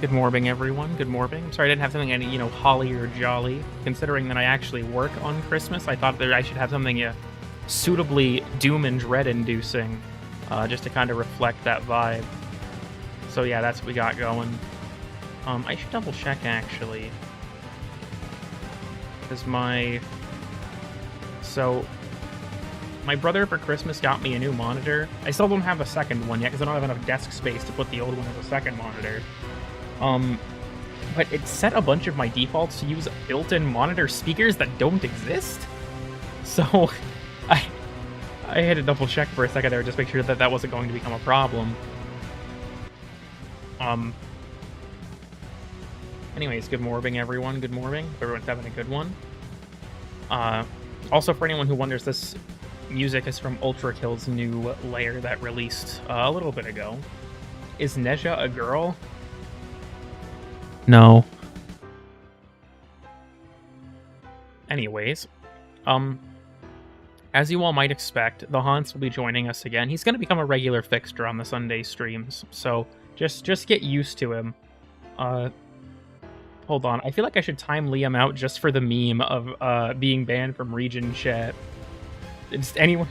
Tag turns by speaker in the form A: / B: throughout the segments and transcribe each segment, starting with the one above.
A: Good morning, everyone. Good morning. Sorry I didn't have something any, holly or jolly. Considering that I actually work on Christmas, I thought that I should have something suitably doom and dread-inducing, just to kind of reflect that vibe. So yeah, that's what we got going. I should double check actually, because my brother for Christmas got me a new monitor. I still don't have a second one yet because I don't have enough desk space to put the old one as a second monitor. But it set a bunch of my defaults to use built-in monitor speakers that don't exist. So I had to double check for a second there just to make sure that that wasn't going to become a problem. Anyways, good morning, everyone. Good morning. Everyone's having a good one. Also, for anyone who wonders, this music is from Ultra Kill's new layer that released a little bit ago. Is Neja a girl? No. Anyways, as you all might expect, the Hans will be joining us again. He's going to become a regular fixture on the Sunday streams, so just get used to him. Hold on, I feel like I should time Liam out just for the meme of being banned from region chat. Just anyone,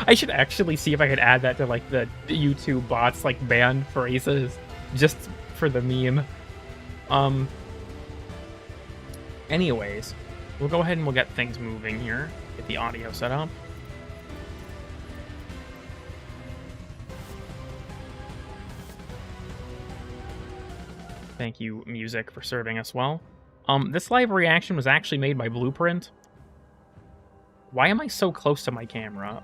A: I should actually see if I could add that to like the YouTube bots like banned phrases just for the meme. Anyways, we'll go ahead and we'll get things moving here. Get the audio set up. Thank you, music, for serving us well. This live reaction was actually made by Blueprint. Why am I so close to my camera?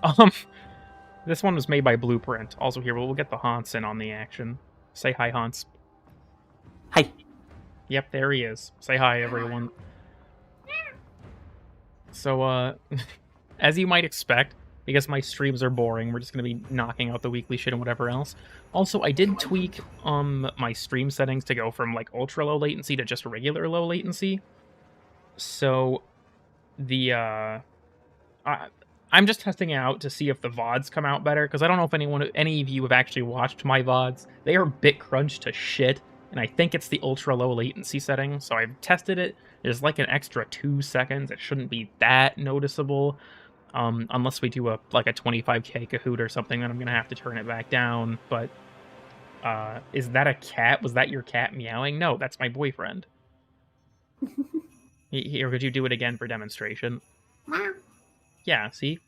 A: This one was made by Blueprint. Also here, we'll get the Hans in on the action. Say hi, Hans.
B: Hi.
A: Yep, there he is. Say hi, everyone. So, as you might expect, because my streams are boring, we're just going to be knocking out the weekly shit and whatever else. Also, I did tweak my stream settings to go from, like, ultra low latency to just regular low latency. So, I'm just testing it out to see if the VODs come out better, because I don't know if any of you have actually watched my VODs. They are bit crunched to shit, and I think it's the ultra low latency setting, so I've tested it. There's like an extra 2 seconds. It shouldn't be that noticeable, unless we do a 25k Kahoot or something, then I'm gonna have to turn it back down. But is that a cat? Was that your cat meowing? No, that's my boyfriend. Here, could you do it again for demonstration? Yeah, see?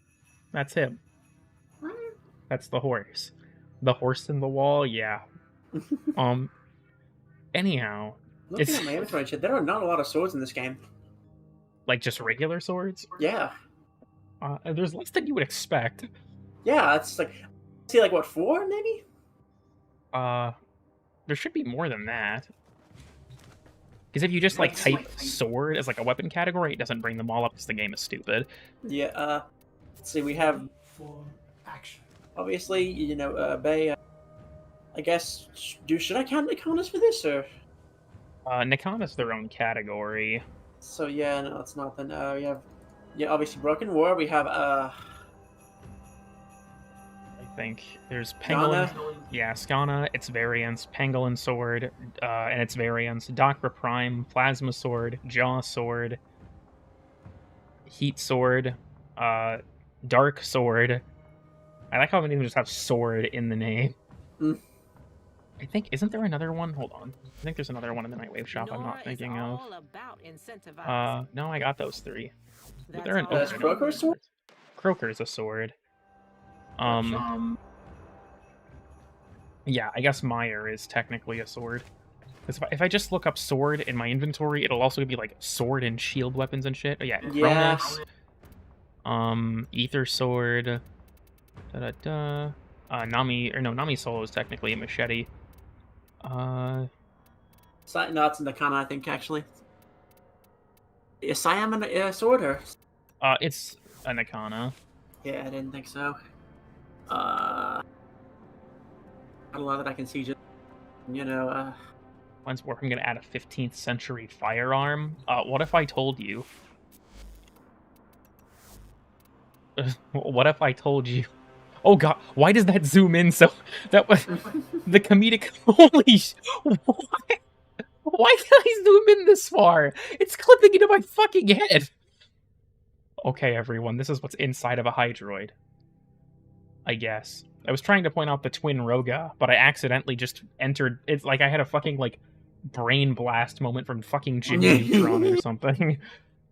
A: That's him. That's the horse. The horse in the wall? Yeah. Anyhow.
B: Looking at my inventory, there are not a lot of swords in this game.
A: Like, just regular swords?
B: Yeah.
A: There's less than you would expect.
B: Yeah, it's like... See, like, what, 4, maybe?
A: There should be more than that. Because if you just, like, type sword as, like, a weapon category, it doesn't bring them all up because the game is stupid.
B: Yeah, let's see, we have...
C: For action.
B: Obviously, you know, Bay... I guess... Should I count Nikanas for this, or...?
A: Nikana's their own category.
B: So, yeah, no, it's not. Then, we have... Yeah, obviously, Broken War. We have,
A: I think there's Pangolin. Yeah, Skana, its variants, Pangolin Sword, and its variants, Docra Prime, Plasma Sword, Jaw Sword, Heat Sword, Dark Sword. I like how many of them just have sword in the name. I think, isn't there another one? Hold on. I think there's another one in the Nightwave shop I'm not thinking of. No, I got those 3. But they're an
B: Croker's sword?
A: Croker's a sword. Yeah, I guess Meyer is technically a sword. Because if I just look up sword in my inventory, it'll also be like sword and shield weapons and shit. Oh yeah, Cronus. Ether sword. Nami Solo is technically a machete.
B: No, it's Nikana, I think, actually. Is Siam a sword, or...?
A: It's a Nikana.
B: Yeah, I didn't think so. Not a lot that I can see, just, you know,
A: Once more, I'm gonna add a 15th century firearm. What if I told you... What if I told you... Oh god, why does that zoom in so... That was... The comedic... Holy... What? Why can't I zoom in this far? It's clipping into my fucking head. Okay, everyone, this is what's inside of a Hydroid. I guess. I was trying to point out the twin Roga, but I accidentally just entered... It's like I had a fucking, like, brain blast moment from fucking Jimmy Neutron or something.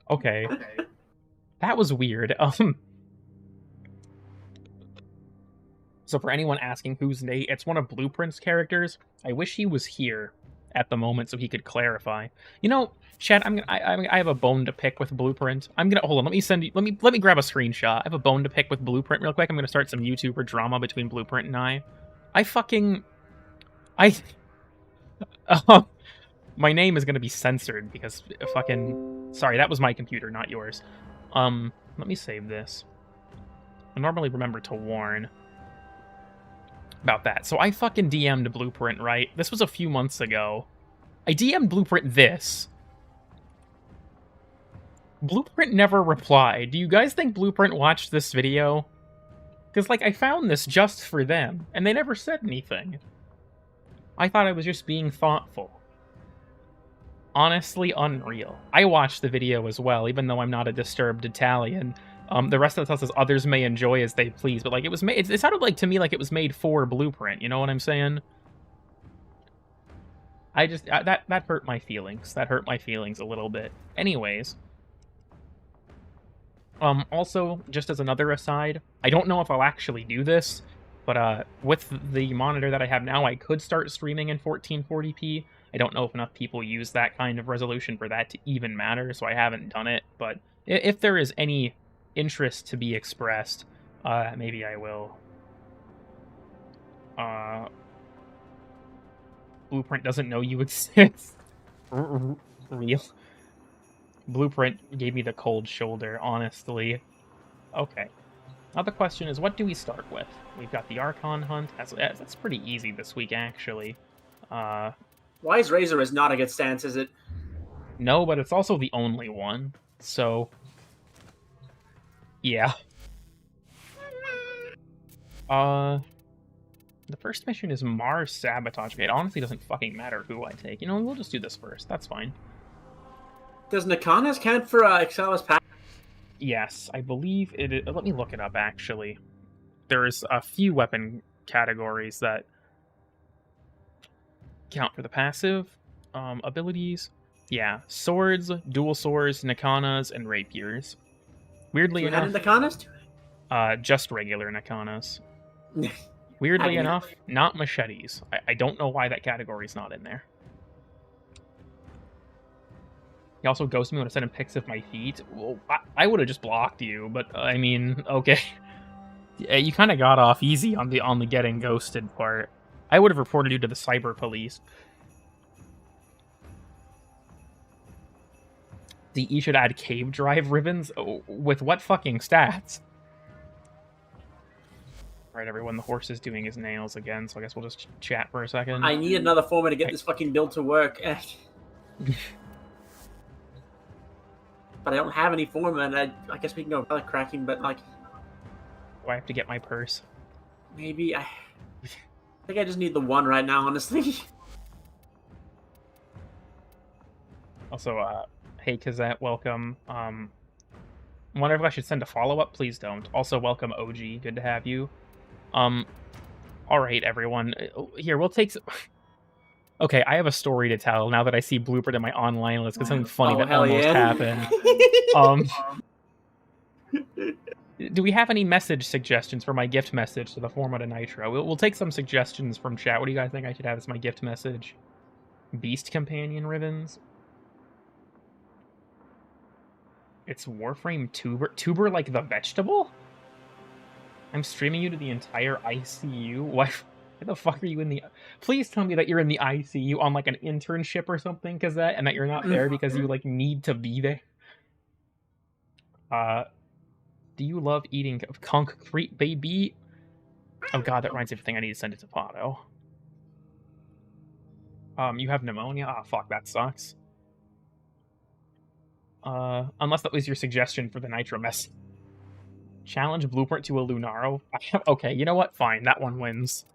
A: Okay. That was weird. So for anyone asking who's Nate, it's one of Blueprint's characters. I wish he was here at the moment so he could clarify. You know, Chad, I have a bone to pick with Blueprint. Hold on. Let me grab a screenshot. I have a bone to pick with Blueprint real quick. I'm gonna start some YouTuber drama between Blueprint and I. My name is gonna be censored because fucking. Sorry, that was my computer, not yours. Let me save this. I normally remember to warn about that. So I fucking DM'd Blueprint, right? This was a few months ago. I DM'd Blueprint this. Blueprint never replied. Do you guys think Blueprint watched this video? Because, like, I found this just for them, and they never said anything. I thought I was just being thoughtful. Honestly, unreal. I watched the video as well, even though I'm not a disturbed Italian. The rest of the stuff says others may enjoy as they please, but like it was made. It sounded like to me like it was made for Blueprint. You know what I'm saying? That hurt my feelings. That hurt my feelings a little bit. Anyways. Also, just as another aside, I don't know if I'll actually do this, but with the monitor that I have now, I could start streaming in 1440p. I don't know if enough people use that kind of resolution for that to even matter, so I haven't done it. But if there is any interest to be expressed, maybe I will. Blueprint doesn't know you exist. Real. Blueprint gave me the cold shoulder, honestly. Okay. Now the question is, what do we start with? We've got the Archon Hunt. That's pretty easy this week, actually.
B: Wise Razor is not a good stance, is it?
A: No, but it's also the only one. So, yeah. The first mission is Mars Sabotage. Okay, it honestly doesn't fucking matter who I take. You know, we'll just do this first. That's fine.
B: Does Nakanas count for Excelis Pack?
A: Yes, I believe it is. Let me look it up, actually. There's a few weapon categories that count for the passive. Abilities. Yeah, swords, dual swords, Nakanas, and rapiers. Weirdly enough...
B: Nakanas?
A: Just regular Nakanas. Weirdly enough, not machetes. I don't know why that category's not in there. He also ghosted me when I sent him pics of my feet. Well, I would have just blocked you, but I mean, okay. You kind of got off easy on the getting ghosted part. I would have reported you to the cyber police. You should add cave drive ribbons? With what fucking stats? Alright, everyone, the horse is doing his nails again, so I guess we'll just chat for a second.
B: I need another format to get this fucking build to work. But I don't have any format, and I guess we can go color cracking, but like...
A: Do I have to get my purse?
B: Maybe. I think I just need the one right now, honestly.
A: Also, hey Kazette, welcome. Wonder if I should send a follow-up? Please don't. Also, welcome OG, good to have you. Alright, everyone. Here, we'll take some... Okay, I have a story to tell now that I see Blueprint in my online list, because something funny that almost happened. Do we have any message suggestions for my gift message to the format of Nitro? We'll take some suggestions from chat. What do you guys think I should have as my gift message? Beast Companion ribbons? It's Warframe Tuber like the vegetable? I'm streaming you to the entire ICU? Why the fuck are you in the... Please tell me that you're in the ICU on, like, an internship or something, Kazette, and that you're not there because you, like, need to be there. Do you love eating concrete, baby? Oh god, that reminds me of a thing I need to send it to Pato. You have pneumonia? Ah, fuck, that sucks. Unless that was your suggestion for the Nitro mess. Challenge Blueprint to a Lunaro? Okay, you know what? Fine, that one wins.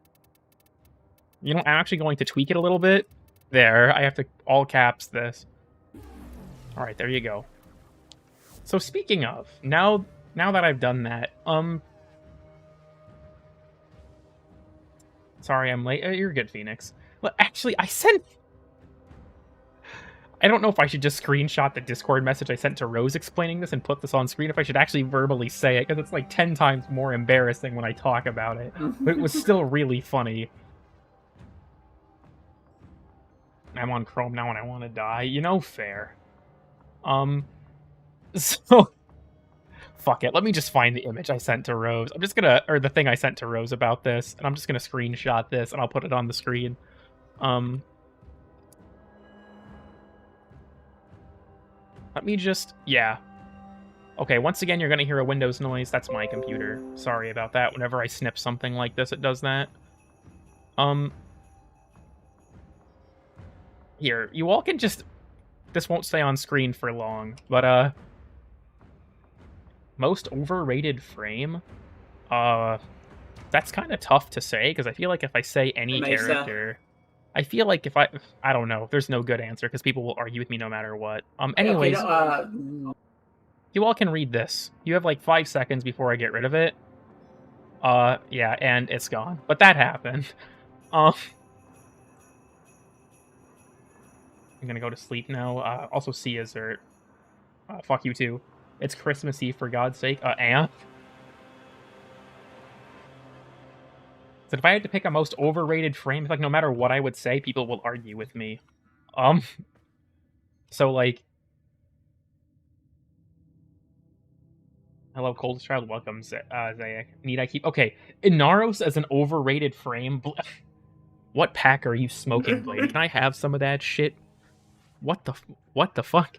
A: You know, I'm actually going to tweak it a little bit. There, I have to all caps this. All right, there you go. So speaking of, now that I've done that, sorry I'm late. You're good, Phoenix. Well, actually, I don't know if I should just screenshot the Discord message I sent to Rose explaining this and put this on screen, if I should actually verbally say it, because it's like 10 times more embarrassing when I talk about it. But it was still really funny. I'm on Chrome now and I want to die. You know, fair. So... Fuck it, let me just find the image I sent to Rose. I'm just gonna... Or the thing I sent to Rose about this, and I'm just gonna screenshot this, and I'll put it on the screen. Let me just... Yeah. Okay, once again, you're gonna hear a Windows noise. That's my computer. Sorry about that. Whenever I snip something like this, it does that. Here, you all can just... This won't stay on screen for long, but, most overrated frame? That's kind of tough to say, because I feel like if I say any character... I feel like if I don't know. There's no good answer, because people will argue with me no matter what. Anyways, you all can read this. You have like 5 seconds before I get rid of it. Yeah, and it's gone. But that happened. I'm gonna go to sleep now. Also, see Azert. Fuck you too. It's Christmas Eve, for God's sake. Amp. So if I had to pick a most overrated frame, like no matter what I would say, people will argue with me. So like, hello, Coldest Child, welcome, Zayak. Need I keep? Okay, Inaros as an overrated frame. What pack are you smoking, Blade? Can I have some of that shit? What the fuck?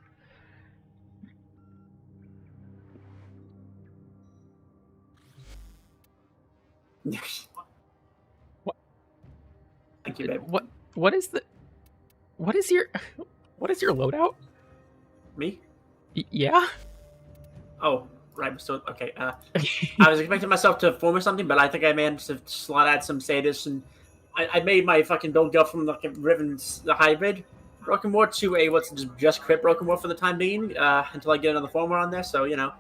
B: Thank you, babe.
A: What is your loadout?
B: Me?
A: Yeah?
B: Oh, right. So, okay. I was expecting myself to form or something, but I think I managed to slot out some Sadis, and I made my fucking build go from like a Riven's the hybrid Broken War to a just crit Broken War for the time being, until I get another former on there. So, you know.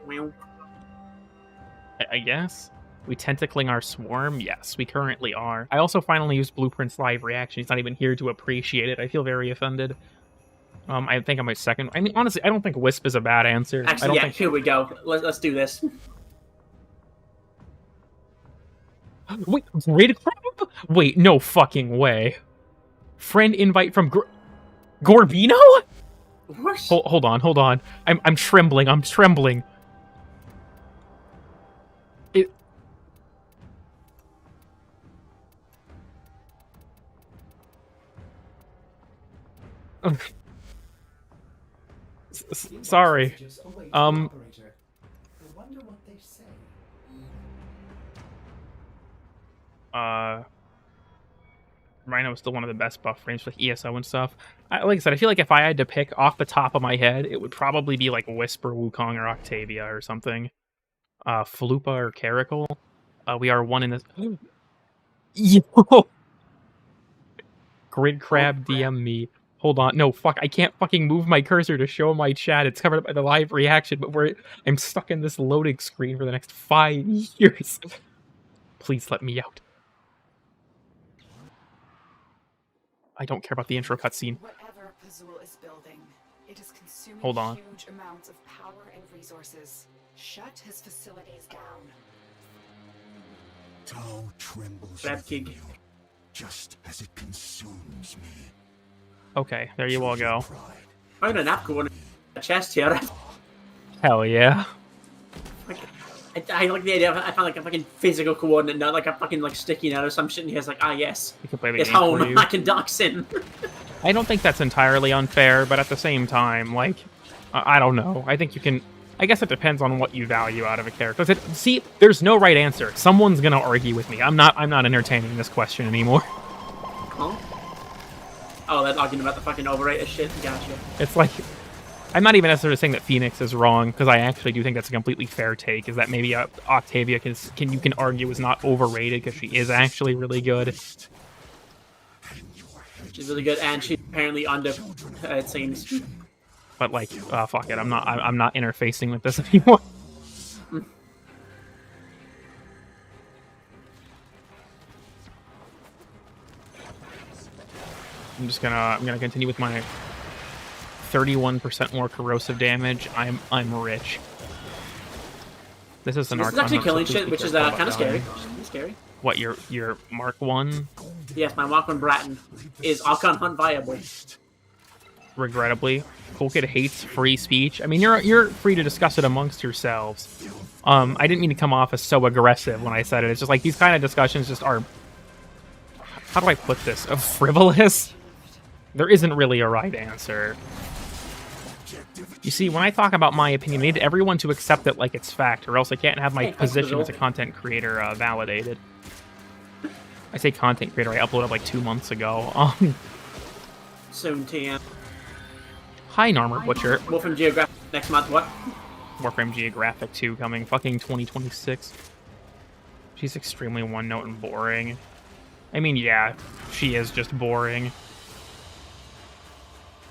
A: I guess. We tentacling our swarm? Yes, we currently are. I also finally used Blueprint's live reaction. He's not even here to appreciate it. I feel very offended. I think I'm my second. I mean, honestly, I don't think Wisp is a bad answer.
B: Actually, yeah, here we go. Let's do this.
A: Wait, Grid Crab? Wait, no fucking way. Friend invite from Gorbino?
B: What?
A: Hold on. I'm trembling. Sorry. Rhino is still one of the best buff frames with ESO and stuff. Like I said, I feel like if I had to pick off the top of my head, it would probably be like Whisper, Wukong, or Octavia or something. Falupa or Caracal. We are one in this. Yo! Grid Crab DM me. Hold on. No, fuck. I can't fucking move my cursor to show my chat. It's covered up by the live reaction, but I'm stuck in this loading screen for the next 5 years. Please let me out. I don't care about the intro cutscene.
C: Whatever Pazul is building, it is consuming
A: Hold on.
C: huge amounts of power and resources. Shut his facilities down.
D: Tau trembles
B: Grab
D: within
B: King.
D: you, just as it consumes me.
A: Okay, there you all go.
B: I got a napkin in a chest here.
A: Hell yeah.
B: I like the idea. I found like a fucking physical coordinate, not like a fucking like sticky note or some shit. And he has like, yes,
A: You can play the
B: it's
A: game for
B: home.
A: you.
B: I can dox in.
A: I don't think that's entirely unfair, but at the same time, like, I don't know. I think you can... I guess it depends on what you value out of a character. See, there's no right answer. Someone's gonna argue with me. I'm not entertaining this question anymore.
B: Huh? Oh, that arguing about the fucking overrated shit. Gotcha.
A: It's like... I'm not even necessarily saying that Phoenix is wrong, because I actually do think that's a completely fair take, is that maybe Octavia you can argue is not overrated, because she is actually really good.
D: And your head
B: She's really good, and she's apparently under. It seems.
A: But like, fuck it, I'm not interfacing with this anymore. I'm gonna continue with my 31% more corrosive damage. I'm rich. This is an
B: This is actually killing shit, which is kind of scary. Scary.
A: What, your Mark 1?
B: Yes, my Mark 1 Bratton is Archon Hunt viable.
A: Regrettably. Cool Kid hates free speech. I mean, you're free to discuss it amongst yourselves. I didn't mean to come off as so aggressive when I said it. It's just like these kind of discussions just are... How do I put this? Frivolous? There isn't really a right answer. You see, when I talk about my opinion, I need everyone to accept it like it's fact, or else I can't have my position as a content creator validated. I say content creator, I uploaded like 2 months ago.
B: Soon, TM.
A: Hi, Narmer Butcher.
B: Warframe Geographic next month, what?
A: Warframe Geographic 2 coming, fucking 2026. She's extremely one-note and boring. I mean, yeah, she is just boring.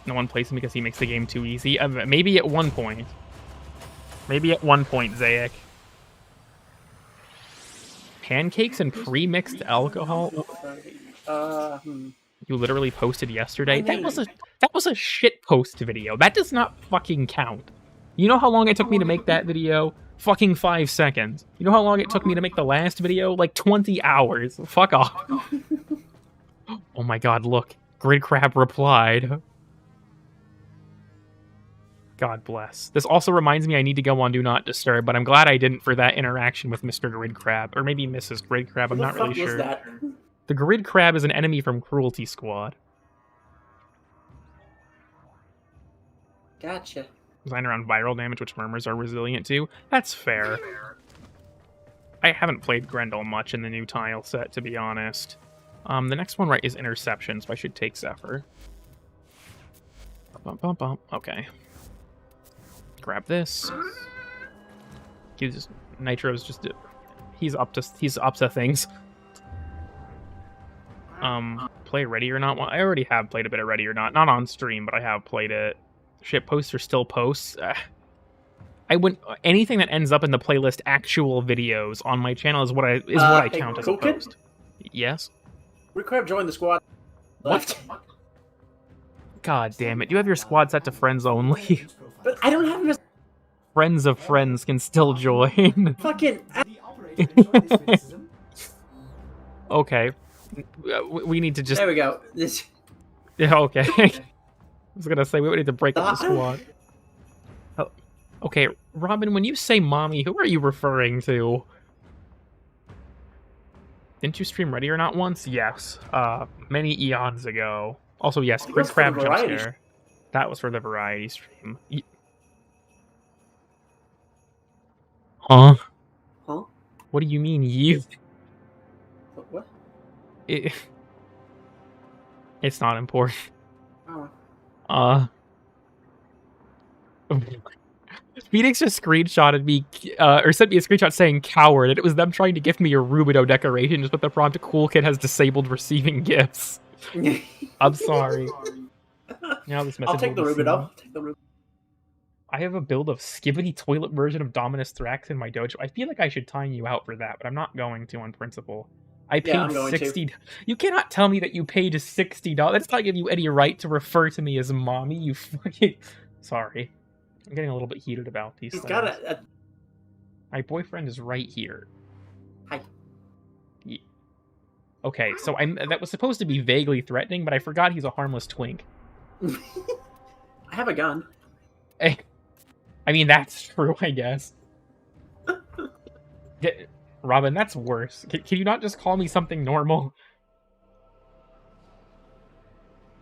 A: No one plays him because he makes the game too easy. Maybe at one point. Maybe at one point, Zayek. Pancakes and pre-mixed alcohol? You literally posted yesterday? That was a shit post video. That does not fucking count. You know how long it took me to make that video? Fucking 5 seconds. You know how long it took me to make the last video? Like 20 hours. Fuck off. Oh my god, look. Grid Crab replied. God bless. This also reminds me I need to go on Do Not Disturb, but I'm glad I didn't for that interaction with Mr. Grid Crab. Or maybe Mrs. Grid Crab, I'm not really sure.
B: That?
A: The Grid Crab is an enemy from Cruelty Squad.
B: Gotcha.
A: Designed around viral damage, which murmurs are resilient to. That's fair. I haven't played Grendel much in the new tile set, to be honest. The next one, right, is Interception, so I should take Zephyr. Bump, bump, bump. Okay. Grab this. Nitro's just... He's up to things. Play Ready or Not? Well, I already have played a bit of Ready or Not. Not on stream, but I have played it. Shit posts are still posts. I wouldn't... Anything that ends up in the playlist actual videos on my channel is what I count as a post. Yes?
B: Grid Crab joined the squad.
A: What? God damn it. You have your squad set to friends only.
B: But I don't have him as...
A: Friends of friends can still join.
B: Fucking...
A: Okay. We need to just...
B: There we go. This...
A: Yeah, okay. I was gonna say, we would need to break up the squad. Oh, okay, Robin, when you say mommy, who are you referring to? Didn't you stream Ready or Not once? Yes. Many eons ago. Also, yes, Grid Crab jump scare. That was for the variety stream. Huh?
B: Huh?
A: What do you mean, you?
B: What?
A: It's not important.
B: Oh.
A: Phoenix just screenshotted me, or sent me a screenshot saying coward, and it was them trying to gift me a Rubido decoration just with the prompt, Cool Kid has disabled receiving gifts. I'm sorry. Now this message
B: I'll take the Rubido.
A: I have a build of Skibbity toilet version of Dominus Thrax in my dojo. I feel like I should time you out for that, but I'm not going to on principle. I paid $60. You cannot tell me that you paid $60. That's not give you any right to refer to me as mommy. You fucking... Sorry. I'm getting a little bit heated about these things.
B: Got a...
A: My boyfriend is right here.
B: Hi.
A: Yeah. Okay, so that was supposed to be vaguely threatening, but I forgot he's a harmless twink.
B: I have a gun.
A: I mean, that's true, I guess. Robin, that's worse. Can you not just call me something normal?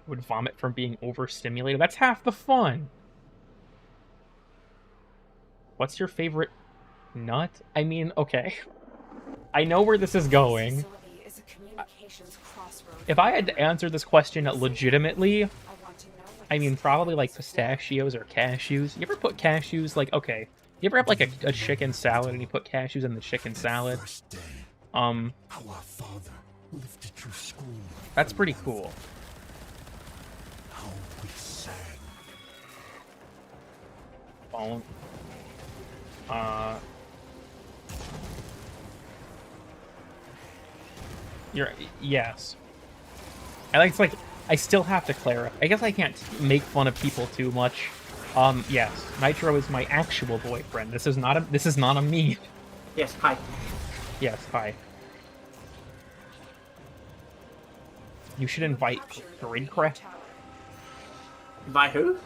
A: Would vomit from being overstimulated. That's half the fun. What's your favorite nut? I mean, okay. I know where this is going. If I had to answer this question legitimately, I mean, probably like pistachios or cashews. You ever put cashews, like, okay. You ever have like a chicken salad and you put cashews in the chicken salad? That's pretty cool. Phone. Yes. I still have to clarify. I guess I can't make fun of people too much. Yes, Nitro is my actual boyfriend. This is not a meme.
B: Yes, hi.
A: Yes, hi. You should invite Gridcraft.
B: By who?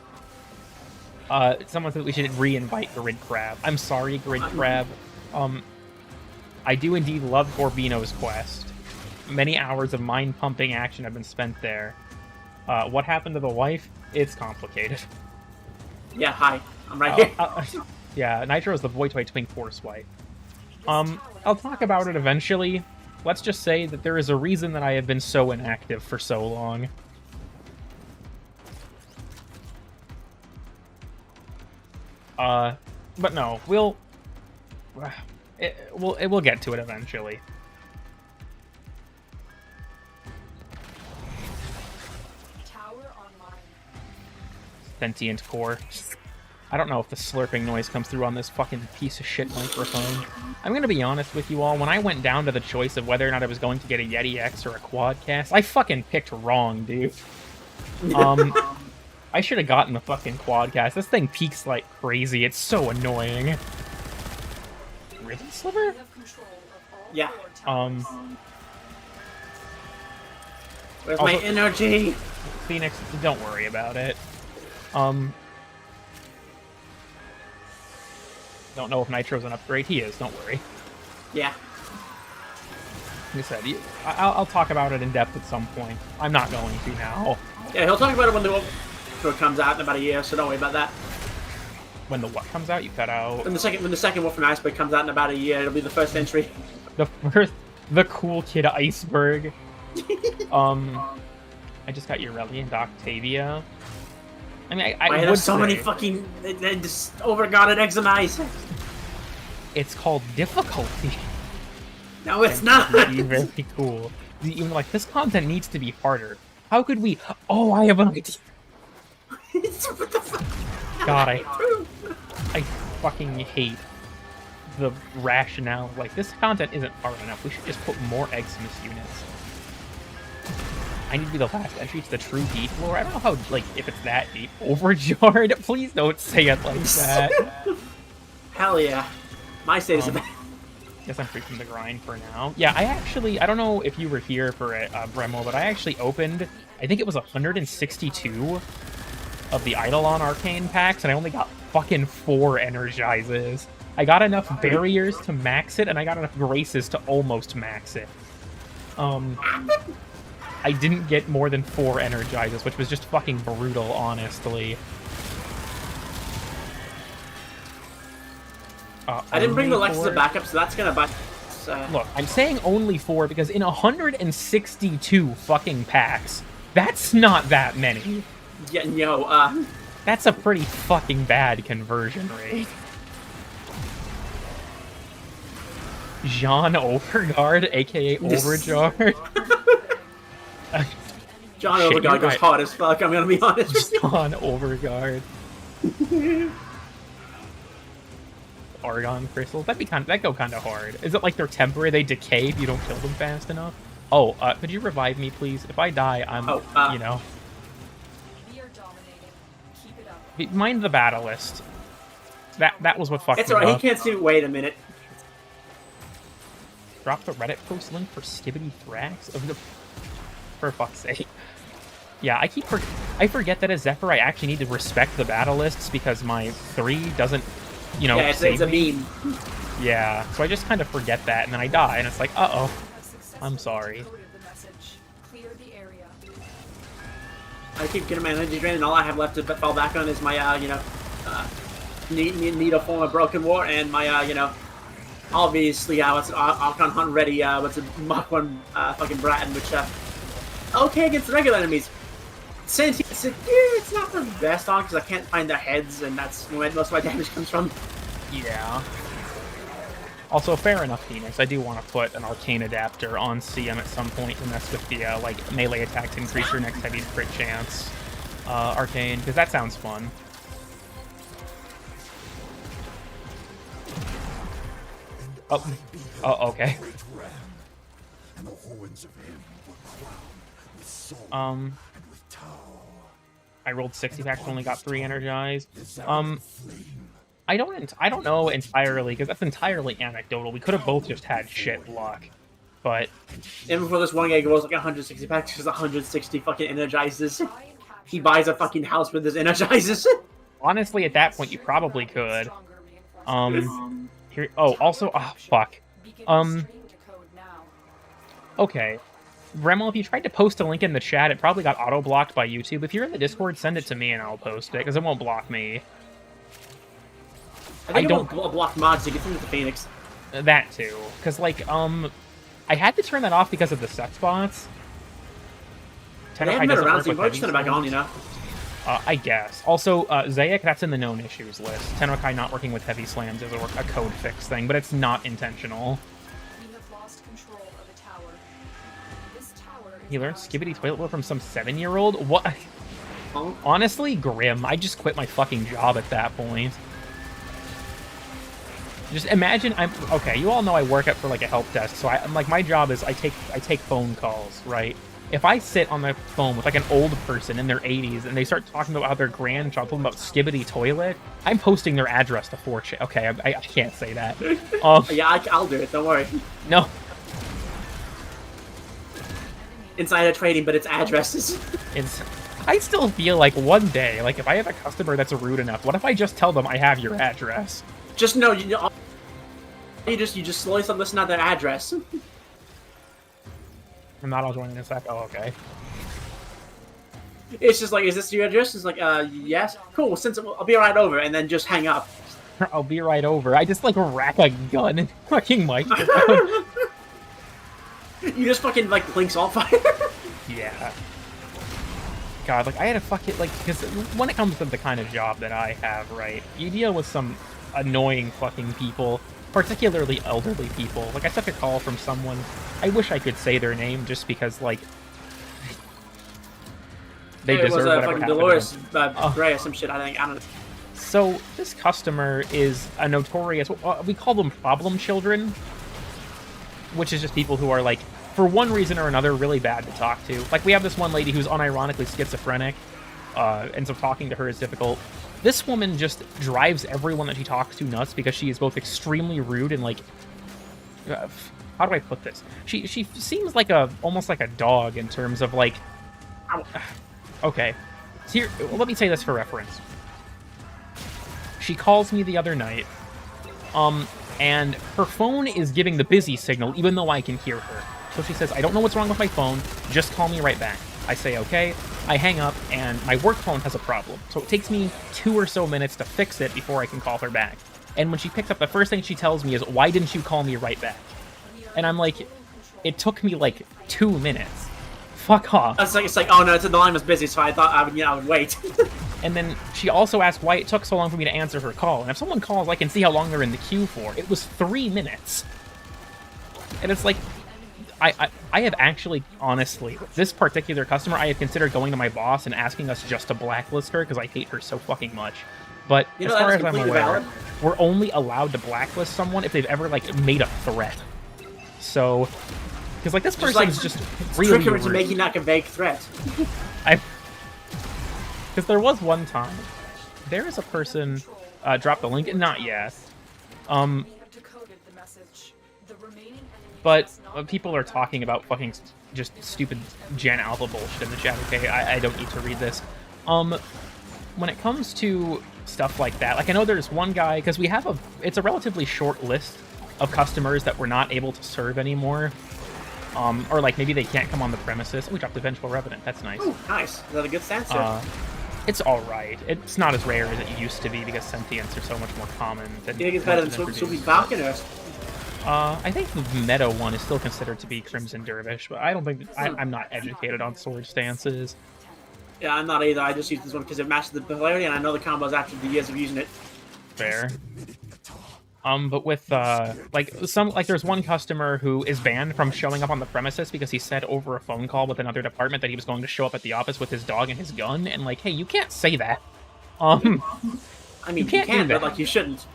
A: Someone said we should re-invite Gridcrab. I'm sorry, Gridcrab. I do indeed love Gorbino's quest. Many hours of mind-pumping action have been spent there. What happened to the wife? It's complicated.
B: Yeah, hi. I'm right here.
A: Yeah, Nitro is the Voitoid Twink Force wife. I'll talk about it eventually. Let's just say that there is a reason that I have been so inactive for so long. But no, we'll get to it eventually.
C: Tower online.
A: Sentient core. I don't know if the slurping noise comes through on this fucking piece of shit microphone. I'm gonna be honest with you all, when I went down to the choice of whether or not I was going to get a Yeti X or a Quadcast, I fucking picked wrong, dude. I should have gotten the fucking Quadcast. This thing peaks like crazy. It's so annoying. Rhythm Sliver?
B: Yeah. Where's
A: Also,
B: my energy?
A: Phoenix, don't worry about it. Don't know if Nitro's an upgrade. He is, don't worry.
B: Yeah.
A: Like I said, I'll talk about it in depth at some point. I'm not going to now.
B: Yeah, he'll talk about it when the Wolframe comes out in about a year, so don't worry about that.
A: When the what comes out, you cut out.
B: When the second Wolframe Iceberg comes out in about a year, it'll be the first entry.
A: The cool kid Iceberg. I just got Ureli and Octavia. I mean, I
B: have
A: would
B: so many
A: say
B: fucking just overguarded eggs and ice.
A: it's called difficulty.
B: No, it's not.
A: Be very cool. Even like this content needs to be harder. How could we? Oh, I have an idea.
B: What the fuck?
A: God, I fucking hate the rationale. Like, this content isn't hard enough. We should just put more Eximus units. I need to be the last entry to the true deep floor. I don't know how, like, if it's that deep. Overjarred? Please don't say it like that.
B: Hell yeah. My state is about.
A: Guess I'm free from the grind for now. Yeah, I don't know if you were here for it, Bremo, but I actually opened, I think it was 162 of the Eidolon Arcane packs, and I only got fucking 4 Energizes. I got enough barriers to max it, and I got enough graces to almost max it. I didn't get more than 4 Energizes, which was just fucking brutal, honestly.
B: I didn't bring the Lexus as a backup, so that's gonna buy.
A: Look, I'm saying only 4 because in 162 fucking packs, that's not that many.
B: Yeah, no,
A: That's a pretty fucking bad conversion rate. Jean Overguard, aka Overguard.
B: John Overguard goes hard as fuck, I'm gonna be honest with you.
A: Jean Overguard. Argon crystals. That go kind of hard. Is it like they're temporary? They decay if you don't kill them fast enough? Oh, could you revive me, please? If I die, I'm, you know.
C: We are dominating. Keep it up.
A: Mind the battle list. That was what fucked
B: It's
A: me
B: alright,
A: up.
B: he can't see. Wait a minute.
A: Drop the Reddit post link for Skibbity Thrax? For fuck's sake. Yeah, I forget that as Zephyr I actually need to respect the battle lists because my 3 doesn't, you know,
B: Yeah, it's a meme.
A: Yeah, so I just kind of forget that, and then I die, and it's like, uh-oh. I'm sorry.
C: Clear the area.
B: I keep getting my energy drain, and all I have left to fall back on is my, Needle Form of Broken War, and my, obviously, what's it, Archon Hunt Ready, what's it, Mach 1, fucking Bratton, which, okay against the regular enemies. Sentient, it's not the best on, because I can't find their heads, and that's where most of my damage comes from.
A: Yeah. Also, fair enough, Phoenix. I do want to put an Arcane Adapter on CM at some point to mess with the, like, melee attacks increase your next heavy crit chance. Arcane, because that sounds fun. Oh, okay. I rolled 60 packs, only got 3 energized. I don't know entirely, because that's entirely anecdotal. We could have both just had shit luck, but
B: And before this one guy goes like 160 packs, because 160 fucking energizes. He buys a fucking house with his energizes.
A: honestly, at that point, you probably could. Here. Oh, also, fuck. Okay. Remel, if you tried to post a link in the chat, it probably got auto-blocked by YouTube. If you're in the Discord, send it to me and I'll post it, because it won't block me.
B: I think it won't block mods to get through the Phoenix.
A: That too. Because, like, I had to turn that off because of the sex bots.
B: They haven't been around, so you probably just turn it back on, you know?
A: I guess. Also, Zayak, that's in the known issues list. Tennokai not working with heavy slams is a code fix thing, but it's not intentional.
C: We have lost control of a tower. This tower
A: He learned Skibbity Toilet Bowl from some 7-year-old? What?
B: Oh.
A: Honestly, grim. I just quit my fucking job at that point. Just imagine okay, you all know I work at for like a help desk, so I'm like, my job is I take phone calls, right? If I sit on the phone with like an old person in their 80s and they start talking about how their grandchild told them about Skibbity Toilet, I'm posting their address to 4chan. Okay, I can't say that.
B: Yeah, I'll do it, don't worry.
A: No.
B: Insider trading, but it's addresses.
A: I still feel like one day, like if I have a customer that's rude enough, what if I just tell them I have your address?
B: Just know, you just slowly start listening out their address.
A: I'm not all joining this app. Oh, okay.
B: It's just like, is this your address? It's like, yes. Cool, since I'll be right over, and then just hang up.
A: I'll be right over. I just like rack a gun and fucking microphone.
B: You just fucking like blinks on fire.
A: Yeah. God, like I had to fucking like, because when it comes to the kind of job that I have, right, you deal with some annoying fucking people, particularly elderly people. Like I took a call from someone. I wish I could say their name just because like they deserve whatever happened
B: Dolores
A: to them.
B: Gray or some shit. I don't know.
A: So this customer is a notorious. We call them problem children, which is just people who are like, for one reason or another, really bad to talk to. Like we have this one lady who's unironically schizophrenic, and so talking to her is difficult. This woman just drives everyone that she talks to nuts because she is both extremely rude and like, how do I put this? She seems like almost like a dog in terms of like, okay. So here, let me say this for reference. She calls me the other night, and her phone is giving the busy signal even though I can hear her. So she says, I don't know what's wrong with my phone, just call me right back. I say, okay. I hang up, and my work phone has a problem. So it takes me 2 or so minutes to fix it before I can call her back. And when she picks up, the first thing she tells me is, why didn't you call me right back? And I'm like, it took me like 2 minutes. Fuck off.
B: It's like, oh no, the line was busy, so I thought I would wait.
A: And then she also asked why it took so long for me to answer her call. And if someone calls, I can see how long they're in the queue for. It was 3 minutes. And it's like, I have actually, honestly, this particular customer, I have considered going to my boss and asking us just to blacklist her because I hate her so fucking much. But as far as I'm aware, we're only allowed to blacklist someone if they've ever, like, made a threat. So, because, like, this person's just really
B: trick her into making that a vague threat.
A: Because there was one time, there is a person, dropped the link, not yet. But people are talking about fucking just stupid Gen Alpha bullshit in the chat. Okay, I don't need to read this. When it comes to stuff like that, like I know there's one guy, because we have it's a relatively short list of customers that we're not able to serve anymore. Or like maybe they can't come on the premises. We dropped the Vengeful Revenant, that's nice.
B: Ooh, nice. Is that a good stance there?
A: It's alright. It's not as rare as it used to be because sentients are so much more common.
B: Do you think it's better than Swoopy Falcon or?
A: I think the meta one is still considered to be Crimson Dervish, but I don't think I'm not educated on sword stances.
B: Yeah, I'm not either. I just use this one because it matches the polarity, and I know the combos after the years of using it.
A: Fair. But with there's one customer who is banned from showing up on the premises because he said over a phone call with another department that he was going to show up at the office with his dog and his gun, and like, hey, you can't say that.
B: I mean, you
A: can't do
B: can,
A: that.
B: but like, you shouldn't.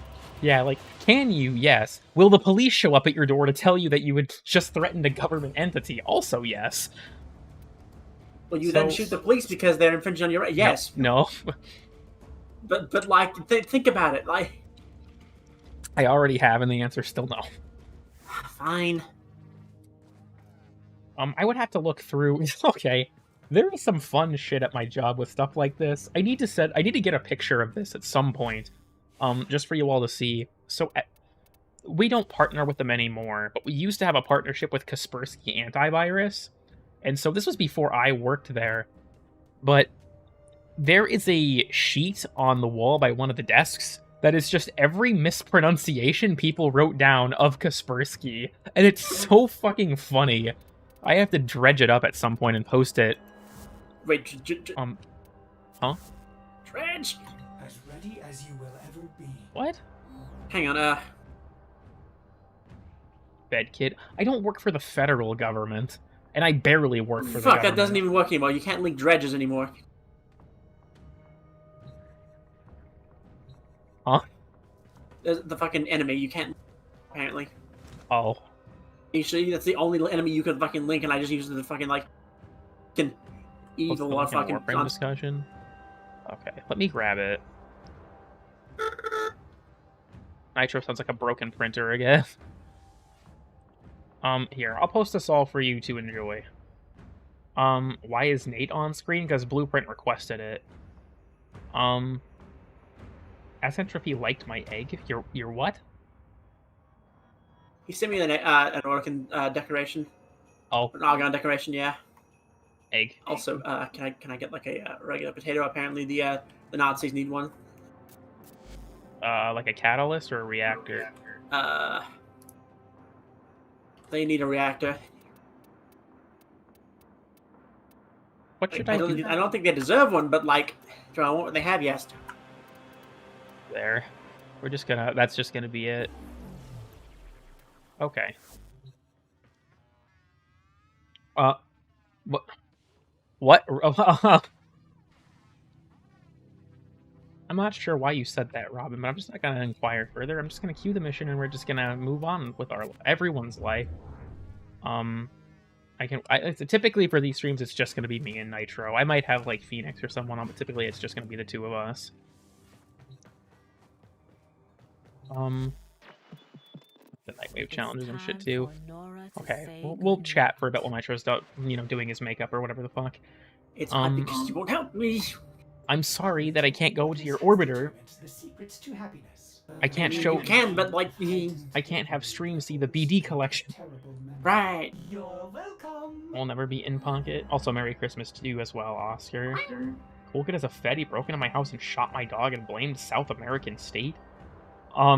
A: Yeah, like, can you? Yes. Will the police show up at your door to tell you that you would just threatened a government entity? Also, yes.
B: Well, you then shoot the police because they're infringing on your right. Yes.
A: No.
B: But like, think about it. Like,
A: I already have, and the answer's still no.
B: fine.
A: I would have to look through. Okay, there is some fun shit at my job with stuff like this. I need to get a picture of this at some point, just for you all to see. So, we don't partner with them anymore, but we used to have a partnership with Kaspersky Antivirus, and so this was before I worked there. But there is a sheet on the wall by one of the desks that is just every mispronunciation people wrote down of Kaspersky, and it's so fucking funny. I have to dredge it up at some point and post it.
B: Wait,
A: huh?
B: Dredge?
D: As ready as you will ever be.
A: What?
B: Hang on,
A: Bed kid. I don't work for the federal government, and I barely work for the
B: fuck,
A: government.
B: that doesn't even work anymore. You can't link dredges anymore.
A: Huh?
B: There's the fucking enemy, you can't, apparently.
A: Oh.
B: Usually, that's the only enemy you could fucking link, and I just use the fucking, like, fucking evil or fucking...
A: Warframe discussion? Okay, let me grab it. Nitro sounds like a broken printer again. Here, I'll post this all for you to enjoy. Why is Nate on screen? Because Blueprint requested it. Entropy liked my egg. Your what?
B: He sent me an Orkin decoration.
A: Oh.
B: An Argon decoration, yeah.
A: Egg.
B: Also, can I get like a regular potato? Apparently the Nazis need one.
A: Like a catalyst or a reactor?
B: They need a reactor.
A: What should I do?
B: I don't think they deserve one, but like, I want what they have, yes.
A: There. That's just gonna be it. Okay. What? I'm not sure why you said that, Robin, but I'm just not gonna inquire further. I'm just gonna queue the mission and we're just gonna move on with everyone's life. Typically for these streams, it's just gonna be me and Nitro. I might have like Phoenix or someone on, but typically it's just gonna be the two of us. The Nightwave challenges and shit too. Okay, we'll chat for a bit while Nitro's doing his makeup or whatever the fuck.
B: It's not because you won't help me.
A: I'm sorry that I can't go to your orbiter. I can't show.
B: You can, but like
A: I can't have stream see the BD collection.
B: Right.
C: You're welcome.
A: I'll never be in pocket. Also, Merry Christmas to you as well, Oscar. Cool kid as a Fed. He broke into my house and shot my dog and blamed South American state. I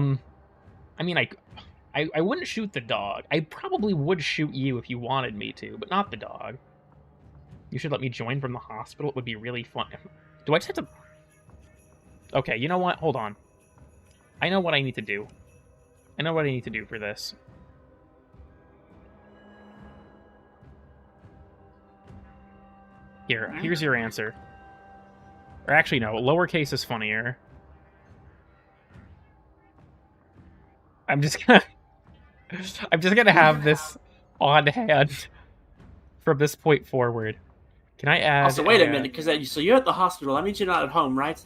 A: mean, I wouldn't shoot the dog. I probably would shoot you if you wanted me to, but not the dog. You should let me join from the hospital. It would be really fun. Do I just have to... Okay, you know what? Hold on. I know what I need to do. I know what I need to do for this. Here's your answer. Or actually, no. Lowercase is funnier. I'm just gonna have this on hand from this point forward. Can I add?
B: Also, wait a minute, because so you're at the hospital. That means you're not at home, right?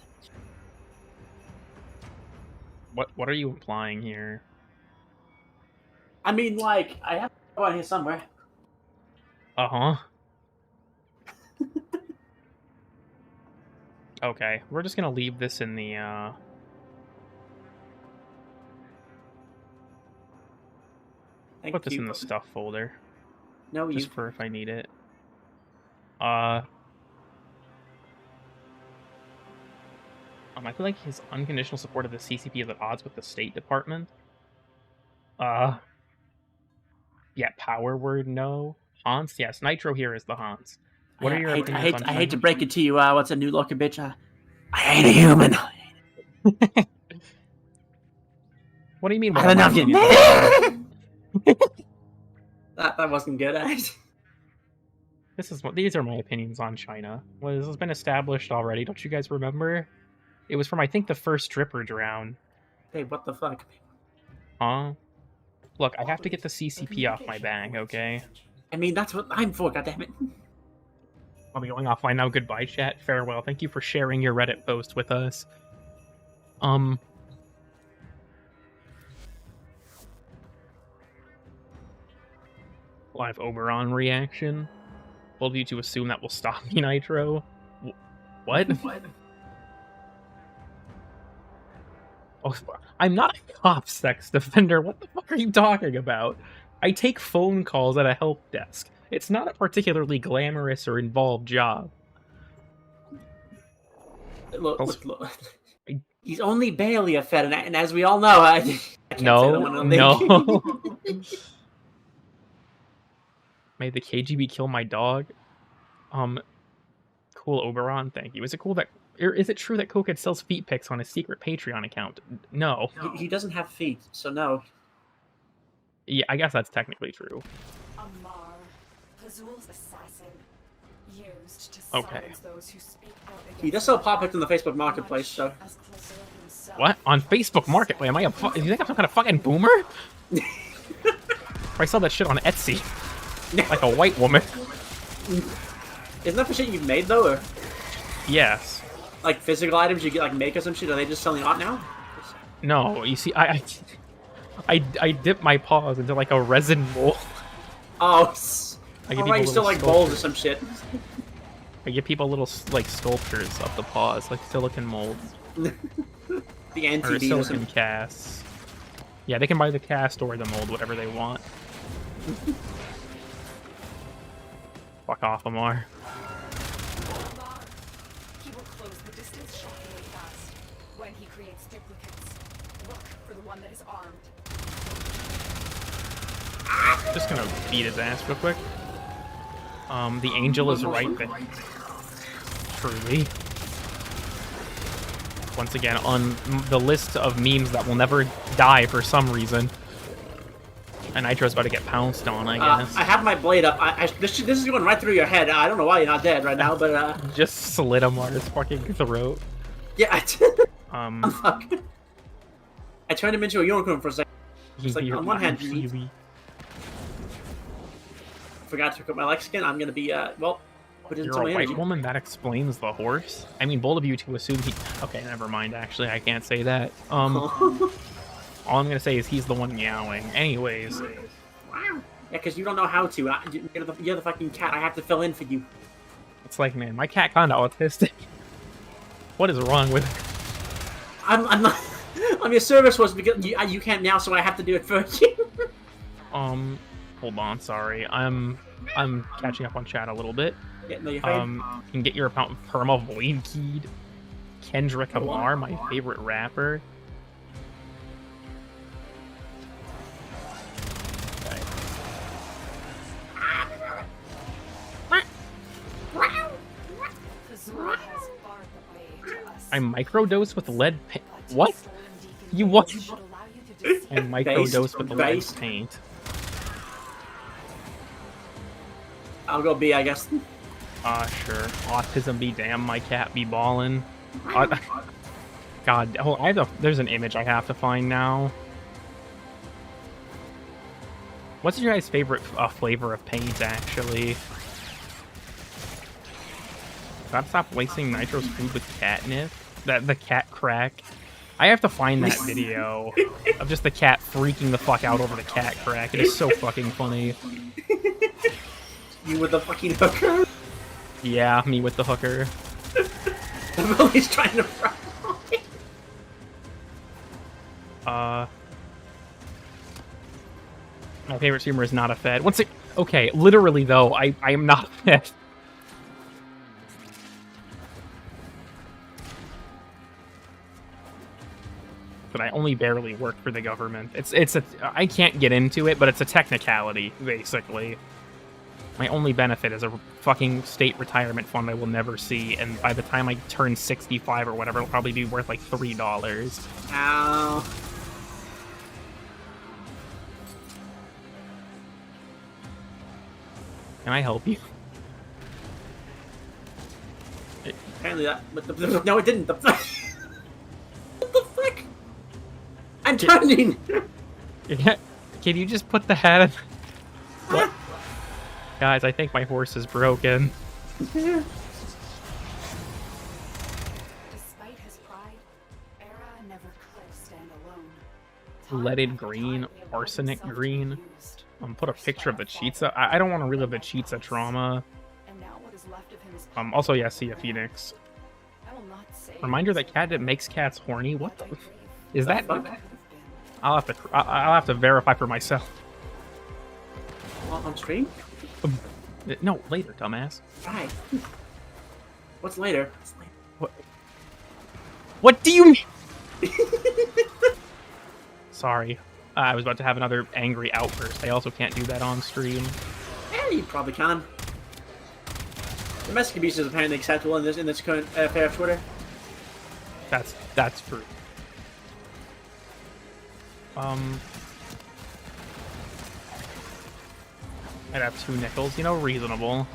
A: What are you implying here?
B: I mean, like, I have to go out here somewhere.
A: Uh-huh. Okay, we're just gonna leave this in the, Put this in the stuff folder.
B: No,
A: just for if I need it. I feel like his unconditional support of the CCP is at odds with the State Department. Yeah, power word, no. Hans, yes. Nitro here is the Hans. What are your opinions on
B: I hate to break it to you, what's a new looking bitch? I ain't a human.
A: What do you mean?
B: I
A: What
B: don't
A: are
B: know.
A: my opinions?
B: That wasn't good.
A: These are my opinions on China. Well, this has been established already. Don't you guys remember? It was from, I think, the first stripper drown.
B: Hey, what the fuck?
A: Huh? Look, I have to get the CCP off my back, okay?
B: I mean, that's what I'm for, goddammit.
A: I'll be going offline now. Goodbye, chat. Farewell. Thank you for sharing your Reddit post with us. Live Oberon reaction. Bold of you to assume that will stop me, Nitro. What? Oh, I'm not a cop sex defender. What the fuck are you talking about? I take phone calls at a help desk. It's not a particularly glamorous or involved job.
B: Look. He's only barely a Fed, and as we all know, I can't say that one.
A: No. Made the KGB kill my dog. Cool Oberon, thank you. Is it true that Kokid sells feet pics on his secret Patreon account? No.
B: He doesn't have feet, so no.
A: Yeah, I guess that's technically true.
C: Amar, Pazul's assassin, used to
A: Okay.
C: silence those who speak out against
B: He does sell pop-ups in the Facebook Marketplace, so...
C: as closer himself.
A: What? On Facebook Marketplace? Am I you think I'm some kind of fucking boomer? I sell that shit on Etsy. Like a white woman.
B: Isn't that for shit you've made, though, or...
A: Yes.
B: Like, physical items you get, like, make or some shit? Are they just selling art now?
A: No, you see, I dip my paws into like a resin bowl.
B: Oh,
A: I give
B: alright, you
A: people
B: still
A: little
B: like bowls or
A: sculptures.
B: some shit.
A: I give people little like sculptures of the paws, like silicon molds
B: The
A: or
B: anti-beat or
A: silicon
B: something.
A: casts. Yeah, they can buy the cast or the mold, whatever they want. Fuck off, Amar.
C: Amar, he will close the distance shockingly fast. When he creates duplicates, look for the one that is armed.
A: Just gonna beat his ass real quick. The angel is right there. Truly. Once again, on the list of memes that will never die for some reason. And Nitro's about to get pounced on, I guess.
B: I have my blade up. This is going right through your head. I don't know why you're not dead right now, but
A: Just slit Amar's fucking throat.
B: yeah.
A: Um,
B: I turned him into a unicorn for a second. It's like,
A: you're
B: on one hand,
A: really-
B: forgot to cook my Lexicon. I'm gonna be well. Put in
A: You're
B: some
A: a
B: energy.
A: white woman? That explains the horse. I mean, bold of you to assume he... Okay, never mind, actually. I can't say that. All I'm gonna say is he's the one meowing. Anyways.
B: Wow. Yeah, because you don't know how to. You're the fucking cat. I have to fill in for you.
A: It's like, man, my cat kinda autistic. What is wrong with it?
B: I'm not. I'm your service was because you can't now, so I have to do it for you.
A: Hold on, sorry. I'm catching up on chat a little bit.
B: Yeah, no, you're fine.
A: You can get your account perma void keyed. Kendrick Lamar, my favorite rapper. Okay.
C: Pazul has barred the way to us.
A: I microdose with lead paint. What? You what?
C: Should allow you to
A: I microdose with lead
B: Based.
A: paint.
B: I'll go B, I guess.
A: Sure. Autism be damn, my cat be ballin'. God, oh, there's an image I have to find now. What's your guys' favorite flavor of paint, actually? Gotta stop wasting Nitro's food with catnip. The cat crack. I have to find that video of just the cat freaking the fuck out over the cat crack. It is so fucking funny.
B: You with the fucking hooker?
A: Yeah, me with the hooker.
B: Lily's trying to run.
A: My favorite streamer is not a Fed. Okay, literally though, I am not a Fed. But I only barely work for the government. I can't get into it, but it's a technicality, basically. My only benefit is a fucking state retirement fund I will never see, and by the time I turn 65 or whatever, it'll probably be worth like $3.
B: Ow.
A: Can I help you?
B: Apparently that. But no, it didn't. What the frick? I'm turning.
A: Yeah. Can you just put the hat in? What? Guys, I think my horse is broken.
C: Despite his pride, Era never could stand alone.
A: Leaded green, arsenic green. Put a picture of the Cheetah. I don't want to relive the Cheetah trauma.
C: And now what is left of him is
A: Also, yeah, see a phoenix.
C: I will not say
A: Reminder that cat that makes cats horny. What the? Is that?
B: fuck?
A: I'll have to verify for myself.
B: On stream?
A: No, later, dumbass.
B: Right. What's later?
A: What? What do you mean? Sorry. I was about to have another angry outburst. I also can't do that on stream.
B: Yeah, you probably can. Domestic abuse is apparently acceptable in this current fair of Twitter.
A: That's true. I'd have 2 nickels, you know, reasonable.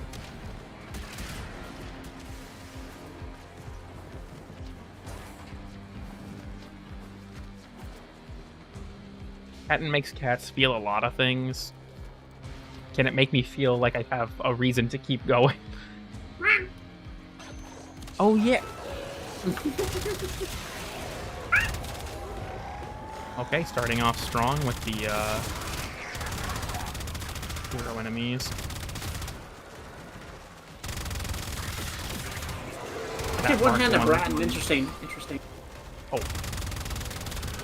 A: Patent makes cats feel a lot of things. Can it make me feel like I have a reason to keep going? Oh, yeah. Okay, starting off strong with the hero enemies.
B: Okay,
A: That
B: one-handed
A: Mark
B: Bratton. Interesting.
A: Oh.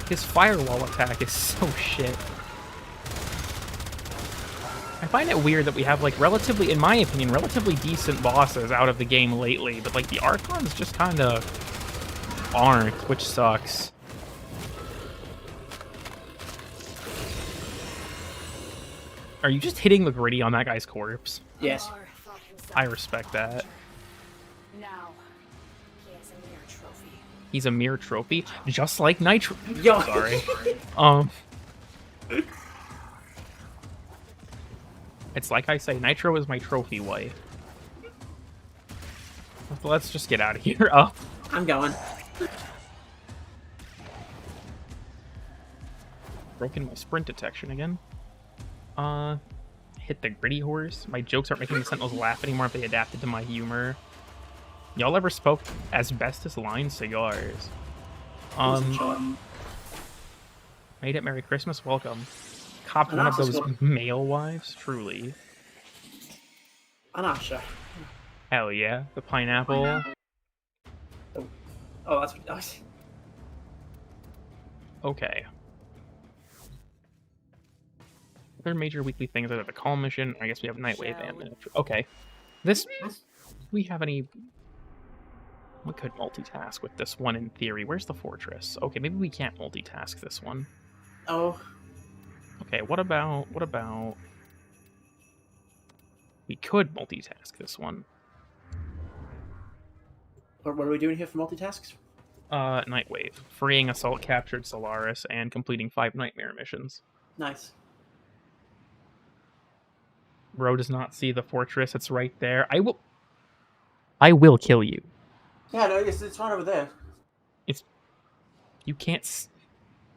A: His firewall attack is so shit. I find it weird that we have, like, relatively, in my opinion, relatively decent bosses out of the game lately, but, like, the Archons just kind of aren't, which sucks. Are you just hitting the gritty on that guy's corpse?
B: Yes.
A: I respect that.
C: now he is a mere trophy.
A: He's a mere trophy, just like Nitro.
B: Yo.
A: Sorry. It's like I say, Nitro is my trophy wife. Let's just get out of here. Oh.
B: I'm going.
A: Broken my sprint detection again. Hit the gritty horse. My jokes aren't making the Sentinels laugh anymore if they adapted to my humor. Y'all ever spoke asbestos line cigars? Made it Merry Christmas, welcome. Copped one of those male wives, truly.
B: Anasha.
A: Hell yeah, the pineapple.
B: Oh, that's what that was.
A: Okay. Other major weekly things are the Calm Mission. I guess we have Nightwave and Miniature. Okay. This... Do we have any... We could multitask with this one in theory. Where's the fortress? Okay, maybe we can't multitask this one.
B: Oh.
A: Okay, what about... We could multitask this one.
B: What are we doing here for multitasks?
A: Nightwave. Freeing Assault Captured Solaris and completing 5 Nightmare missions.
B: Nice.
A: Bro does not see the fortress. It's right there. I will kill you.
B: Yeah, no, it's right over there.
A: You can't.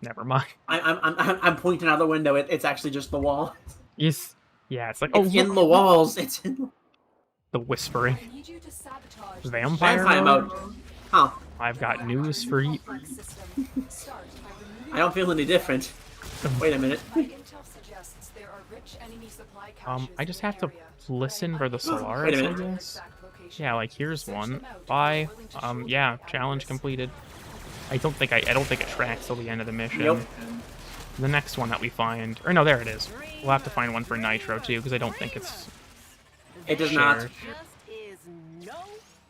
A: Never mind.
B: I'm pointing out the window. It's actually just the wall.
A: Yes. Yeah, it's like
B: It's in the walls. It's in
A: the whispering.
C: I need you to sabotage
A: Vampire
B: mode. Huh.
A: I've got news for you.
C: Start by removing
B: I don't feel any different. Wait a minute.
C: my intel suggests there are rich enemy supply caches
A: I just
C: in
A: have
C: the
A: to
C: area.
A: listen for the
B: Wait
A: Solaris,
B: a
A: I
B: minute.
A: guess. Yeah, like here's one. Bye. Yeah, challenge completed. I don't think it tracks till the end of the mission.
B: Nope.
A: The next one that we find, or no, there it is. We'll have to find one for Nitro too, because I don't think it's
B: It does not.
A: shared.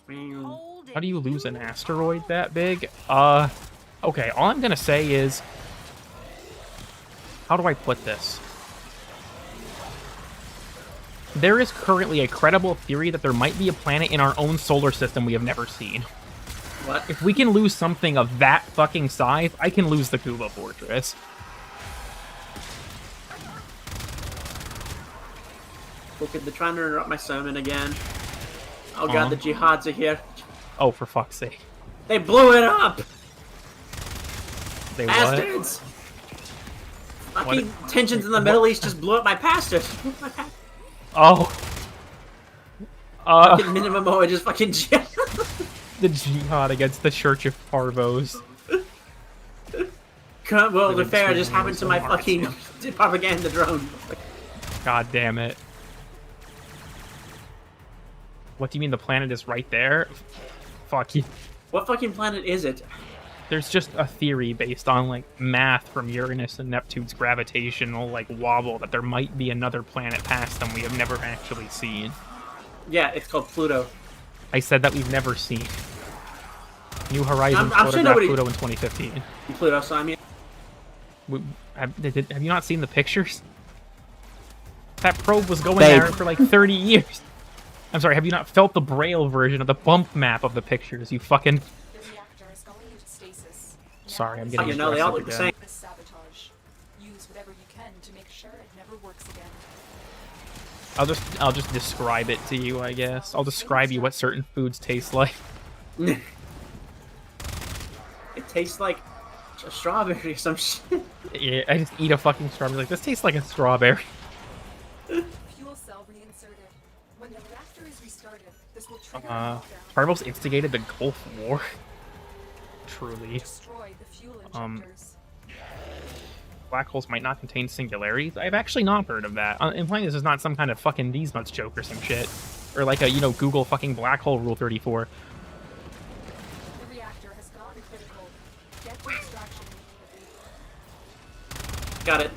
B: Mm.
A: How do you lose an asteroid that big? Okay, all I'm gonna say is, how do I put this? There is currently a credible theory that there might be a planet in our own solar system we have never seen.
B: What?
A: If we can lose something of that fucking size, I can lose the Kuba Fortress.
B: Okay, they're trying to interrupt my sermon again. Oh god, the jihads are here.
A: Oh, for fuck's sake.
B: They blew it up!
A: They what?
B: Bastards! Fucking tensions in the Middle East just blew up my pastors.
A: Oh.
B: Fucking minimum wage is fucking jihad.
A: The jihad against the Church of Parvos.
B: World affair just happened to my fucking propaganda drone.
A: God damn it. What do you mean the planet is right there? Fuck you.
B: What fucking planet is it?
A: There's just a theory based on, like, math from Uranus and Neptune's gravitational, like, wobble that there might be another planet past them we have never actually seen.
B: Yeah, it's called Pluto.
A: I said that we've never seen. New Horizons
B: I'm sure
A: photographed Pluto in 2015.
B: Pluto, so I mean...
A: Have you not seen the pictures? That probe was going there for like 30 years. I'm sorry, have you not felt the Braille version of the bump map of the pictures, you fucking...
C: The reactor is going into stasis.
A: Sorry, I'm
C: Now
A: getting
B: you know, they all look the
A: aggressive
B: same.
A: again.
C: it's sabotage. Use whatever you can to make sure it never works again.
A: I'll just describe it to you, I guess. I'll describe you what certain foods taste like.
B: It tastes like a strawberry or some shit.
A: Yeah, I just eat a fucking strawberry. Like, this tastes like a strawberry.
C: Fuel cell reinserted. When the reactor is restarted, this will trigger a meltdown.
A: Parvos instigated the Gulf War. Truly.
C: Destroy the fuel
A: Um,
C: injectors.
A: Black holes might not contain singularities. I've actually not heard of that. Implying this is not some kind of fucking these nuts joke or some shit. Or like a, Google fucking black hole rule 34.
C: The reactor has gone critical. Get to extraction immediately.
B: Got it.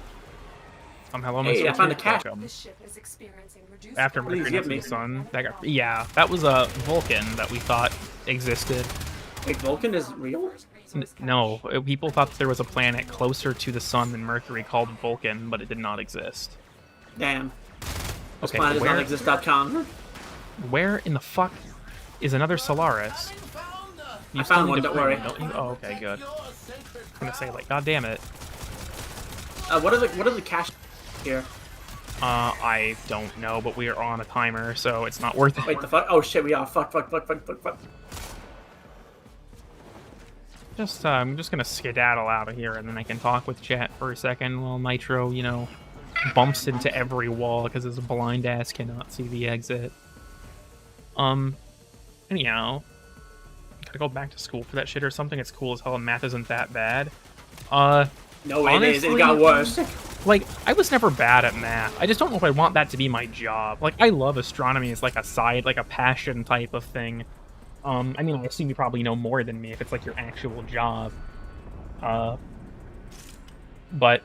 A: Hello,
B: Hey, I
A: Mr.
B: found a cache.
A: Welcome.
C: This ship is experiencing reduced
A: After
B: Please
A: Mercury
B: give
A: next to
B: me.
A: the sun, yeah, that was a Vulcan that we thought existed.
B: Wait, Vulcan is real?
A: No, people thought there was a planet closer to the sun than Mercury called Vulcan, but it did not exist.
B: Damn. This
A: Okay,
B: planet is
A: where-
B: not exist.com.
A: Where in the fuck is another Solaris? You
B: I
A: still
B: found
A: need
B: one,
A: to
B: don't
A: print
B: worry.
A: one, don't you? Oh, okay, good. I'm gonna say, like, god damn it.
B: What are the cache here?
A: I don't know, but we are on a timer, so it's not worth it.
B: Wait, the fuck? Oh shit, we are. Fuck.
A: I'm just gonna skedaddle out of here, and then I can talk with chat for a second while Nitro, bumps into every wall because his blind ass cannot see the exit. Anyhow, gotta go back to school for that shit or something. It's cool as hell, and math isn't that bad.
B: No, it is. It
A: honestly,
B: got worse.
A: Like, I was never bad at math. I just don't know if I want that to be my job. Like, I love astronomy as like a side, like a passion type of thing. I mean, I assume you probably know more than me if it's like your actual job. But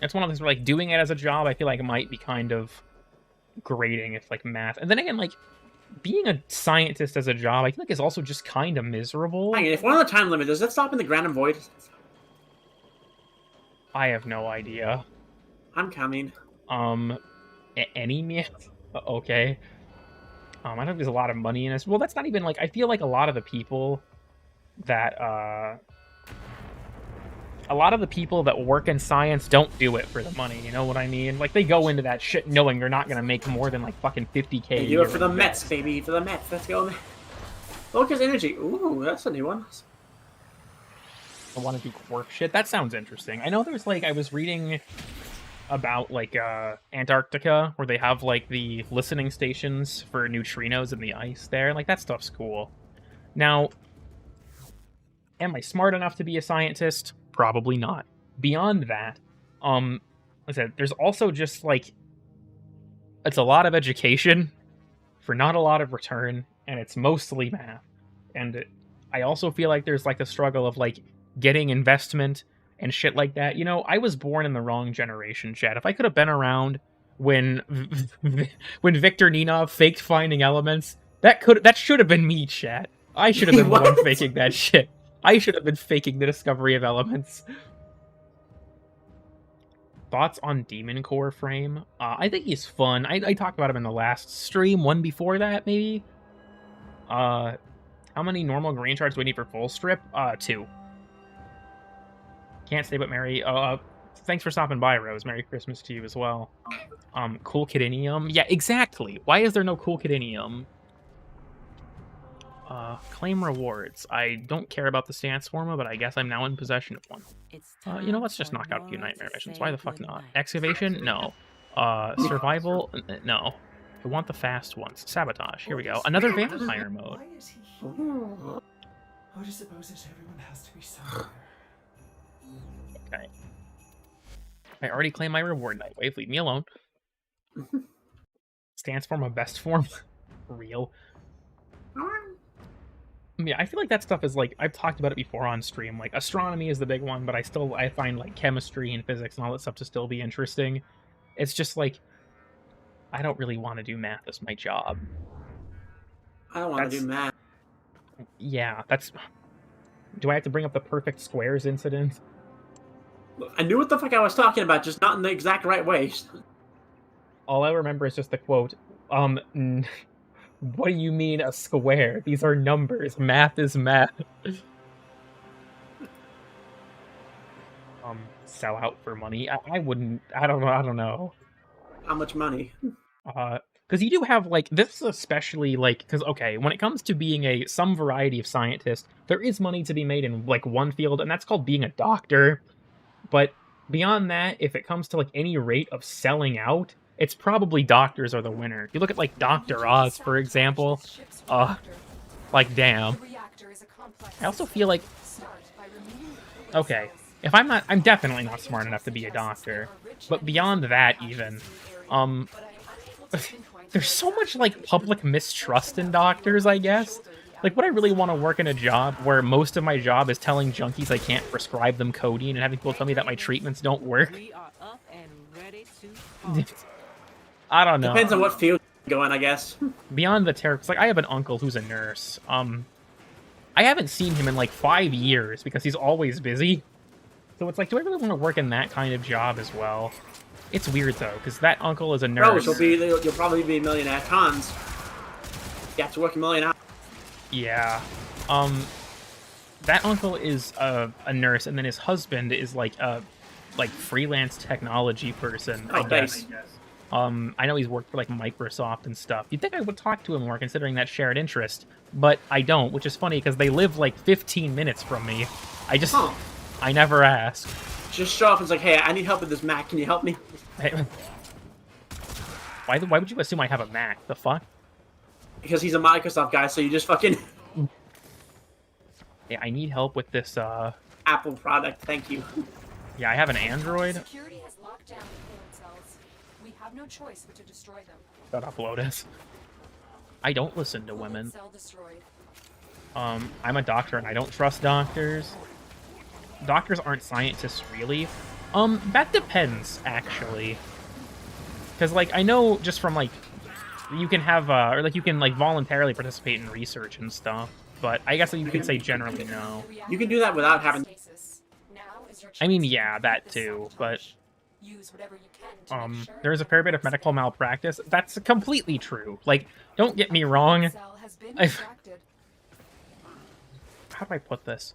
A: it's one of those where, like, doing it as a job, I feel like it might be kind of grating if like math. And then again, like, being a scientist as a job, I feel like is also just kind of miserable.
B: Hang on, if we're on the time limit, does that stop in the ground and void?
A: I have no idea.
B: I'm coming.
A: Any math? Okay. I don't think there's a lot of money in this. Well, that's not even, like, I feel like a lot of the people that work in science don't do it for the money, you know what I mean? Like, they go into that shit knowing they're not gonna make more than, like, fucking 50K a
B: Hey, do
A: year.
B: it for the Mets, baby. For the Mets. Let's go. Focus energy. Ooh, that's a new one.
A: I want to do quirk shit. That sounds interesting. I know there's, like, I was reading about, like, Antarctica, where they have, like, the listening stations for neutrinos in the ice there. Like, that stuff's cool. Now, am I smart enough to be a scientist? Probably not. Beyond that, like I said, there's also just, like, it's a lot of education for not a lot of return, and it's mostly math. And I also feel like there's, like, the struggle of, like, getting investment and shit like that. I was born in the wrong generation, Chad. If I could have been around when Victor Ninov faked finding elements, that should have been me, Chad. I should have been the one faking that shit. I should have been faking the discovery of elements. Thoughts on Demon Core Frame? I think he's fun. I talked about him in the last stream, one before that, maybe. How many normal green shards do we need for full strip? 2. Can't say but Mary. Thanks for stopping by, Rose. Merry Christmas to you as well. Cool Kidinium? Yeah, exactly. Why is there no Cool Kidinium? Claim rewards. I don't care about the stance forma, but I guess I'm now in possession of one. You know, let's just knock out a few nightmare missions. Why the fuck not? Excavation? No. Survival? No. I want the fast ones. Sabotage. Here we go. Another vampire mode.
D: Why is he here? I just suppose that everyone has to be somewhere.
A: Okay. I already claimed my reward, Nightwave. Leave me alone. Stance form of best form? Real. Yeah, I feel like that stuff is like, I've talked about it before on stream. Like, astronomy is the big one, but I find like chemistry and physics and all that stuff to still be interesting. It's just like, I don't really want to do math as my job.
B: I don't want to do math.
A: Yeah, that's... Do I have to bring up the perfect squares incident?
B: Look, I knew what the fuck I was talking about, just not in the exact right way.
A: All I remember is just the quote, what do you mean a square? These are numbers. Math is math. Sell out for money? I wouldn't... I don't know.
B: How much money?
A: Because you do have, like, this is especially, like, because, okay, when it comes to being some variety of scientist, there is money to be made in, like, one field, and that's called being a doctor. But beyond that, if it comes to, like, any rate of selling out, it's probably doctors are the winner. If you look at, like, Dr. Oz, for example, like, damn. I also feel like, okay, if I'm definitely not smart enough to be a doctor, but beyond that, even, there's so much, like, public mistrust in doctors, I guess. Like, would I really want to work in a job where most of my job is telling junkies I can't prescribe them codeine and having people tell me that my treatments don't work? I don't know.
B: Depends on what field you're going, I guess.
A: Beyond the terror, like, I have an uncle who's a nurse. I haven't seen him in, like, 5 years because he's always busy. So it's like, do I really want to work in that kind of job as well? It's weird, though, because that uncle is a nurse.
B: Bro, you'll probably be a millionaire. Cons. You have to work a million hours.
A: Yeah. That uncle is a nurse, and then his husband is, like, a freelance technology person, I guess. I know he's worked for, like, Microsoft and stuff. You'd think I would talk to him more, considering that shared interest, but I don't, which is funny, because they live, like, 15 minutes from me. I never ask.
B: Just show up and it's like, hey, I need help with this Mac. Can you help me?
A: Hey, why would you assume I have a Mac? The fuck?
B: Because he's a Microsoft guy, so you just fucking...
A: Yeah, I need help with this,
B: Apple product, thank you.
A: Yeah, I have an Android.
C: Security has locked down the coolant cells. We have no choice but to destroy them.
A: Shut up, Lotus. I don't listen to women.
C: Cell destroyed.
A: I'm a doctor and I don't trust doctors. Doctors aren't scientists, really. That depends, actually. Because, like, I know just from, like, you can have, or, like, you can, like, voluntarily participate in research and stuff. But I guess you could say generally no.
B: You can do that without having...
A: I mean, yeah, that too, but... there's a fair bit of medical malpractice. That's completely true. Like, don't get me wrong. How do I put this?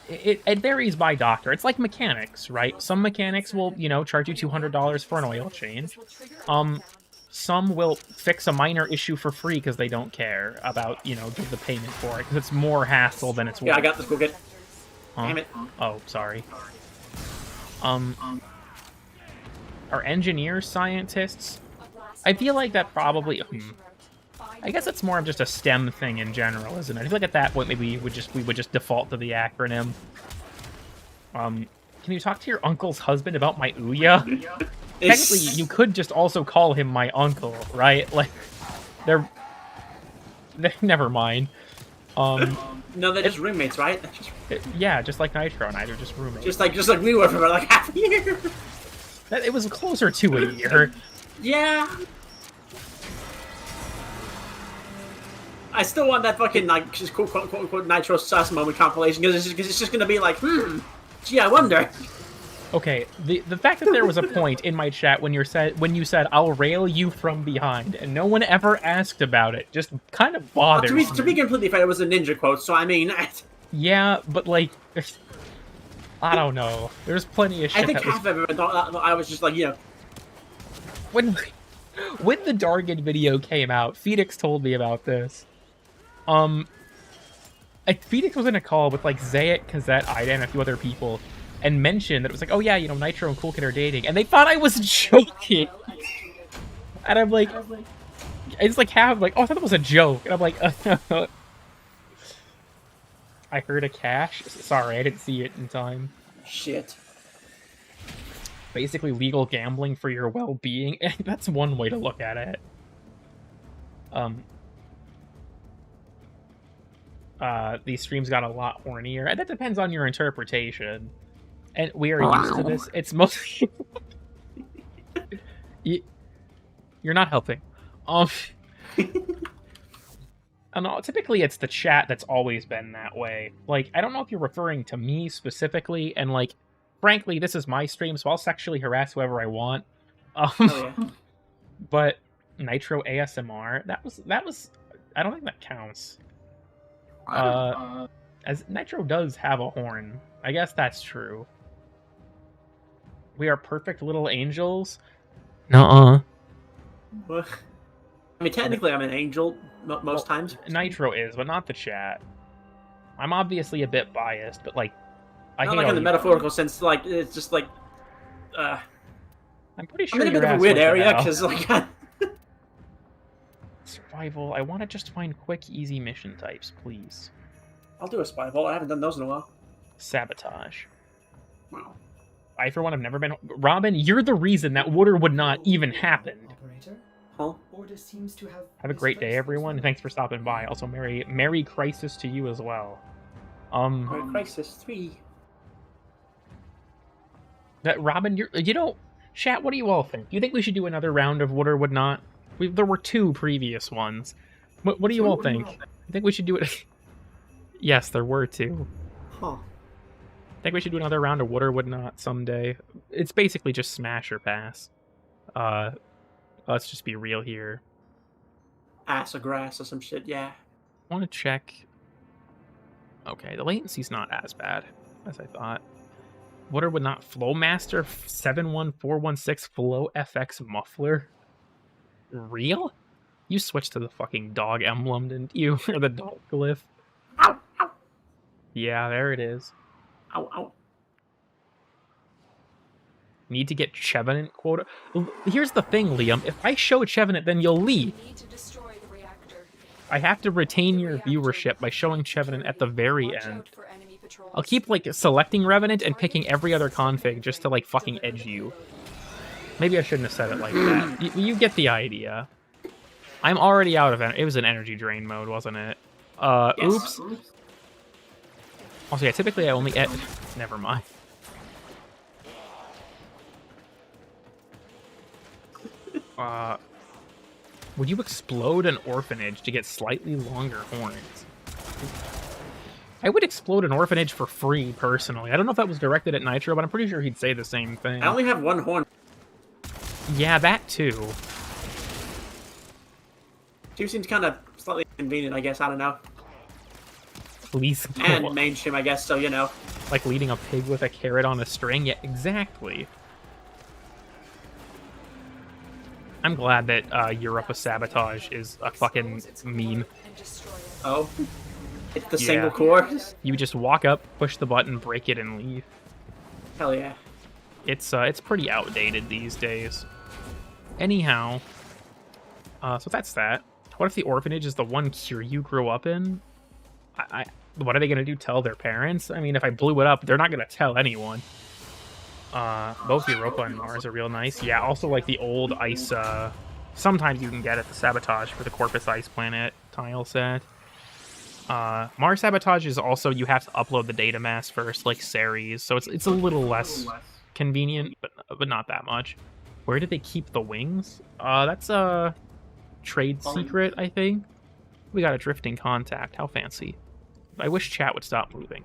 A: It varies by doctor. It's like mechanics, right? Some mechanics will, you know, charge you $200 for an oil change. Some will fix a minor issue for free because they don't care about, you know, the payment for it, because it's more hassle than it's worth.
B: Yeah, I got this. Go get it.
A: Huh?
B: Damn it.
A: Oh, sorry. Are engineers scientists? I feel like that probably... I guess it's more of just a STEM thing in general, isn't it? I feel like at that point maybe we would just default to the acronym. Can you talk to your uncle's husband about my Ouya? Technically, you could just also call him my uncle, right? Like, they're never mind.
B: No, they're just roommates, right?
A: Yeah, just like Nitro and I, they're just roommates.
B: Just like we were for like half a year.
A: It was closer to a year.
B: Yeah. I still want that fucking, like, just quote unquote Nitro sus moment compilation, because it's just gonna be like, gee, I wonder.
A: Okay, the fact that there was a point in my chat when you said I'll rail you from behind, and no one ever asked about it, just kind of bothers me.
B: To be completely fair, it was a ninja quote, so I mean...
A: Yeah, but, like... I don't know. There's plenty of shit
B: I think
A: that was...
B: half of it thought I was just like, you know.
A: When the Dargan video came out, Phoenix told me about this. Phoenix was in a call with like Zayat, Kazette, Ida, and a few other people, and mentioned that it was like, oh yeah, you know, Nitro and Cool Kid are dating, and they thought I was joking. And I'm like, it's like half like, oh, I thought that was a joke, and I'm like, I heard a cache. Sorry, I didn't see it in time.
B: Shit.
A: Basically, legal gambling for your well-being. That's one way to look at it. These streams got a lot hornier, and that depends on your interpretation. And we are used to this. It's mostly you're not helping. I don't know, typically it's the chat that's always been that way. Like, I don't know if you're referring to me specifically, and like, frankly, this is my stream, so I'll sexually harass whoever I want.
B: Yeah.
A: But Nitro ASMR, that was I don't think that counts. As Nitro does have a horn. I guess that's true. We are perfect little angels. Nuh-uh.
B: Well, I mean, technically, I'm an angel most times.
A: Nitro is, but not the chat. I'm obviously a bit biased, but like, I
B: Not
A: hate
B: like
A: all
B: in the
A: you-
B: metaphorical sense. Like it's just like.
A: I'm pretty
B: I'm
A: sure
B: in a
A: your
B: bit of a
A: ass
B: weird
A: went to
B: area
A: hell.
B: because like.
A: Survival. I want to just find quick, easy mission types, please.
B: I'll do a spy vault. I haven't done those in a while.
A: Sabotage.
B: Wow.
A: I, for one, have never been... Robin, you're the reason that would or would not even happen.
D: Operator?
B: Huh?
D: Order seems to
A: Have a great day, everyone. Thanks for stopping by. Also, Merry Crisis to you as well.
B: Alright, Crisis 3.
A: That Robin, you know, chat, what do you all think? You think we should do another round of would or would not? There were 2 previous ones. What do you all think? I think we should do it... Yes, there were 2.
B: Huh.
A: I think we should do another round of would or would not someday. It's basically just smash or pass. Let's just be real here.
B: Ass or grass or some shit, yeah.
A: I want to check... Okay, the latency's not as bad as I thought. Would or would not Flowmaster 71416 Flow FX Muffler? Real? You switched to the fucking dog emblem, didn't you? Or the dog glyph?
B: Ow! Ow!
A: Yeah, there it is.
B: Ow! Ow!
A: Need to get Chevenant quota. Here's the thing, Liam. If I show Chevenant, then you'll leave.
C: Need to destroy the reactor.
A: I have to retain your viewership by showing Chevenant at the very
C: Watch
A: end.
C: out for enemy patrols.
A: I'll keep, like, selecting Revenant and picking every other config just to, like, fucking edge you. Maybe I shouldn't have said it like that. You get the idea. I'm already out of it. It was an energy drain mode, wasn't it?
B: Yes.
A: Oops. Also, yeah, typically I only never mind. Would you explode an orphanage to get slightly longer horns? I would explode an orphanage for free, personally. I don't know if that was directed at Nitro, but I'm pretty sure he'd say the same thing.
B: I only have one horn.
A: Yeah, that too.
B: 2 seems kind of slightly convenient, I guess. I don't know.
A: Please.
B: And mainstream, I guess. So you know.
A: Like leading a pig with a carrot on a string? Yeah, exactly. I'm glad that Europa Sabotage is a fucking meme.
C: And destroy it.
B: Oh. It's the
A: Yeah.
B: single core.
A: You just walk up, push the button, break it, and leave.
B: Hell yeah.
A: It's pretty outdated these days. Anyhow, so that's that. What if the orphanage is the one Kiryu grew up in? What are they gonna do? Tell their parents? I mean, if I blew it up, they're not gonna tell anyone. Both Europa and Mars are real nice. Yeah, also like the old ice. Sometimes you can get at the Sabotage for the Corpus Ice Planet tile set. Mars Sabotage is also, you have to upload the data mass first, like Ceres, so it's a little less convenient, but not that much. Where did they keep the wings? That's a trade secret, I think. We got a drifting contact. How fancy. I wish chat would stop moving.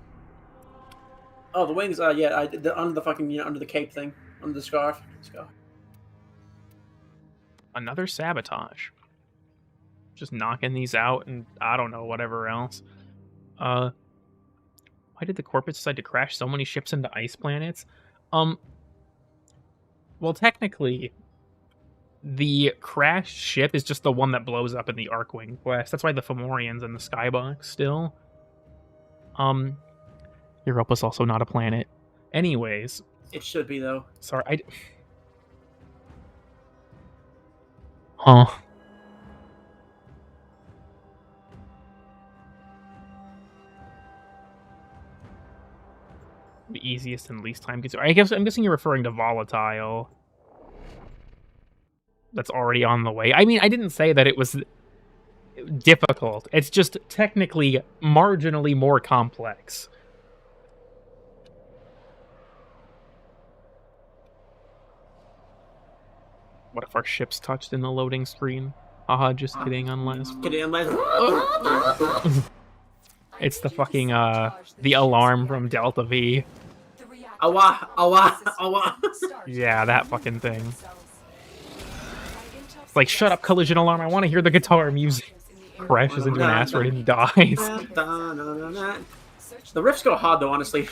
B: Oh, the wings. Yeah, they're under the fucking, under the cape thing, under the scarf. Let's go.
A: Another Sabotage. Just knocking these out and I don't know, whatever else. Why did the corporates decide to crash so many ships into ice planets? Well, technically, the crashed ship is just the one that blows up in the Arcwing quest. That's why the Fomorian's in the skybox still. Europa's also not a planet. Anyways.
B: It should be, though.
A: Sorry, Huh. The easiest and least time consuming. I'm guessing you're referring to volatile. That's already on the way. I mean, I didn't say that it was difficult. It's just technically marginally more complex. What if our ship's touched in the loading screen? Haha, just kidding, unless... It's the fucking, the alarm from Delta V.
B: Awa, awa, awa.
A: Yeah, that fucking thing. It's like, shut up, collision alarm, I want to hear the guitar music. Crashes into an asteroid and dies.
B: The riffs go hard, though, honestly.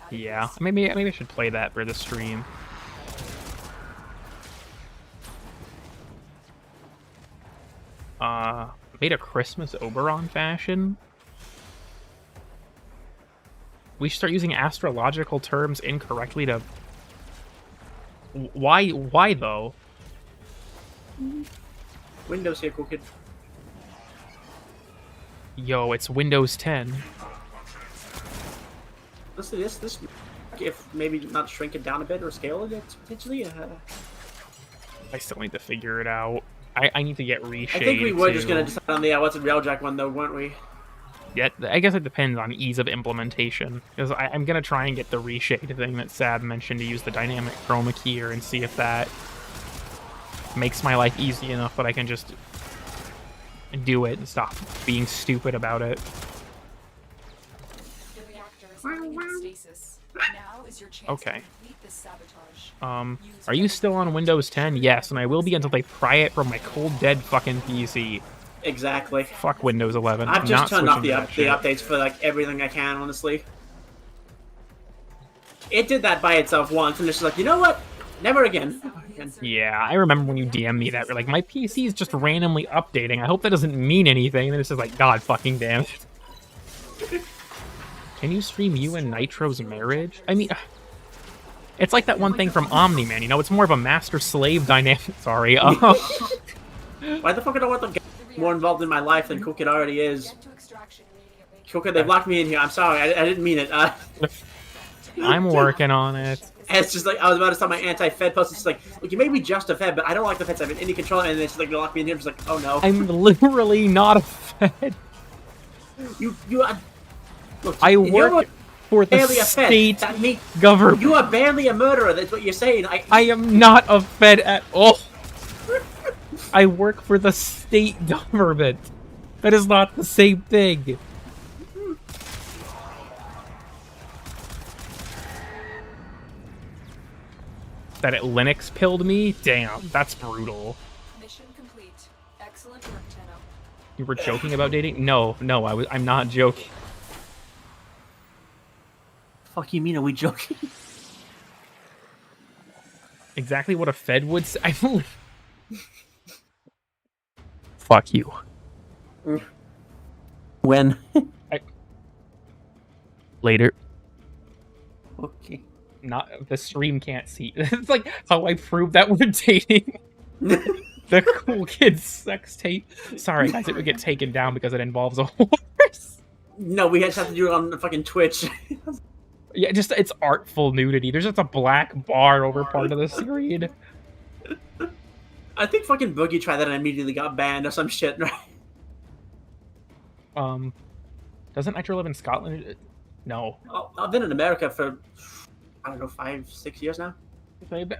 A: Yeah, maybe I should play that for the stream. Made a Christmas Oberon fashion? We should start using astrological terms incorrectly to... Why though?
B: Windows here, cool kid.
A: Yo, it's Windows 10.
B: Listen to this, if maybe not shrink it down a bit or scale it potentially.
A: I still need to figure it out. I need to get reshade.
B: I think we were just gonna decide on the what's a Railjack one though, weren't we?
A: Yeah, I guess it depends on ease of implementation. Because I'm gonna try and get the reshade thing that Sab mentioned to use the dynamic chroma keyer and see if that makes my life easy enough that I can just do it and stop being stupid about it.
C: The reactor is running into stasis. Now is your chance
A: Okay.
C: to complete this sabotage.
A: Are you still on Windows 10? Yes, and I will be until they pry it from my cold dead fucking PC.
B: Exactly.
A: Fuck Windows 11.
B: I've just turned off the
A: switching to that
B: updates for like everything I can, honestly. It did that by itself once, and it's just like, you know what? Never again.
A: shit. Yeah, I remember when you DM me that. You're like, my PC is just randomly updating. I hope that doesn't mean anything. And then it's just like, God fucking damn it. Can you stream you and Nitro's marriage? I mean... It's like that one thing from Omni-Man, you know? It's more of a master-slave dynamic. Sorry.
B: Why the fuck I don't want them to get more involved in my life than Cookit already is? Cookit, they've locked me in here. I'm sorry. I didn't mean it.
A: I'm working on it.
B: It's just like, I was about to start my anti-Fed post. It's like, look, you may be just a Fed, but I don't like the Feds having any control. And it's like, they lock me in here. I'm just like, oh no.
A: I'm literally not a Fed.
B: You are... Look,
A: I work for the state government.
B: You are barely a murderer. That's what you're saying.
A: I am not a Fed at all. I work for the state government. That is not the same thing. That it Linux pilled me? Damn, that's brutal.
C: Mission complete. Excellent work, Tenno.
A: You were joking about dating? No, I'm not joking.
B: Fuck you mean, are we joking?
A: Exactly what a Fed would say. Fuck you.
B: When?
A: Later.
B: Okay.
A: Not the stream can't see. It's like how I proved that we're dating. The cool kid sex tape. Sorry guys, it would get taken down because it involves a horse.
B: No, we just have to do it on the fucking Twitch.
A: Yeah, just it's artful nudity. There's just a black bar over part of the screen.
B: I think fucking Boogie tried that and immediately got banned or some shit, right?
A: Doesn't Nitro live in Scotland? No.
B: I've been in America for, I don't know, 5-6 years now.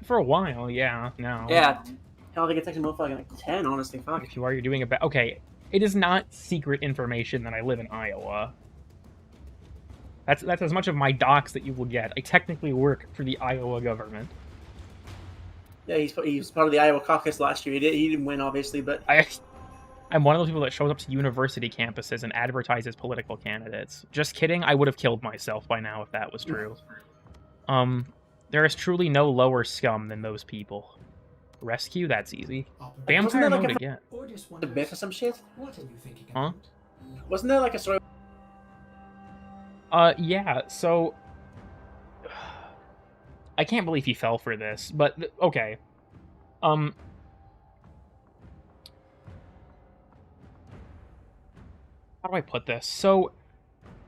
A: For a while, yeah. No.
B: Yeah. Hell, I think it takes a motherfucking like 10, honestly. Fuck.
A: If you are, you're doing a bad. Okay, it is not secret information that I live in Iowa. That's as much of my docs that you will get. I technically work for the Iowa government.
B: Yeah, he's part of the Iowa caucus last year. He didn't win, obviously, but
A: I'm one of those people that shows up to university campuses and advertises political candidates. Just kidding, I would have killed myself by now if that was true. There is truly no lower scum than those people. Rescue? That's easy. Vampire
B: Wasn't there, like,
A: mode
B: a-
A: again.
D: Or just
B: The
D: wonders,
B: Biff or some shit?
D: what are you thinking
A: Huh?
D: about?
B: Wasn't there like a story?
A: Yeah, so... I can't believe he fell for this, but, okay. How do I put this? So,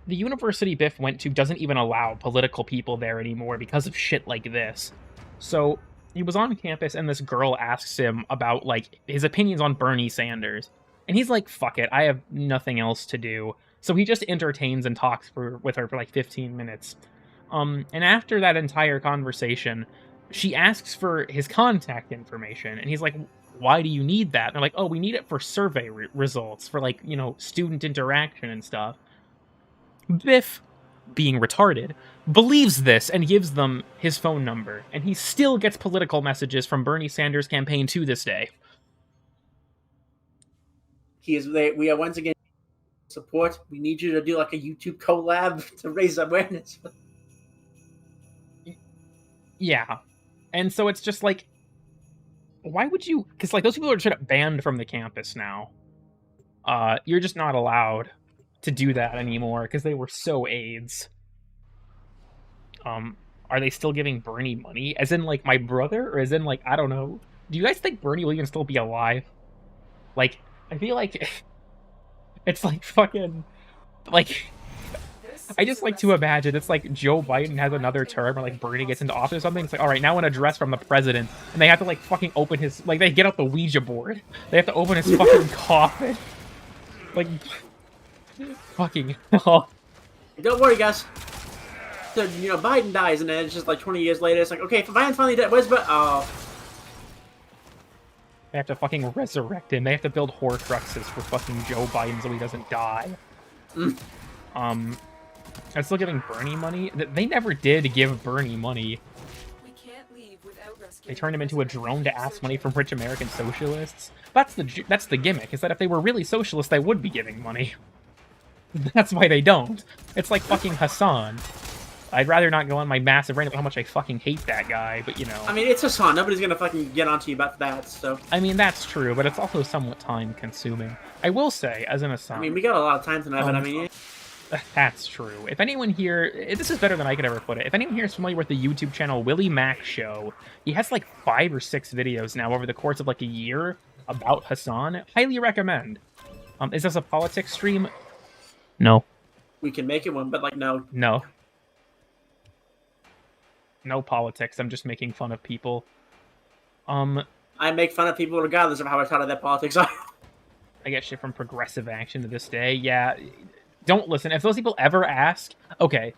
A: the university Biff went to doesn't even allow political people there anymore because of shit like this. So, he was on campus and this girl asks him about, like, his opinions on Bernie Sanders. And he's like, fuck it, I have nothing else to do. So he just entertains and talks with her for like 15 minutes. And after that entire conversation, she asks for his contact information. And he's like, why do you need that? And they're like, oh, we need it for survey results, for like, you know, student interaction and stuff. Biff, being retarded, believes this and gives them his phone number. And he still gets political messages from Bernie Sanders' campaign to this day.
B: We are once again support. We need you to do like a YouTube collab to raise awareness.
A: Yeah. And so it's just like, why would you... Because, like, those people are just banned from the campus now. You're just not allowed to do that anymore because they were so AIDS. Are they still giving Bernie money? As in, like, my brother? Or as in, like, I don't know. Do you guys think Bernie will even still be alive? Like, I feel like... It's like fucking... Like... I just like to imagine it's like Joe Biden has another term or like Bernie gets into office or something. It's like, all right, now an address from the president. And they have to like fucking open his... Like, they get out the Ouija board. They have to open his fucking coffin. Like... Fucking hell.
B: Don't worry, guys. So, you know, Biden dies and then it's just like 20 years later. It's like, okay, if Biden's finally dead, where's... Oh...
A: They have to fucking resurrect him. They have to build Horcruxes for fucking Joe Biden so he doesn't die. I'm still giving Bernie money. They never did give Bernie money.
C: We can't leave without rescuing
A: They turned him into a drone to ask money from rich American socialists. That's the gimmick, is that if they were really socialist, they would be giving money. That's why they don't. It's like fucking Hassan. I'd rather not go on my massive rant about how much I fucking hate that guy, but you know.
B: I mean, it's Hassan. Nobody's gonna fucking get onto you about that, so...
A: I mean, that's true, but it's also somewhat time-consuming. I will say, as an aside...
B: I mean, we got a lot of time tonight, but I mean...
A: That's true. If anyone here... This is better than I could ever put it. If anyone here is familiar with the YouTube channel Willie Mac Show, he has like 5 or 6 videos now over the course of like a year about Hassan. Highly recommend. Is this a politics stream? No.
B: We can make it one, but like, no.
A: No. No politics. I'm just making fun of people.
B: I make fun of people regardless of how retarded their politics are.
A: I get shit from Progressive Action to this day. Yeah, don't listen. If those people ever ask, okay,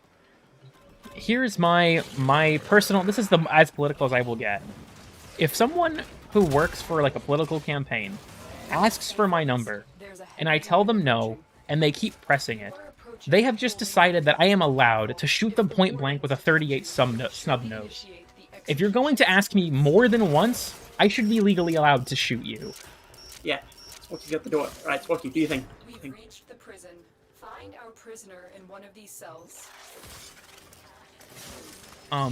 A: here's my personal... This is as political as I will get. If someone who works for like a political campaign asks for my number, and I tell them no, and they keep pressing it, they have just decided that I am allowed to shoot them point blank with a 38 snub nose. If you're going to ask me more than once, I should be legally allowed to shoot you.
B: Yeah, Smokey's got the door. All right, Smokey, do you think?
C: We've reached the prison. Find our prisoner in one of these cells.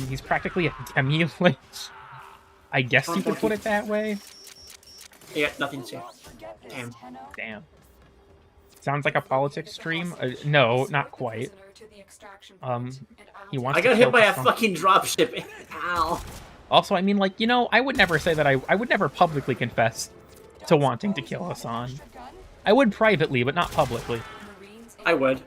A: He's practically a demi-lich. I guess you could put it that way.
B: Yeah, nothing to say. Damn.
A: Damn. Sounds like a politics stream. No, not quite. He wants.
B: I got hit by a fucking dropship. Ow.
A: Also, I mean, like, you know, I would never say that I would never publicly confess to wanting to kill Hassan. I would privately, but not publicly.
B: I would.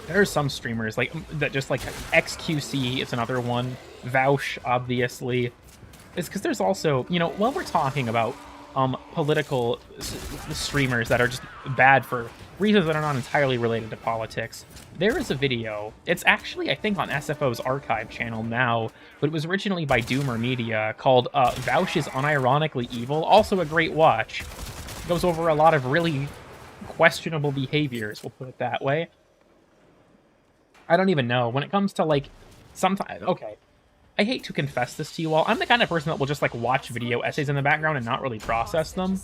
A: There are some streamers like that, just like XQC is another one. Vouch, obviously. It's because there's also, you know, while we're talking about political streamers that are just bad for reasons that are not entirely related to politics, there is a video. It's actually, I think, on SFO's archive channel now, but it was originally by Doomer Media, called Vouch is Unironically Evil. Also a great watch. It goes over a lot of really questionable behaviors, we'll put it that way. I don't even know. When it comes to, like, sometimes... Okay. I hate to confess this to you all. I'm the kind of person that will just, like, watch video essays in the background and not really process them.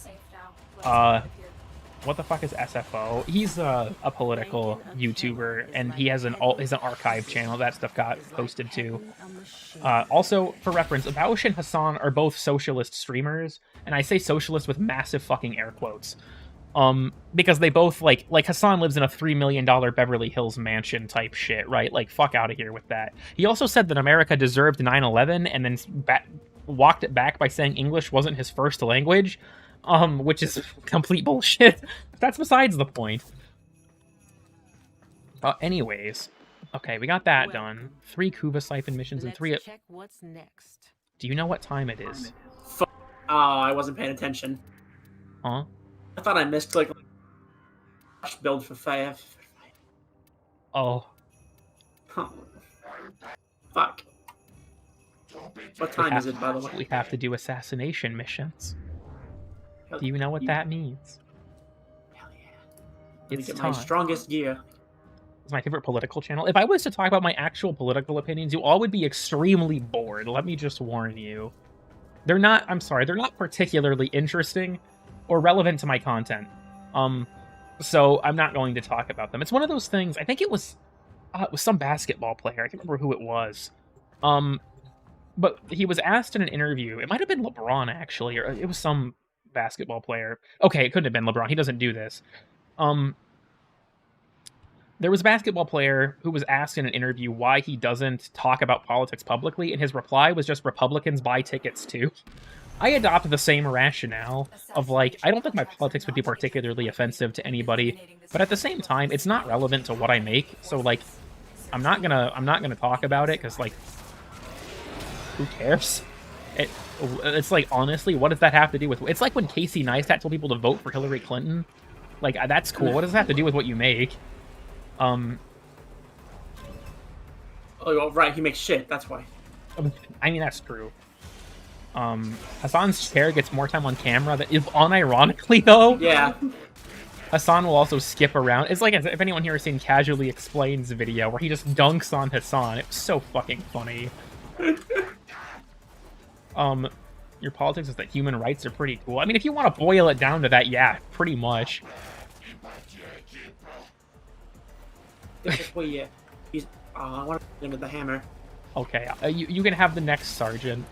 A: what the fuck is SFO? He's a political YouTuber, and he has an archive channel. That stuff got posted too. Also, for reference, Baosh and Hassan are both socialist streamers, and I say socialist with massive fucking air quotes. Because they both, like Hassan lives in a $3 million Beverly Hills mansion type shit, right? Like, fuck out of here with that. He also said that America deserved 9/11, and then walked it back by saying English wasn't his first language, which is complete bullshit. That's besides the point. Anyways, okay, we got that done. 3 Kuva Siphon missions and 3...
E: check what's next.
A: Do you know what time it is?
B: Oh, I wasn't paying attention.
A: Huh?
B: I thought I missed, like, build for fire.
A: Oh.
B: Huh. Fuck. What time is it, by the way?
A: We have to do assassination missions. Do you know what that means?
B: Hell yeah. Let me
A: It's
B: get
A: time.
B: my strongest gear.
A: It's my favorite political channel. If I was to talk about my actual political opinions, you all would be extremely bored. Let me just warn you. They're not, I'm sorry, they're not particularly interesting or relevant to my content. So I'm not going to talk about them. It's one of those things, I think it was some basketball player. I can't remember who it was. But he was asked in an interview, it might have been LeBron actually, or it was some basketball player. Okay, it couldn't have been LeBron. He doesn't do this. There was a basketball player who was asked in an interview why he doesn't talk about politics publicly, and his reply was just Republicans buy tickets too. I adopt the same rationale of, like, I don't think my politics would be particularly offensive to anybody, but at the same time, it's not relevant to what I make, so, like, I'm not gonna talk about it, because, like, who cares? It's like, honestly, what does that have to do with... It's like when Casey Neistat told people to vote for Hillary Clinton. Like, that's cool. What does that have to do with what you make?
B: Oh, right, he makes shit, that's why.
A: I mean, that's true. Hassan's chair gets more time on camera. That is unironically, though.
B: Yeah.
A: Hassan will also skip around. It's like, if anyone here has seen Casually Explains video, where he just dunks on Hassan. It's so fucking funny. Your politics is that human rights are pretty cool. I mean, if you want to boil it down to that, yeah, pretty much.
B: This is where I want to hit him with the hammer.
A: Okay, you can have the next sergeant.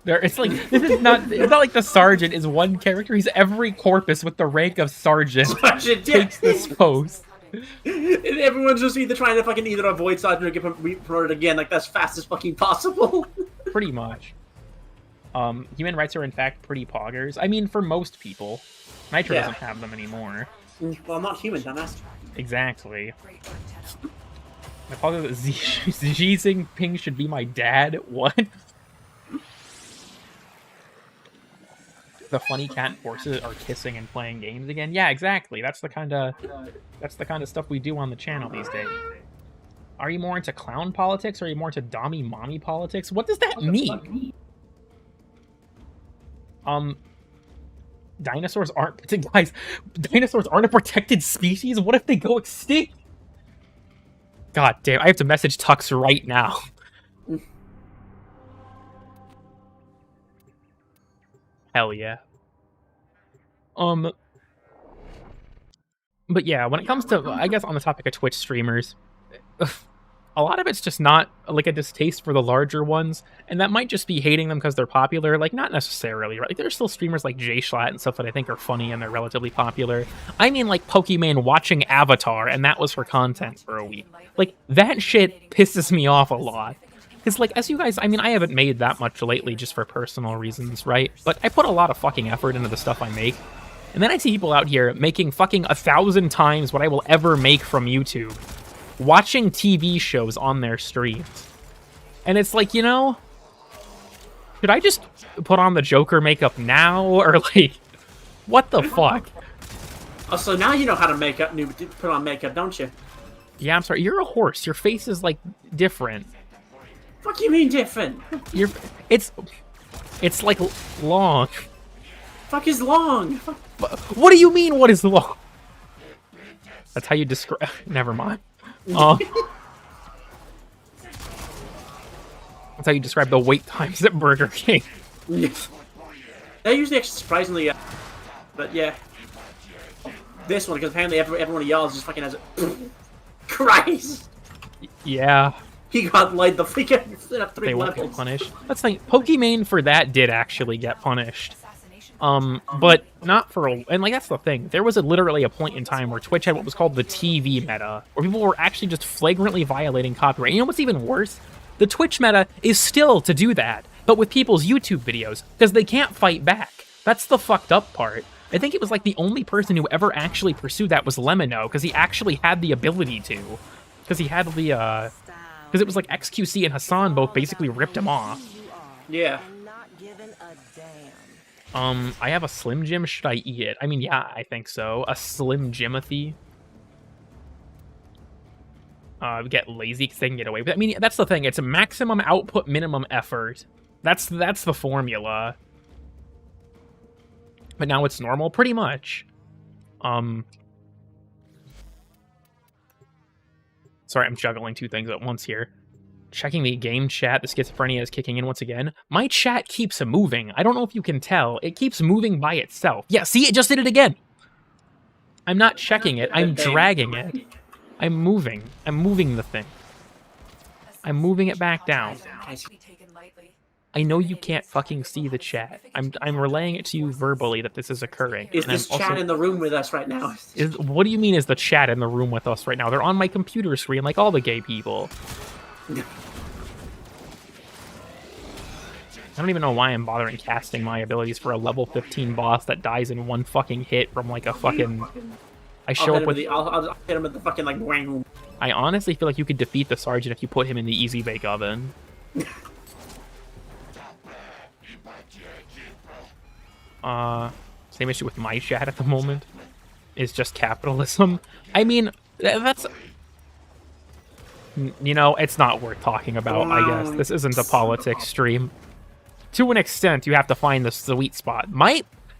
A: It's like, it's not like the sergeant is one character. He's every corpus with the rank of sergeant.
B: Sergeant, yeah.
A: Takes this post.
B: And everyone's just either trying to fucking either avoid sergeant or get promoted again, like as fast as fucking possible.
A: Pretty much. Human rights are in fact pretty poggers. I mean, for most people. Nitro doesn't have them anymore.
B: Well, I'm not human, dumbass.
A: Exactly. My father that Xi Jinping should be my dad. What? The funny cat and horses are kissing and playing games again. Yeah, exactly. That's the kind of stuff we do on the channel these days. Are you more into clown politics or are you more into dommy mommy politics? What does that mean? Dinosaurs aren't guys. Dinosaurs aren't a protected species. What if they go extinct? God damn! I have to message Tux right now. Hell yeah. But yeah, when it comes to, I guess, on the topic of Twitch streamers, a lot of it's just not, like, a distaste for the larger ones, and that might just be hating them because they're popular. Like, not necessarily, right? Like, there's still streamers like J-Schlatt and stuff that I think are funny and they're relatively popular. I mean, like, Pokemon watching Avatar, and that was for content for a week. Like, that shit pisses me off a lot. Because, like, as you guys, I mean, I haven't made that much lately just for personal reasons, right? But I put a lot of fucking effort into the stuff I make. And then I see people out here making fucking 1,000 times what I will ever make from YouTube, watching TV shows on their streams. And it's like, you know, should I just put on the Joker makeup now? Or, like, what the fuck?
B: Oh, so now you know how to put on makeup, don't you?
A: Yeah, I'm sorry. You're a horse. Your face is, like, different.
B: What you mean different?
A: It's like long.
B: Fuck is long.
A: What do you mean? What is long? That's how you describe. Never mind. That's how you describe the wait times at Burger King.
B: They're usually actually surprisingly, but yeah. this one because apparently everyone yells just fucking has it. Christ!
A: Yeah.
B: He got like the freaking 3
A: They won't get
B: levels.
A: punished. That's like Pokimane for that did actually get punished. But not for and like that's the thing. There was literally a point in time where Twitch had what was called the TV meta, where people were actually just flagrantly violating copyright. You know what's even worse? The Twitch meta is still to do that, but with people's YouTube videos, because they can't fight back. That's the fucked up part. I think it was like the only person who ever actually pursued that was Lemino, because he actually had the ability to. Because he had the, because it was like XQC and Hassan both basically ripped him off.
B: Yeah.
A: I have a Slim Jim. Should I eat it? I mean, yeah, I think so. A Slim Jimothy. Get lazy because they can get away with it. I mean, that's the thing. It's a maximum output, minimum effort. That's the formula. But now it's normal, pretty much. Sorry, I'm juggling two things at once here. Checking the game chat, the schizophrenia is kicking in once again. My chat keeps moving. I don't know if you can tell. It keeps moving by itself. Yeah, see, it just did it again. I'm not checking it. I'm dragging it. I'm moving. I'm moving the thing. I'm moving it back down. I know you can't fucking see the chat. I'm relaying it to you verbally that this is occurring.
B: Is this chat in the room with us right now?
A: What do you mean is the chat in the room with us right now? They're on my computer screen like all the gay people. I don't even know why I'm bothering casting my abilities for a level 15 boss that dies in one fucking hit from like a fucking... I show up with...
B: I'll hit him with the fucking like wang.
A: I honestly feel like you could defeat the sergeant if you put him in the easy bake oven. Same issue with my chat at the moment. Is just capitalism. I mean, that's... You know, it's not worth talking about, I guess. This isn't a politics stream. To an extent, you have to find the sweet spot.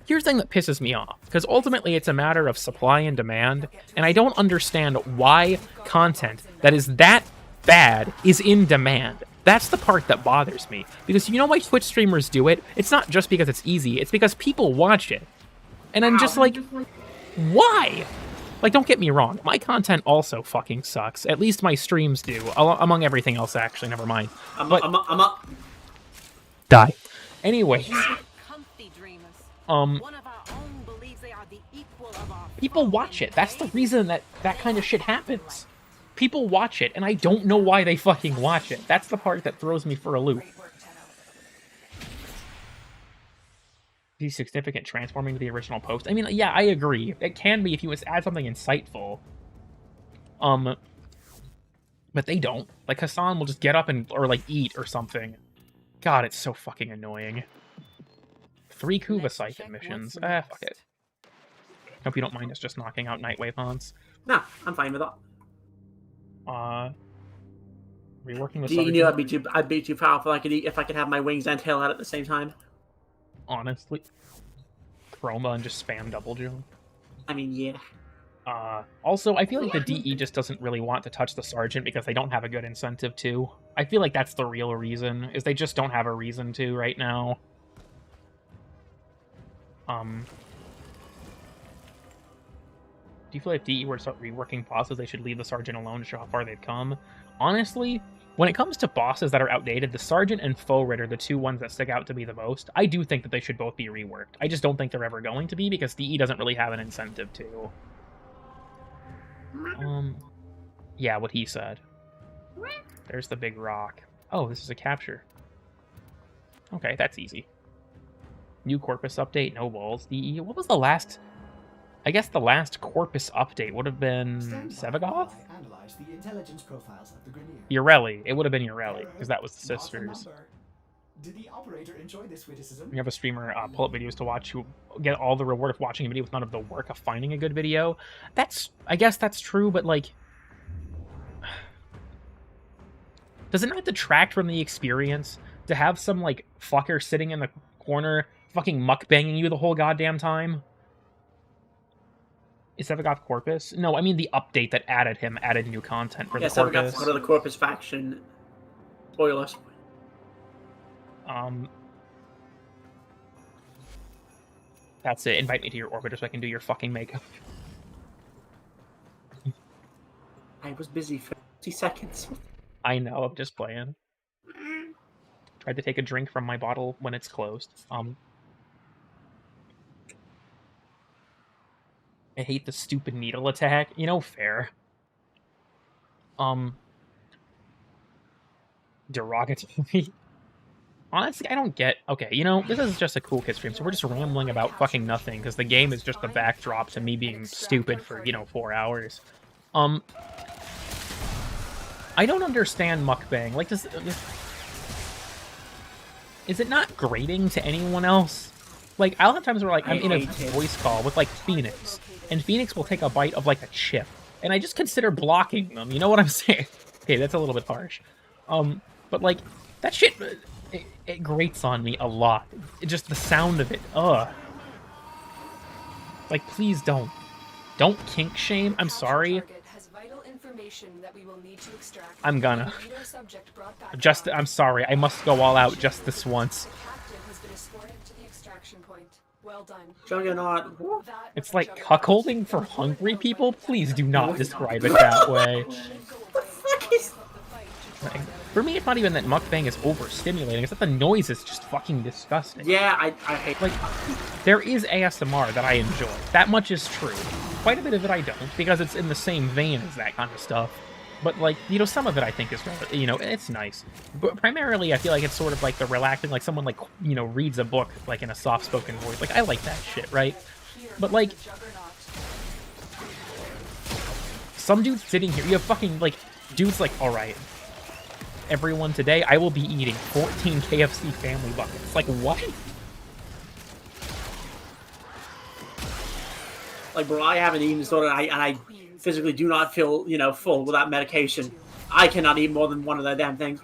A: Here's the thing that pisses me off, because ultimately it's a matter of supply and demand, and I don't understand why content that is that bad is in demand. That's the part that bothers me, because you know why Twitch streamers do it? It's not just because it's easy, it's because people watch it. And I'm just like, why? Like, don't get me wrong, my content also fucking sucks. At least my streams do, among everything else, actually, never mind.
B: I'm up.
A: Die. Anyway. People watch it. That's the reason that kind of shit happens. People watch it, and I don't know why they fucking watch it. That's the part that throws me for a loop. Is significant transforming to the original post? I mean, yeah, I agree. It can be if you add something insightful. But they don't. Like, Hassan will just get up or, like, eat or something. God, it's so fucking annoying. 3 Kuva Siphon missions. Fuck it. Hope you don't mind us just knocking out Nightwave Haunts.
B: Nah, I'm fine with that.
A: Reworking the
B: Do you know I'd be too powerful if I could have my wings and tail out at the same time?
A: Honestly. Chroma and just spam double jump.
B: I mean, yeah.
A: Also, I feel like the DE just doesn't really want to touch the Sergeant because they don't have a good incentive to. I feel like that's the real reason, is they just don't have a reason to right now. Do you feel like if DE were to start reworking bosses, they should leave the Sergeant alone to show how far they've come? Honestly, when it comes to bosses that are outdated, the Sergeant and Foe Rid are the two ones that stick out to be the most. I do think that they should both be reworked. I just don't think they're ever going to be, because DE doesn't really have an incentive to. Yeah, what he said. There's the big rock. Oh, this is a capture. Okay, that's easy. New Corpus update, no walls. DE. What was the last... I guess the last Corpus update would have been Sevagoth? Ureli. It would have been Ureli, because that was the sisters.
D: Did the operator enjoy this witticism?
A: You have a streamer pull up videos to watch who get all the reward of watching a video with none of the work of finding a good video. I guess that's true, but like... Does it not detract from the experience to have some, like, fucker sitting in the corner fucking mukbanging you the whole goddamn time? Is Sevagoth Corpus? No, I mean the update that added new content for the Corpus.
B: Sevagoth's part of the Corpus faction. Spoilers.
A: That's it. Invite me to your orbiter so I can do your fucking makeup.
B: I was busy for 50 seconds.
A: I know, I'm just playing. Tried to take a drink from my bottle when it's closed. I hate the stupid needle attack. You know, fair. Derogatory. Honestly, I don't get... Okay, you know, this is just a Cool Kid stream, so we're just rambling about fucking nothing, because the game is just the backdrop to me being stupid for, 4 hours. I don't understand mukbang. Like, is it not grating to anyone else? Like, a lot of times we're like, I'm in a voice call with, like, Phoenix, and Phoenix will take a bite of, like, a chip, and I just consider blocking them, you know what I'm saying? Okay, that's a little bit harsh. But, like, that shit... It grates on me a lot. Just the sound of it. Ugh. Like, please don't. Don't kink shame. I'm sorry. I'm gonna. I'm sorry. I must go all out just this once.
B: Juggernaut.
A: It's like cuckolding for hungry people? Please do not describe it that way. Like, for me, it's not even that mukbang is overstimulating, it's that the noise is just fucking disgusting.
B: Yeah, I hate...
A: Like, there is ASMR that I enjoy. That much is true. Quite a bit of it I don't, because it's in the same vein as that kind of stuff. But, like, some of it I think is, it's nice. But primarily, I feel like it's sort of like the relaxing, like someone, like, reads a book, like, in a soft-spoken voice. Like, I like that shit, right? But, like, some dude sitting here, you have fucking, like, dudes like, alright, everyone, today I will be eating 14 KFC family buckets. Like, what?
B: Like, bro, I haven't eaten this order, and I physically do not feel, full without medication. I cannot eat more than one of those damn things.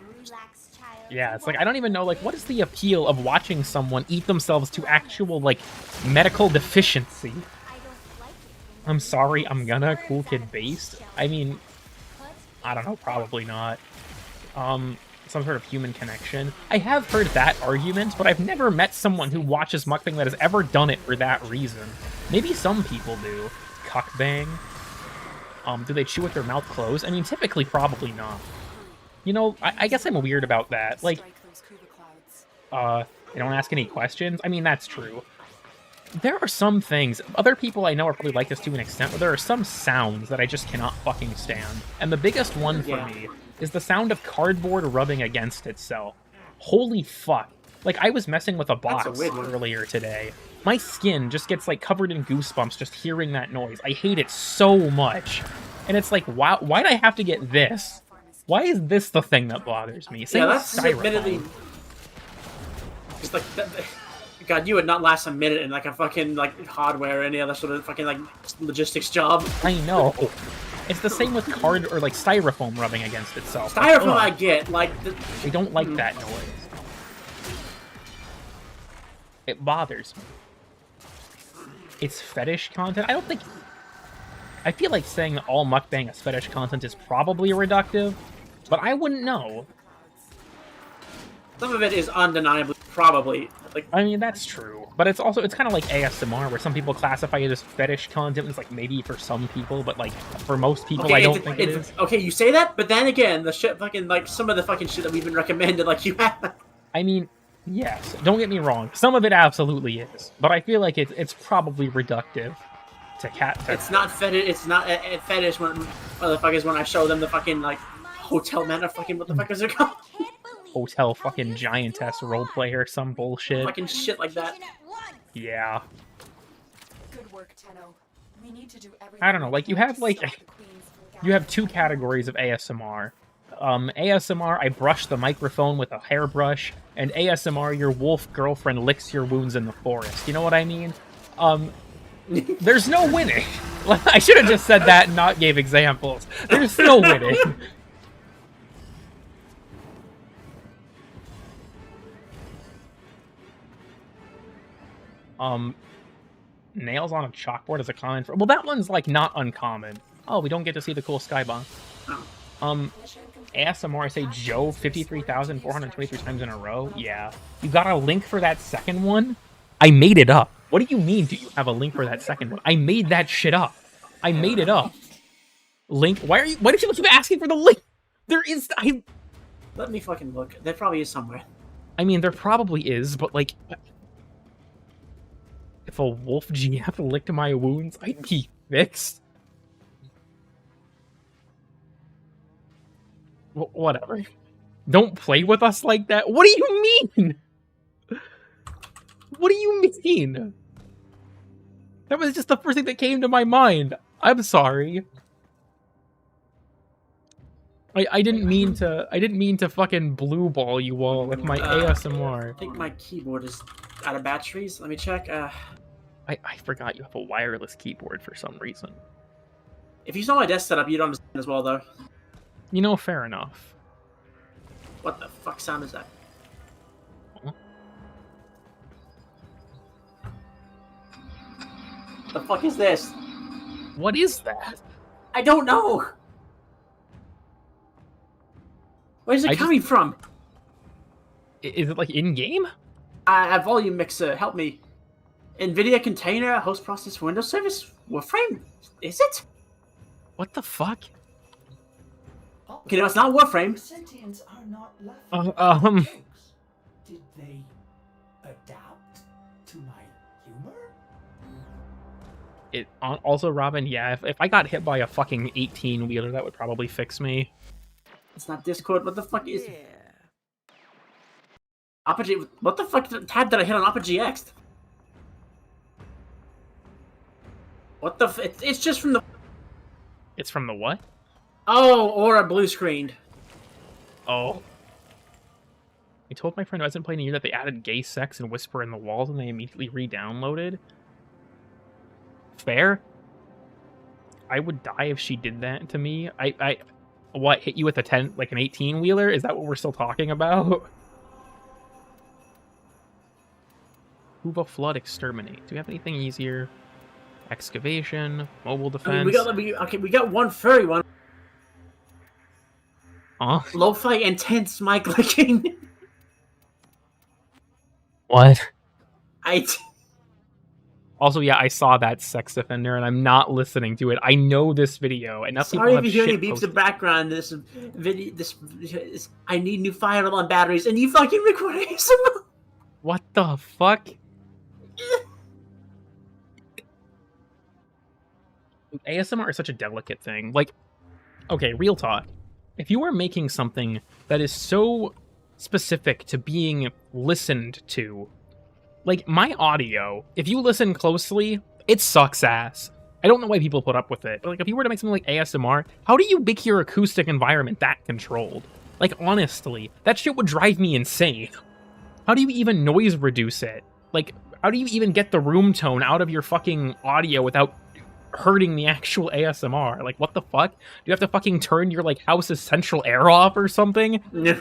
A: Yeah, it's like, I don't even know, like, what is the appeal of watching someone eat themselves to actual, like, medical deficiency? I'm sorry, I'm gonna. Cool Kid based? I mean, I don't know, probably not. Some sort of human connection. I have heard that argument, but I've never met someone who watches mukbang that has ever done it for that reason. Maybe some people do. Cuckbang. Do they chew with their mouth closed? I mean, typically, probably not. I guess I'm weird about that. Like, they don't ask any questions? I mean, that's true. There are some things, other people I know are probably like this to an extent, but there are some sounds that I just cannot fucking stand. And the biggest one for me is the sound of cardboard rubbing against itself. Holy fuck. Like, I was messing with a box earlier today. My skin just gets, like, covered in goosebumps just hearing that noise. I hate it so much. And it's like, why'd I have to get this? Why is this the thing that bothers me? Same with styrofoam.
B: It's like... God, you would not last a minute in, like, a fucking, like, hardware or any other sort of fucking, like, logistics job.
A: I know. It's the same with card or, like, styrofoam rubbing against itself.
B: Styrofoam I get, like...
A: I don't like that noise. It bothers me. It's fetish content? I don't think... I feel like saying that all mukbang is fetish content is probably reductive, but I wouldn't know.
B: Some of it is undeniably probably... Like,
A: I mean, that's true. But it's also, it's kind of like ASMR, where some people classify it as fetish content. It's like, maybe for some people, but, like, for most people, I don't think it is.
B: Okay, you say that, but then again, the shit fucking, like, some of the fucking shit that we've been recommended, like, you have...
A: I mean, yes, don't get me wrong. Some of it absolutely is. But I feel like it's probably reductive to cat...
B: It's not fetish, it's not a fetish when motherfuckers, when I show them the fucking, like, hotel manor fucking, what the fuck is it called?
A: Hotel fucking giantess roleplay or some bullshit.
B: Fucking shit like that.
A: Yeah.
C: Good work, Tenno. We need to do everything.
A: I don't know, like, you have, like, you have two categories of ASMR. ASMR, I brush the microphone with a hairbrush, and ASMR, your wolf girlfriend licks your wounds in the forest. You know what I mean? There's no winning. I should have just said that and not gave examples. There's no winning. Nails on a chalkboard is a common... Well, that one's, like, not uncommon. Oh, we don't get to see the cool skybomb. ASMR, I say Joe 53,423 times in a row? Yeah. You got a link for that second one? I made it up. What do you mean, do you have a link for that second one? I made that shit up. I made it up. Link? Why did you keep asking for the link? There is...
B: Let me fucking look. There probably is somewhere.
A: I mean, there probably is, but, like... If a wolf GF licked my wounds, I'd be fixed. Whatever. Don't play with us like that. What do you mean? What do you mean? That was just the first thing that came to my mind. I'm sorry. I didn't mean to fucking blue ball you all with my ASMR.
B: I think my keyboard is out of batteries. Let me check.
A: I forgot you have a wireless keyboard for some reason.
B: If you saw my desk setup, you'd understand as well, though.
A: You know, fair enough.
B: What the fuck sound is that?
A: Huh?
B: The fuck is this?
A: What is that?
B: I don't know. Where's it coming from?
A: Is it like in-game?
B: A volume mixer. Help me. NVIDIA container, host process for Windows service, Warframe. Is it?
A: What the fuck?
B: Okay, no, it's not Warframe.
D: Sentients are not left.
A: Did
D: they adapt to my humor?
A: Also, Robin, yeah, if I got hit by a fucking 18-wheeler, that would probably fix me.
B: It's not Discord. What the fuck is... Apogee... What the fuck tab did I hit on Apogee X? What the... It's just from the...
A: It's from the what?
B: Oh, or a blue screened.
A: Oh. I told my friend who hasn't played in a year that they added gay sex and whisper in the walls and they immediately re-downloaded. Fair. I would die if she did that to me. What, hit you with a 10, like an 18-wheeler? Is that what we're still talking about? Hoover Flood Exterminate. Do we have anything easier? Excavation, mobile defense.
B: I mean, we got one furry one. Lo-fi intense mic licking.
A: What?
B: I
A: Also, yeah, I saw that sex offender, and I'm not listening to it. I know this video, and nothing.
B: Sorry if you hear any beeps in the background. This video, I need new firewall on batteries, and you fucking record ASMR.
A: What the fuck? ASMR is such a delicate thing. Like, okay, real talk. If you are making something that is so specific to being listened to, like my audio, if you listen closely, it sucks ass. I don't know why people put up with it. But like, if you were to make something like ASMR, how do you make your acoustic environment that controlled? Like, honestly, that shit would drive me insane. How do you even noise reduce it? Like, how do you even get the room tone out of your fucking audio without hurting the actual ASMR? Like, what the fuck? Do you have to fucking turn your, like, house's central air off or something?
B: Yeah.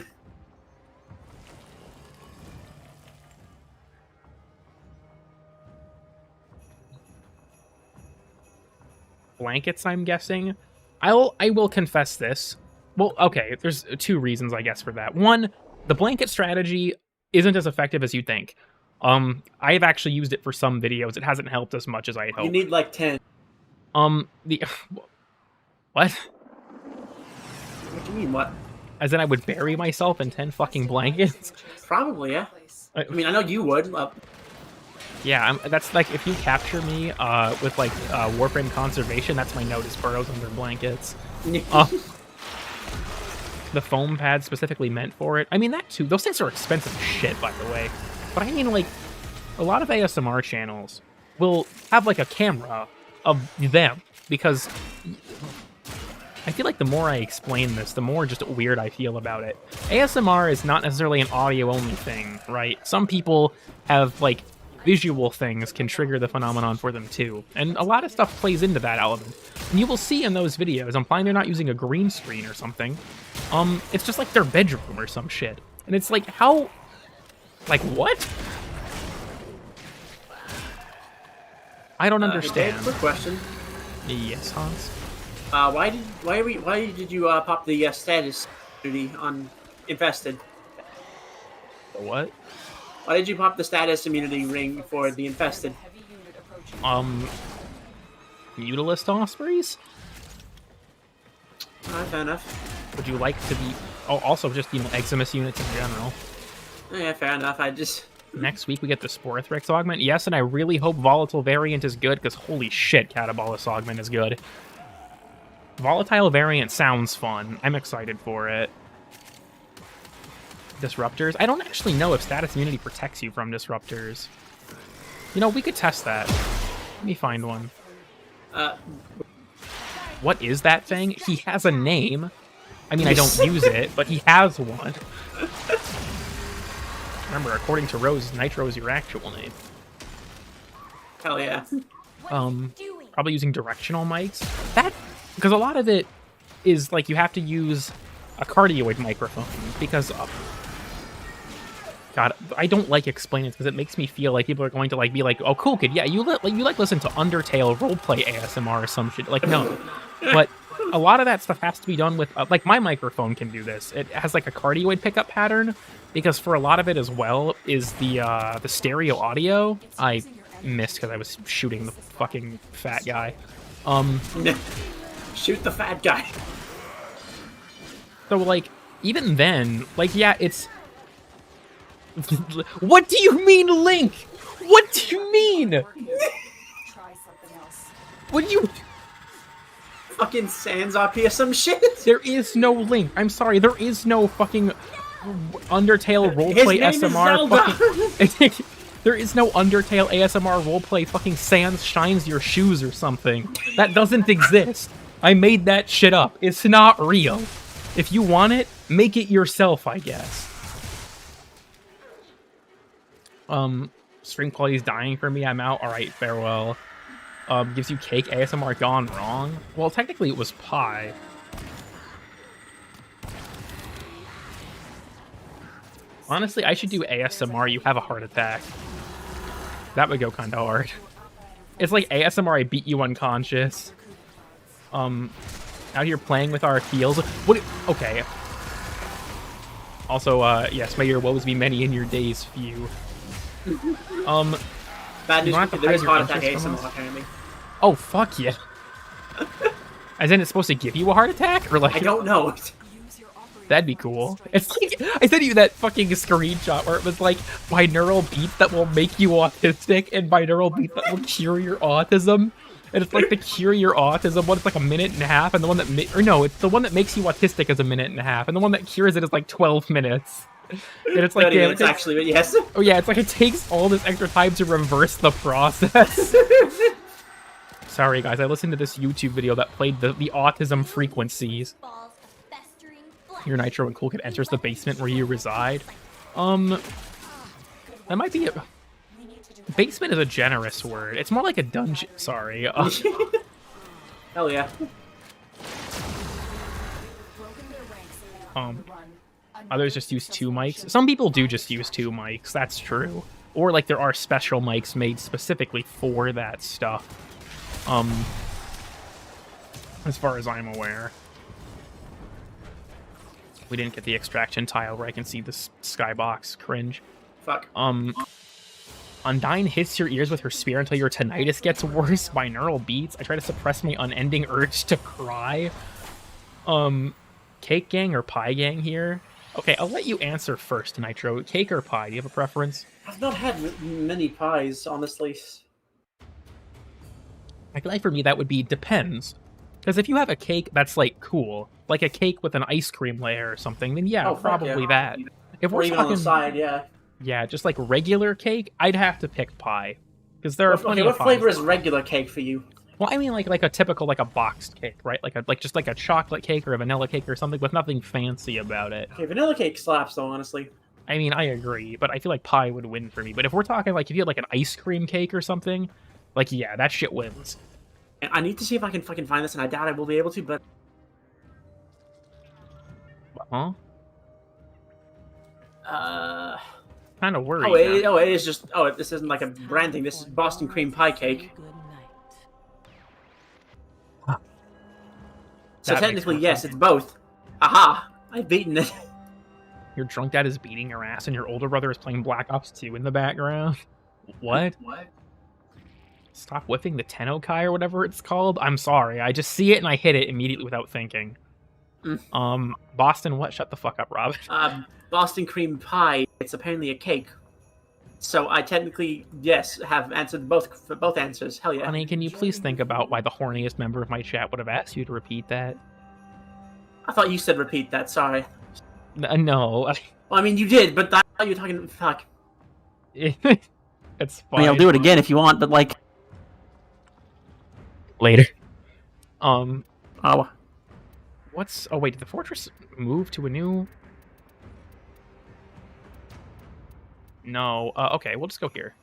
A: Blankets, I'm guessing. I will confess this. Well, okay, there's two reasons, I guess, for that. One, the blanket strategy isn't as effective as you'd think. I've actually used it for some videos. It hasn't helped as much as I had hoped.
B: You need like 10.
A: What?
B: What do you mean, what?
A: As in I would bury myself in 10 fucking blankets?
B: Probably, yeah. I mean, I know you would.
A: Yeah, that's like, if you capture me with, like, Warframe conservation, that's my notice burrows under blankets. The foam pad specifically meant for it. I mean, that too. Those things are expensive as shit, by the way. But I mean, like, a lot of ASMR channels will have, like, a camera of them, because I feel like the more I explain this, the more just weird I feel about it. ASMR is not necessarily an audio-only thing, right? Some people have, like, visual things can trigger the phenomenon for them too, and a lot of stuff plays into that element. And you will see in those videos, I'm fine they're not using a green screen or something. It's just like their bedroom or some shit. And it's like, how... Like, what? I don't understand.
B: Quick question.
A: Yes, Hans?
B: Why did you pop the status immunity on Infested?
A: What?
B: Why did you pop the status immunity ring for the Infested?
A: Mutalist Ospreys?
B: Alright, fair enough.
A: Would you like to be... Oh, also just, you know, Eximus units in general.
B: Yeah, fair enough. I just...
A: Next week we get the Sporothrix augment. Yes, and I really hope Volatile Variant is good, because holy shit, Catabolus augment is good. Volatile Variant sounds fun. I'm excited for it. Disruptors. I don't actually know if status immunity protects you from disruptors. You know, we could test that. Let me find one. What is that thing? He has a name. I mean, I don't use it, but he has one. Remember, according to Rose, Nitro is your actual name.
B: Hell yeah.
A: Probably using directional mics. That, because a lot of it is like you have to use a cardioid microphone because God, I don't like explaining it because it makes me feel like people are going to like be like, "Oh, cool, kid, yeah, you listen to Undertale roleplay ASMR or some shit." Like, no, but a lot of that stuff has to be done with like my microphone can do this. It has like a cardioid pickup pattern because for a lot of it as well is the stereo audio. I missed because I was shooting the fucking fat guy.
B: Shoot the fat guy.
A: So like even then, like yeah, it's. What do you mean, Link? What do you mean?
C: Try something else.
A: What do you...
B: Fucking Sans RP or some shit?
A: There is no Link. I'm sorry, there is no fucking Undertale roleplay
B: His name
A: ASMR
B: is
A: fucking... There is no Undertale ASMR roleplay fucking Sans shines your shoes or something. That doesn't exist. I made that shit up. It's not real. If you want it, make it yourself, I guess. Stream quality's dying for me. I'm out. Alright, farewell. Gives you cake. ASMR gone wrong. Well, technically it was pie. Honestly, I should do ASMR. You have a heart attack. That would go kind of hard. It's like ASMR. I beat you unconscious. Out here playing with our heels. What? Okay. Also, yes, may your woes be many and your days few.
B: Bad news, there is heart attack
A: interest from
B: ASMR
A: us?
B: apparently.
A: Oh, fuck yeah. As in it's supposed to give you a heart attack? Or like...
B: I don't know.
A: That'd be cool. It's like... I sent you that fucking screenshot where it was like, binaural beats that will make you autistic and binaural beats that will cure your autism. And it's like the cure your autism one is like a minute and a half, and the one that... Or no, it's the one that makes you autistic is a minute and a half, and the one that cures it is like 12 minutes. And it's like,
B: 30
A: damn,
B: minutes actually, but yes.
A: Oh yeah, it's like it takes all this extra time to reverse the process. Sorry guys, I listened to this YouTube video that played the autism frequencies. Your Nitro and Cool Kid enters the basement where you reside. That might be a... Basement is a generous word. It's more like a dungeon. Sorry.
B: Hell yeah.
A: Others just use 2 mics. Some people do just use 2 mics, that's true. Or like there are special mics made specifically for that stuff. As far as I'm aware. We didn't get the extraction tile where I can see the skybox. Cringe.
B: Fuck.
A: Undyne hits your ears with her spear until your tinnitus gets worse. Binaural beats. I try to suppress my unending urge to cry. Cake gang or pie gang here? Okay, I'll let you answer first, Nitro. Cake or pie? Do you have a preference?
B: I've not had many pies, honestly.
A: I feel like for me that would be depends. Because if you have a cake that's like cool, like a cake with an ice cream layer or something, then yeah,
B: Oh, fuck
A: probably
B: yeah.
A: that. If
B: Or
A: we're
B: even
A: talking,
B: on the side, yeah.
A: yeah, just like regular cake, I'd have to pick pie. Because there are plenty
B: Okay,
A: of
B: what flavor
A: pies.
B: is regular cake for you?
A: Well, I mean like a typical like a boxed cake, right? Like just like a chocolate cake or a vanilla cake or something with nothing fancy about it.
B: Okay, vanilla cake slaps though, honestly.
A: I mean, I agree, but I feel like pie would win for me. But if we're talking like if you had like an ice cream cake or something, like yeah, that shit wins.
B: And I need to see if I can fucking find this, and I doubt I will be able to, but...
A: Huh? Kind of worried.
B: Oh, it is just... Oh, this isn't like a branding. This is Boston cream pie cake. So
A: That makes
B: technically,
A: more
B: yes,
A: sense.
B: it's both. Aha! I've beaten it.
A: Your drunk dad is beating your ass, and your older brother is playing Black Ops 2 in the background. What?
B: What?
A: Stop whiffing the Tennokai or whatever it's called? I'm sorry, I just see it and I hit it immediately without thinking. Boston, what? Shut the fuck up, Rob.
B: Boston cream pie. It's apparently a cake. So I technically, yes, have answered both answers. Hell yeah.
A: Honey, can you please think about why the horniest member of my chat would have asked you to repeat that?
B: I thought you said repeat that. Sorry.
A: No.
B: Well, I mean, you did, but I thought you were talking. Fuck.
A: It's
B: I
A: fine.
B: mean, I'll do it again if you want, but like.
A: Later.
B: Oh.
A: What's... Oh, wait, did the fortress move to a new... No. Okay, we'll just go here.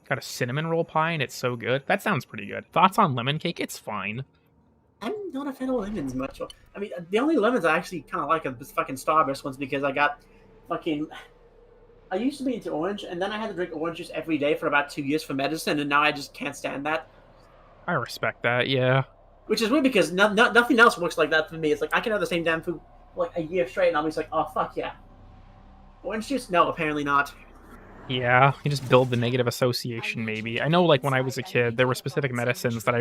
A: Got a cinnamon roll pie, and it's so good. That sounds pretty good. Thoughts on lemon cake? It's fine.
B: I'm not a fan of lemons much. I mean, the only lemons I actually kind of like are the fucking Starburst ones because I got fucking... I used to be into orange, and then I had to drink orange juice every day for about 2 years for medicine, and now I just can't stand that.
A: I respect that, yeah.
B: Which is weird because nothing else works like that for me. It's like I can have the same damn food like a year straight, and I'm just like, oh fuck yeah. Orange juice? No, apparently not.
A: Yeah, you just build the negative association, maybe. I know, like, when I was a kid, there were specific medicines that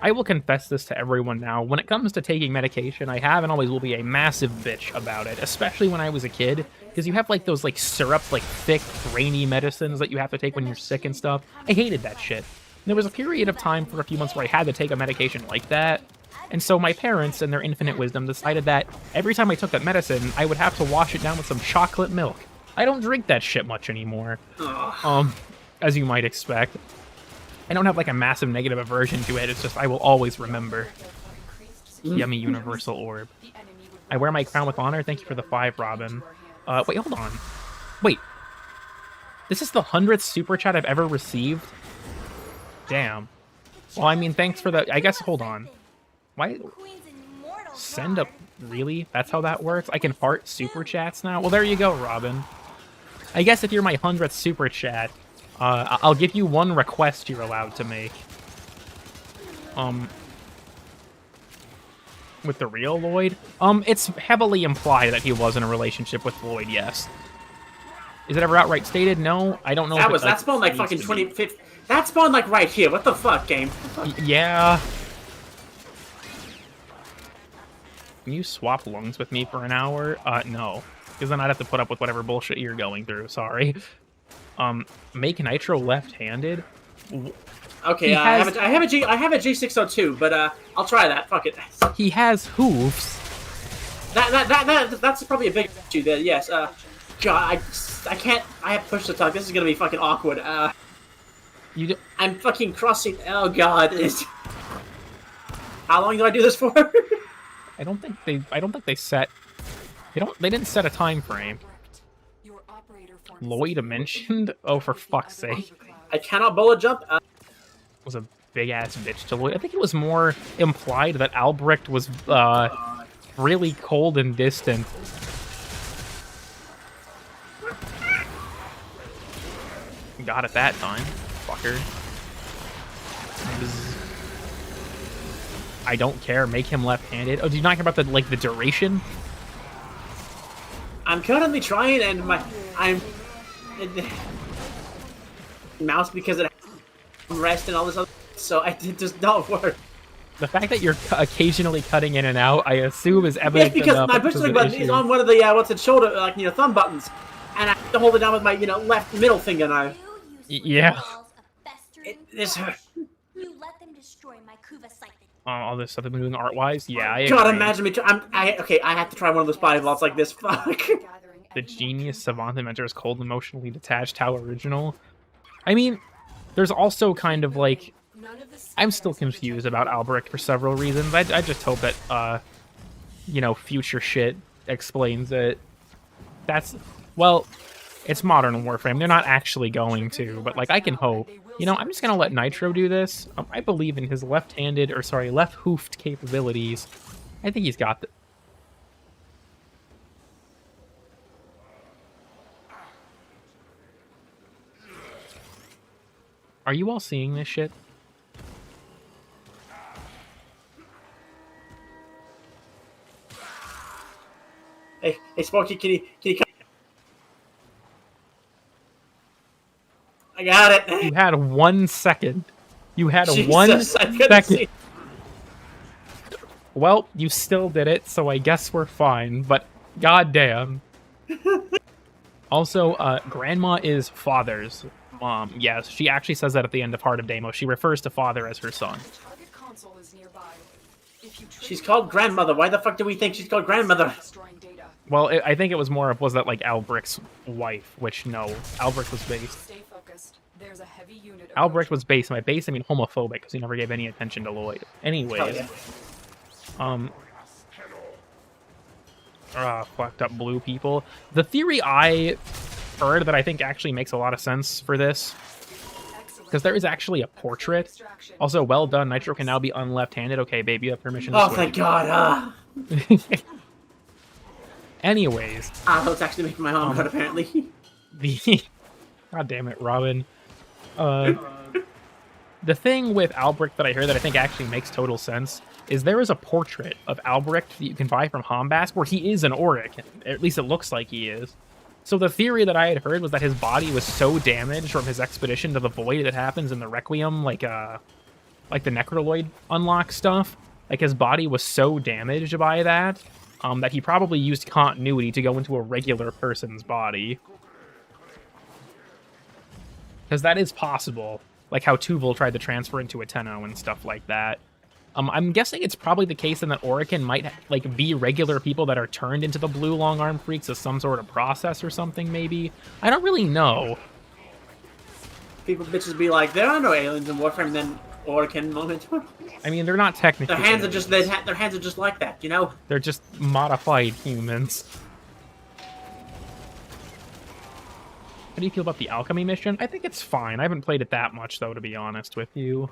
A: I will confess this to everyone now. When it comes to taking medication, I have and always will be a massive bitch about it, especially when I was a kid, because you have, like, those, like, syrup, like, thick, grainy medicines that you have to take when you're sick and stuff. I hated that shit. There was a period of time for a few months where I had to take a medication like that, and so my parents, in their infinite wisdom, decided that every time I took that medicine, I would have to wash it down with some chocolate milk. I don't drink that shit much anymore, as you might expect. I don't have, like, a massive negative aversion to it, it's just I will always remember. Yummy universal orb. I wear my crown with honor, thank you for the 5, Robin. Wait, hold on. Wait. This is the 100th super chat I've ever received? Damn. Well, I mean, thanks for the... I guess, hold on. Why... Send up... Really? That's how that works? I can fart super chats now? Well, there you go, Robin. I guess if you're my 100th super chat, I'll give you one request you're allowed to make. With the real Lloyd? It's heavily implied that he was in a relationship with Lloyd, yes. Is it ever outright stated? No, I don't know.
B: That spawned like fucking 25th. That spawned like right here. What the fuck, game?
A: Yeah. Can you swap lungs with me for an hour? No. Because then I'd have to put up with whatever bullshit you're going through, sorry. Make Nitro left-handed?
B: Okay, I have a G602, but I'll try that. Fuck it.
A: He has hooves.
B: That's probably a big issue there. Yes. God, I can't. I have push to talk. This is gonna be fucking awkward. I'm fucking crossing. Oh god. How long do I do this for?
A: I don't think they set. They didn't set a time frame. Lloyd mentioned? Oh, for fuck's sake.
B: I cannot bullet jump.
A: Was a big ass bitch to Lloyd. I think it was more implied that Albrecht was really cold and distant. Got it that time, fucker. I don't care. Make him left-handed. Oh, do you not care about the duration?
B: I'm currently trying, and I'm mouse because it rest and all this other, so it does not work.
A: The fact that you're occasionally cutting in and out, I assume, is evident.
B: Yes, because my push button is on one of the shoulder, thumb buttons, and I have to hold it down with my left middle finger now.
A: Yeah.
B: This hurts.
E: You let them destroy my Kuva site.
A: All this stuff they've been doing art-wise? Yeah, I
B: God,
A: agree.
B: imagine me... I have to try one of those body vaults like this. Fuck.
A: The genius savant inventor is cold, emotionally detached. How original. I mean, there's also kind of like... I'm still confused about Albrecht for several reasons. I just hope that, future shit explains it. That's... Well, it's modern Warframe. They're not actually going to, but, I can hope. I'm just gonna let Nitro do this. I believe in his left-hoofed capabilities. I think he's got the... Are you all seeing this shit?
B: Hey, Sparky, can you come? I got it.
A: You had 1 second. You had
B: Jesus,
A: 1
B: I couldn't
A: second.
B: see.
A: Well, you still did it, so I guess we're fine, but goddamn. Also, Grandma is Father's mom. Yes, she actually says that at the end of Heart of Deimos. She refers to Father as her son.
C: The target console is nearby. If you
B: She's called Grandmother. Why the fuck do we think she's called Grandmother?
C: destroying data,
A: Well, I think it was more of, was that, like, Albrecht's wife, which, no. Albrecht was based.
C: stay focused. There's a heavy unit.
A: Albrecht was based, and by based, I mean homophobic, because he never gave any attention to Lloyd. Anyways,
B: Hell yeah.
A: fucked up blue people. The theory I heard that I think actually makes a lot of sense for this, because there is actually a portrait. Also, well done. Nitro can now be unleft-handed. Okay, babe, you have permission to
B: Oh,
A: switch.
B: thank God.
A: Anyways,
B: It's actually making my arm hurt, apparently.
A: God damn it, Robin. The thing with Albrecht that I heard that I think actually makes total sense is there is a portrait of Albrecht that you can buy from Hombask where he is an Auric. At least it looks like he is. So the theory that I had heard was that his body was so damaged from his expedition to the void that happens in the Requiem, like the Necroloid unlock stuff. Like, his body was so damaged by that, that he probably used continuity to go into a regular person's body. Because that is possible. Like how Tuval tried to transfer into a Tenno and stuff like that. I'm guessing it's probably the case in that Orican might like be regular people that are turned into the blue long arm freaks as some sort of process or something, maybe. I don't really know.
B: People bitches be like, there are no aliens in Warframe, and then Orican moment.
A: I mean, they're not technically.
B: Their hands are just like that, you know.
A: They're just modified humans. How do you feel about the alchemy mission? I think it's fine. I haven't played it that much, though, to be honest with you.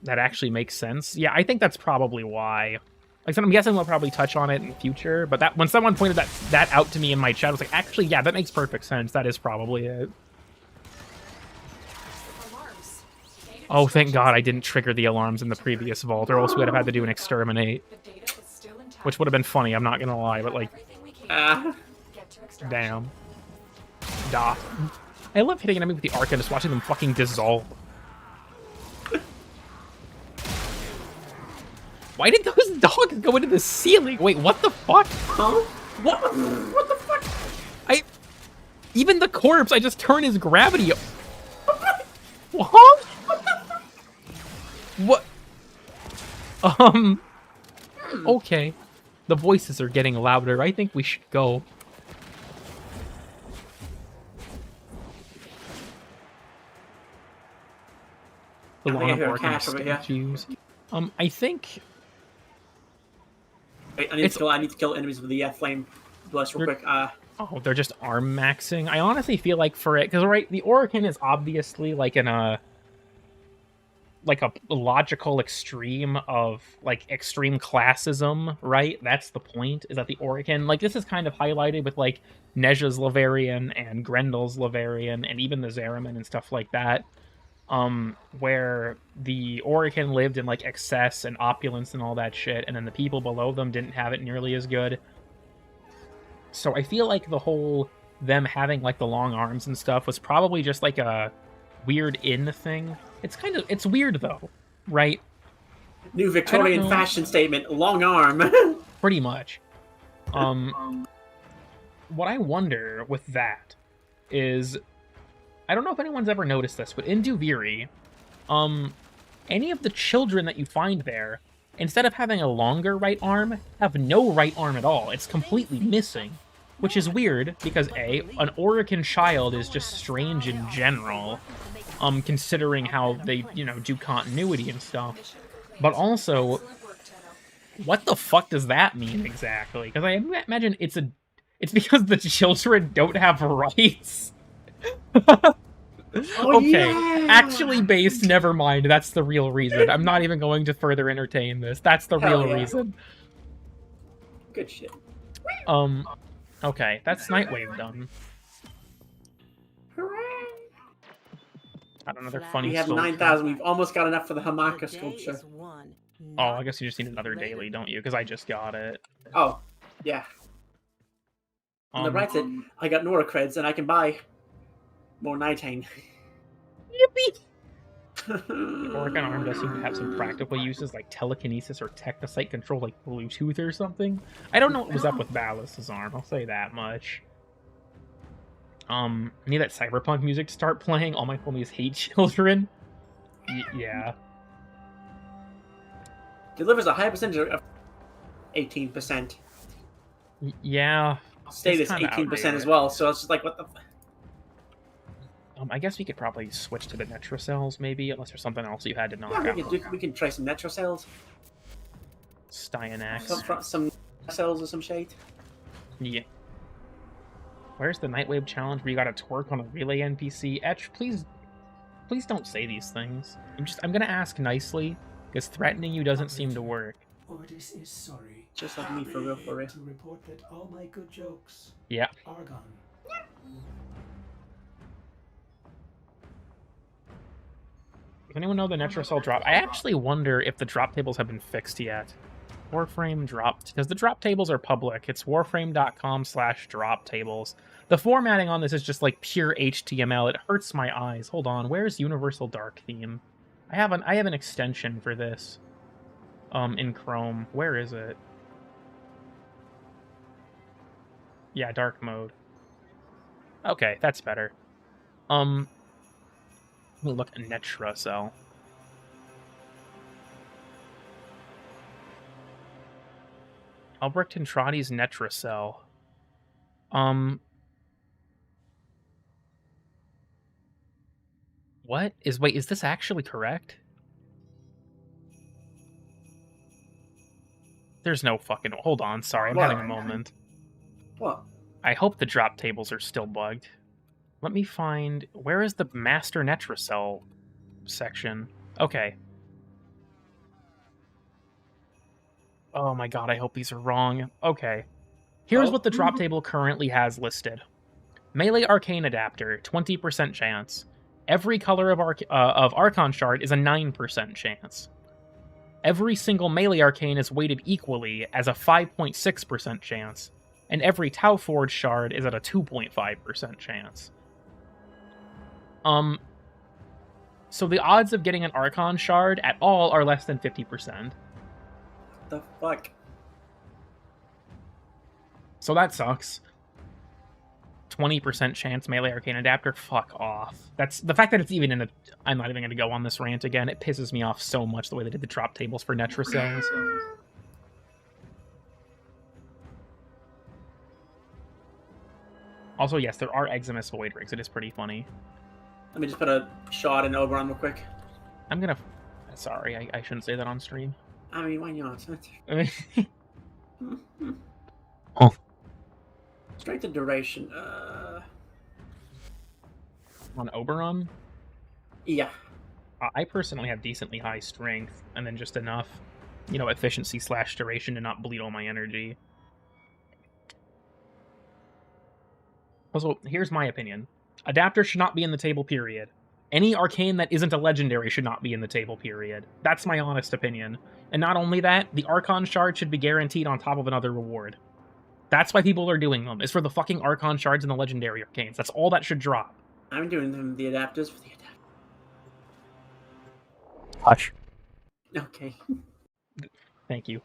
A: That actually makes sense. Yeah, I think that's probably why. Like, so I'm guessing we'll probably touch on it in the future, but that when someone pointed that out to me in my chat, I was like, actually, yeah, that makes perfect sense. That is probably it.
C: alarms. Data
A: Oh, thank God I didn't trigger the alarms in the previous vault, or else we would have had to do an exterminate,
C: The data is still intact.
A: which would have been funny, I'm not gonna lie, but like,
C: Everything we can get to extraction.
A: damn. Dot. I love hitting an enemy with the arc and just watching them fucking dissolve. Why did those dogs go into the ceiling? Wait, what the fuck?
B: Huh? What the fuck?
A: Even the corpse, I just turn his gravity up. What? What? Okay. The voices are getting louder. I think we should go. The
B: I think I
A: Lana
B: hear a
A: Organ
B: cat over here.
A: statues. I think
B: Wait, I need to kill enemies with the flame blast real quick.
A: oh, they're just arm maxing. I honestly feel like for it, because right, the Orican is obviously like a logical extreme of like extreme classism, right? That's the point. Is that the Orican, like, this is kind of highlighted with like Nezha's Lavarian and Grendel's Lavarian and even the Zeraman and stuff like that. Where the Orican lived in like excess and opulence and all that shit, and then the people below them didn't have it nearly as good. So I feel like the whole them having like the long arms and stuff was probably just like a weird in thing. It's weird though, right?
B: New Victorian
A: know.
B: fashion statement: long arm.
A: Pretty much. What I wonder with that is, I don't know if anyone's ever noticed this, but in Duviri, any of the children that you find there, instead of having a longer right arm, have no right arm at all. It's completely missing, which is weird because A, an Orican child is just strange in general, considering how they, do continuity and stuff. But also,
C: Excellent work, Tenno.
A: what the fuck does that mean exactly? Because I imagine it's because the children don't have rights. Okay,
B: yeah.
A: actually based, never mind. That's the real reason. I'm not even going to further entertain this. That's the
B: Hell
A: real
B: yeah.
A: reason.
B: Good shit.
A: Okay, that's Nightwave done. I don't know, they're funny
B: We have
A: sculptures.
B: 9,000. We've almost got enough for the Hamaka sculpture.
A: Oh, I guess you just need another daily, don't you? Because I just got it.
B: Oh, yeah. On the right side, I got Nora creds, and I can buy more Nitane.
A: Yippee! The Oregon arm does seem to have some practical uses like telekinesis or technocyte control like Bluetooth or something. I don't know what was up with Ballas's arm, I'll say that much. I need that cyberpunk music to start playing. All my homies hate children. Yeah.
B: Delivers a high percentage of 18%.
A: Yeah.
B: Status 18% as well, so it's just like, what the...
A: I guess we could probably switch to the Netra cells, maybe, unless there's something else you had to knock
B: Yeah,
A: out.
B: we can try some Netra cells.
A: Styanax.
B: Some cells or some shade.
A: Yeah. Where's the Nightwave challenge where you gotta twerk on a relay NPC? Etch, please don't say these things. I'm gonna ask nicely, because threatening you doesn't seem to work.
D: Ordis is sorry.
B: Just like me, for real, for real.
D: To report that all my good jokes
A: Yeah.
D: are gone.
A: Does anyone know the Netra cell drop? I actually wonder if the drop tables have been fixed yet. Warframe dropped, because the drop tables are public. It's warframe.com/drop tables. The formatting on this is just like pure HTML. It hurts my eyes. Hold on, where's Universal Dark Theme? I have an extension for this. In Chrome. Where is it? Yeah, dark mode. Okay, that's better. Let me look at Netra cell. Albrecht and Trotty's Netra cell. Wait, is this actually correct? There's no fucking... Hold on, sorry, I'm having a moment.
B: What?
A: I hope the drop tables are still bugged. Let me find... Where is the Master Netra cell section? Okay. Oh my god, I hope these are wrong. Okay. Here's what the drop table currently has listed. Melee Arcane Adapter, 20% chance. Every color of Archon Shard is a 9% chance. Every single Melee Arcane is weighted equally as a 5.6% chance. And every Tau Forge Shard is at a 2.5% chance. So the odds of getting an Archon Shard at all are less than 50%.
B: The fuck?
A: So that sucks. 20% chance Melee Arcane Adapter? Fuck off. That's the fact that it's even in the... I'm not even going to go on this rant again. It pisses me off so much the way they did the drop tables for Netra cells. Also, yes, there are Eximus Void Rigs. It is pretty funny.
B: Let me just put a shot in Oberon real quick.
A: I'm gonna... Sorry, I shouldn't say that on stream.
B: I mean, why not?
A: Oh.
B: Strength and duration.
A: On Oberon?
B: Yeah.
A: I personally have decently high strength, and then just enough, efficiency/duration to not bleed all my energy. Also, here's my opinion. Adapters should not be in the table, period. Any arcane that isn't a legendary should not be in the table, period. That's my honest opinion. And not only that, the Archon Shard should be guaranteed on top of another reward. That's why people are doing them, is for the fucking Archon Shards and the legendary arcanes. That's all that should drop.
B: I'm doing them, the adapters for the adapters.
A: Hush.
B: Okay.
A: Thank you.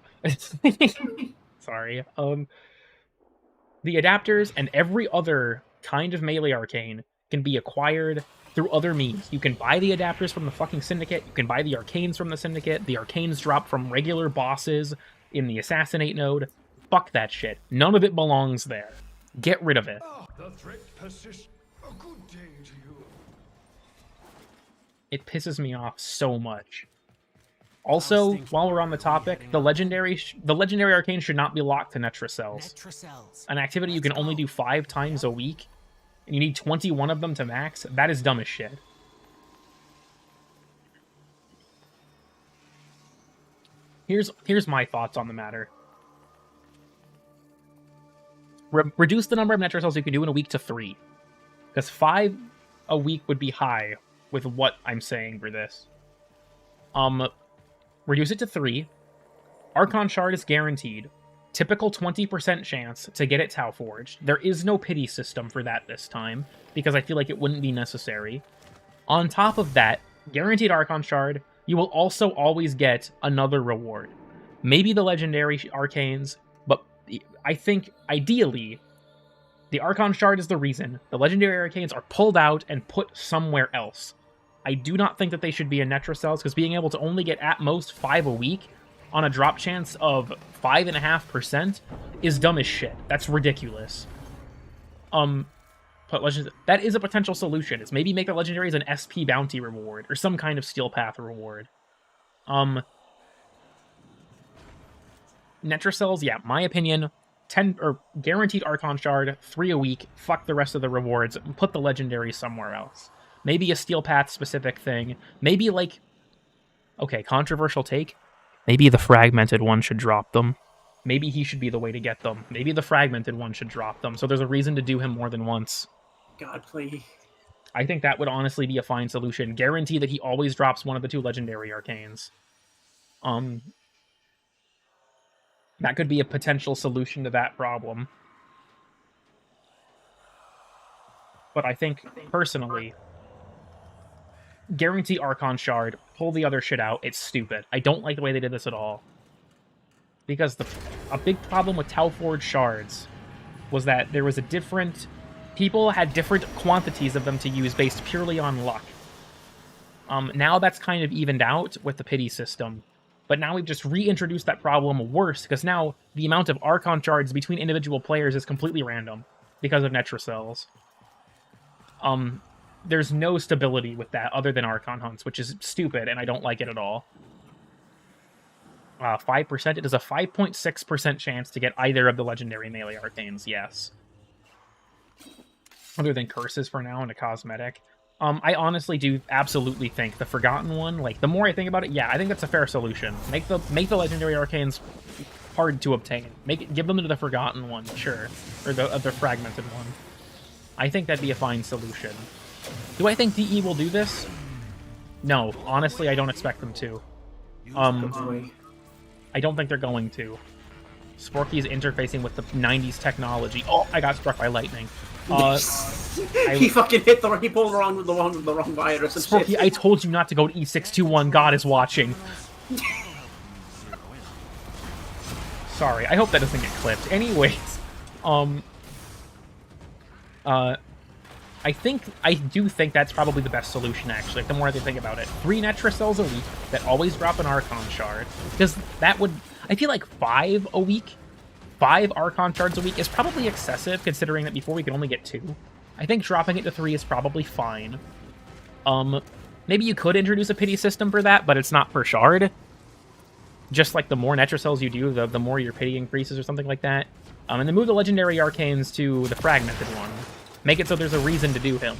A: Sorry. The adapters and every other kind of melee arcane can be acquired through other means. You can buy the adapters from the fucking Syndicate. You can buy the arcanes from the Syndicate. The arcanes drop from regular bosses in the Assassinate node. Fuck that shit. None of it belongs there. Get rid of it.
F: The threat persists. A good day to you.
A: It pisses me off so much. Also, while we're on the topic, the legendary arcane should not be locked to Netra cells. An activity you can only do 5 times a week, and you need 21 of them to max. That is dumb as shit. Here's my thoughts on the matter. Reduce the number of Netra cells you can do in a week to 3. Because 5 a week would be high with what I'm saying for this. Reduce it to 3. Archon Shard is guaranteed. Typical 20% chance to get it Tau Forged. There is no pity system for that this time, because I feel like it wouldn't be necessary. On top of that, guaranteed Archon Shard, you will also always get another reward. Maybe the legendary arcanes, but I think ideally the Archon Shard is the reason the legendary arcanes are pulled out and put somewhere else. I do not think that they should be in Netra cells, because being able to only get at most 5 a week on a drop chance of 5.5% is dumb as shit. That's ridiculous. But that is a potential solution. Is maybe make the legendaries an SP bounty reward or some kind of steel path reward. Netra cells, yeah, my opinion, 10 or guaranteed Archon Shard, 3 a week, fuck the rest of the rewards, and put the legendaries somewhere else. Maybe a steel path specific thing. Maybe like, okay, controversial take. Maybe the fragmented one should drop them. Maybe he should be the way to get them. Maybe the fragmented one should drop them, so there's a reason to do him more than once.
B: God, please.
A: I think that would honestly be a fine solution. Guarantee that he always drops one of the 2 legendary arcanes. That could be a potential solution to that problem. But I think, personally, guarantee Archon Shard, pull the other shit out, it's stupid. I don't like the way they did this at all. Because a big problem with Tau Forge shards was that there was a different... People had different quantities of them to use based purely on luck. Now that's kind of evened out with the pity system. But now we've just reintroduced that problem worse, because now the amount of Archon shards between individual players is completely random because of Netra cells. There's no stability with that other than Archon hunts, which is stupid, and I don't like it at all. 5%, it is a 5.6% chance to get either of the legendary melee arcanes, yes. Other than curses for now and a cosmetic. I honestly do absolutely think the Forgotten one, like, the more I think about it, yeah, I think that's a fair solution. Make the legendary arcanes hard to obtain. Give them to the Forgotten one, sure. Or the fragmented one. I think that'd be a fine solution. Do I think DE will do this? No, honestly, I don't expect them to. I don't think they're going to. Sporky's interfacing with the 90s technology. Oh, I got struck by lightning.
B: He fucking hit he pulled the wrong virus and
A: Sporky,
B: shit.
A: I told you not to go to E621. God is watching. Sorry, I hope that doesn't get clipped. Anyways, I do think that's probably the best solution, actually, the more I think about it. 3 Netra cells a week that always drop an Archon Shard, because that would... I feel like 5 a week, 5 Archon Shards a week is probably excessive, considering that before we could only get 2. I think dropping it to 3 is probably fine. Maybe you could introduce a pity system for that, but it's not per shard. Just like the more Netra cells you do, the more your pity increases or something like that. And then move the legendary arcanes to the fragmented one. Make it so there's a reason to do him.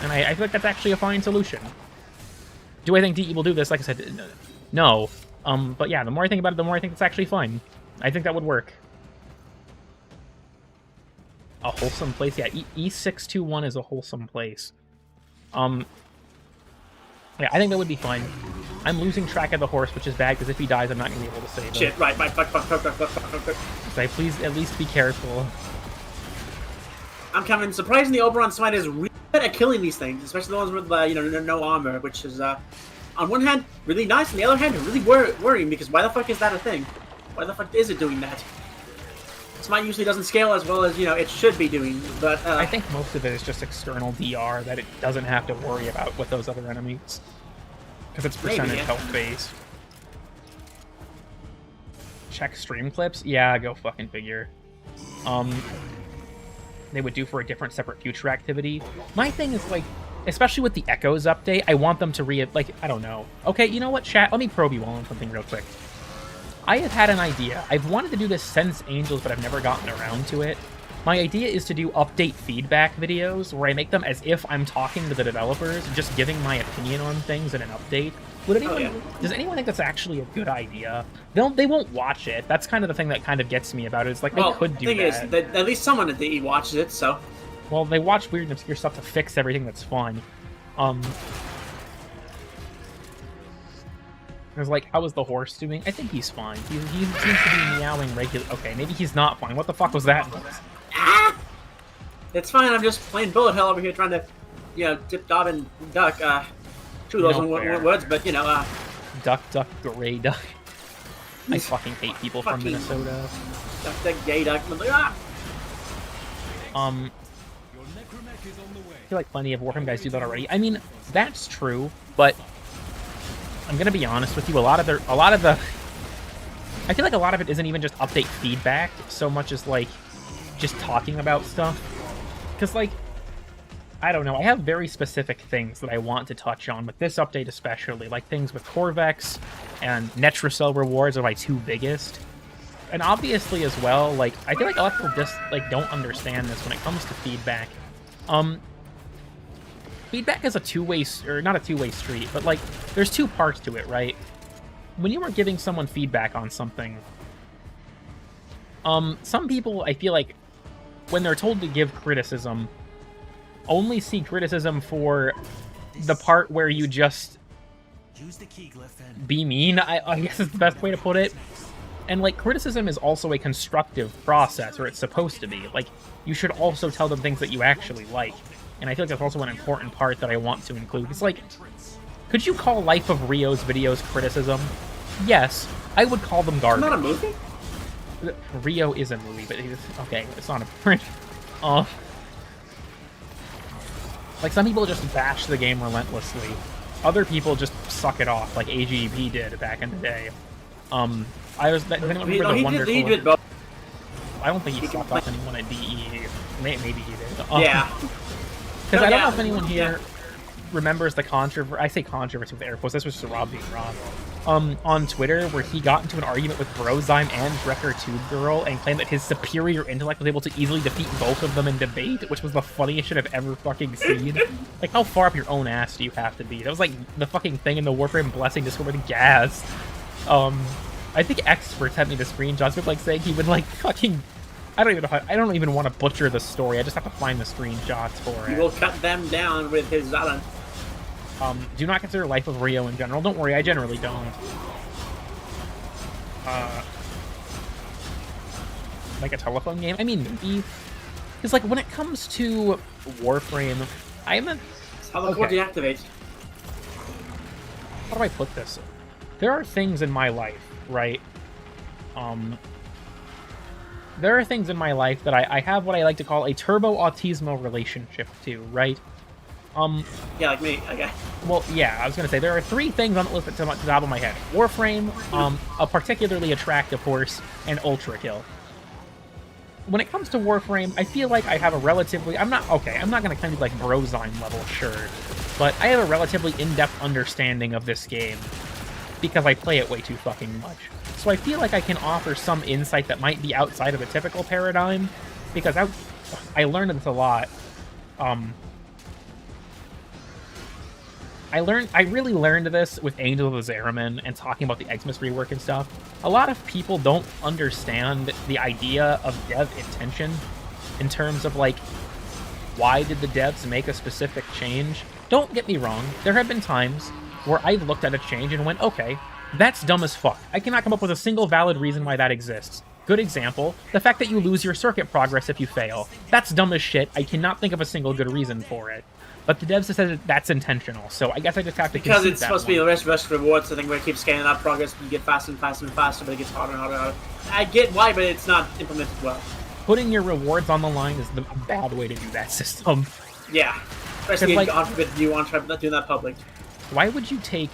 A: And I feel like that's actually a fine solution. Do I think DE will do this? Like I said, no. But yeah, the more I think about it, the more I think it's actually fine. I think that would work. A wholesome place? Yeah, E621 is a wholesome place. Yeah, I think that would be fine. I'm losing track of the horse, which is bad, because if he dies, I'm not going to be able to save him.
B: Shit, right, fuck.
A: So please at least be careful.
B: I'm coming. Surprisingly, Oberon Smite is really good at killing these things, especially the ones with, no armor, which is, on one hand, really nice, on the other hand, really worrying, because why the fuck is that a thing? Why the fuck is it doing that? Smite usually doesn't scale as well as, it should be doing, but,
A: I think most of it is just external DR that it doesn't have to worry about with those other enemies. Because it's percentage health based. Check stream clips? Yeah, go fucking figure. They would do for a different separate future activity. My thing is, like, especially with the Echoes update, I want them to I don't know. Okay, you know what, chat? Let me probe you all on something real quick. I have had an idea. I've wanted to do this since Angels, but I've never gotten around to it. My idea is to do update feedback videos where I make them as if I'm talking to the developers, just giving my opinion on things in an update. Does anyone think that's actually a good idea? They won't watch it. That's kind of the thing that kind of gets me about it. It's like, they could do that.
B: The thing is, at least someone at DE watches it, so...
A: Well, they watch weird and obscure stuff to fix everything that's fun. I was like, how is the horse doing? I think he's fine. He seems to be meowing regularly. Okay, maybe he's not fine. What the fuck was that?
B: Ah! It's fine, I'm just playing bullet hell over here trying to, Dip, Dob, and Duck. Two of those
A: fair.
B: words, but
A: Duck, duck, gray duck. I fucking hate people from Minnesota.
B: Duck, gay duck. Ah!
A: I feel like plenty of Warframe guys do that already. I mean, that's true, but I'm gonna be honest with you. A lot of the, I feel like a lot of it isn't even just update feedback so much as like just talking about stuff. Because like, I don't know, I have very specific things that I want to touch on with this update especially, like things with Corvex and Netracell rewards are my two biggest. And obviously as well, like, I feel like a lot of people just, like, don't understand this when it comes to feedback. Feedback is a two-way, or not a two-way street, but, like, there's two parts to it, right? When you are giving someone feedback on something, some people, I feel like, when they're told to give criticism, only see criticism for the part where you just be mean, I guess is the best way to put it. And, like, criticism is also a constructive process, or it's supposed to be. Like, you should also tell them things that you actually like. And I feel like that's also an important part that I want to include. It's like, could you call Life of Rio's videos criticism? Yes, I would call them garbage.
B: It's not a movie?
A: Rio is a movie, but okay, it's not a print. Like, some people just bash the game relentlessly. Other people just suck it off, like AGP did back in the day. Does anyone remember the wonderful...
B: He did both.
A: I don't think he sucked off anyone at DE. Maybe he did.
B: Yeah.
A: Because I don't know if anyone here remembers the controversy. I say controversy with air quotes. This was just Rob being Rob. On Twitter, where he got into an argument with Brozyme and Drecker Tube Girl and claimed that his superior intellect was able to easily defeat both of them in debate, which was the funniest shit I've ever fucking seen. Like, how far up your own ass do you have to be? That was like the fucking thing in the Warframe Blessing Discord with Gaz. I think experts had me the screenshots with like saying he would like fucking... I don't even want to butcher the story. I just have to find the screenshots for it.
B: He will cut them down with his Zalan.
A: Do not consider Life of Rio in general. Don't worry, I generally don't. Like a telephone game? I mean, maybe. Because, like, when it comes to Warframe, I'm a...
B: How the core deactivates.
A: How do I put this? There are things in my life, right? There are things in my life that I have what I like to call a turbo-autismo relationship to, right?
B: Yeah, like me, okay.
A: Well, yeah, I was gonna say, there are three things on the list at the top of my head. Warframe, a particularly attractive horse, and Ultra Kill. When it comes to Warframe, I feel like I have a relatively... I'm not gonna claim to be like Brozyme level, sure. But I have a relatively in-depth understanding of this game, because I play it way too fucking much. So I feel like I can offer some insight that might be outside of the typical paradigm, because I learned this a lot. I really learned this with Angel of the Zeraman and talking about the Xmas rework and stuff. A lot of people don't understand the idea of dev intention in terms of, like, why did the devs make a specific change? Don't get me wrong, there have been times where I've looked at a change and went, okay, that's dumb as fuck. I cannot come up with a single valid reason why that exists. Good example, the fact that you lose your circuit progress if you fail. That's dumb as shit. I cannot think of a single good reason for it. But the devs have said that that's intentional, so I guess I just have to
B: because it's supposed to be a risk rewards thing where it keeps scaling up progress, you get faster and faster and faster, but it gets harder and harder and harder. I get why, but it's not implemented well.
A: Putting your rewards on the line is a bad way to do that system.
B: Yeah, especially
A: like,
B: if you want to try doing that public.
A: Why would you take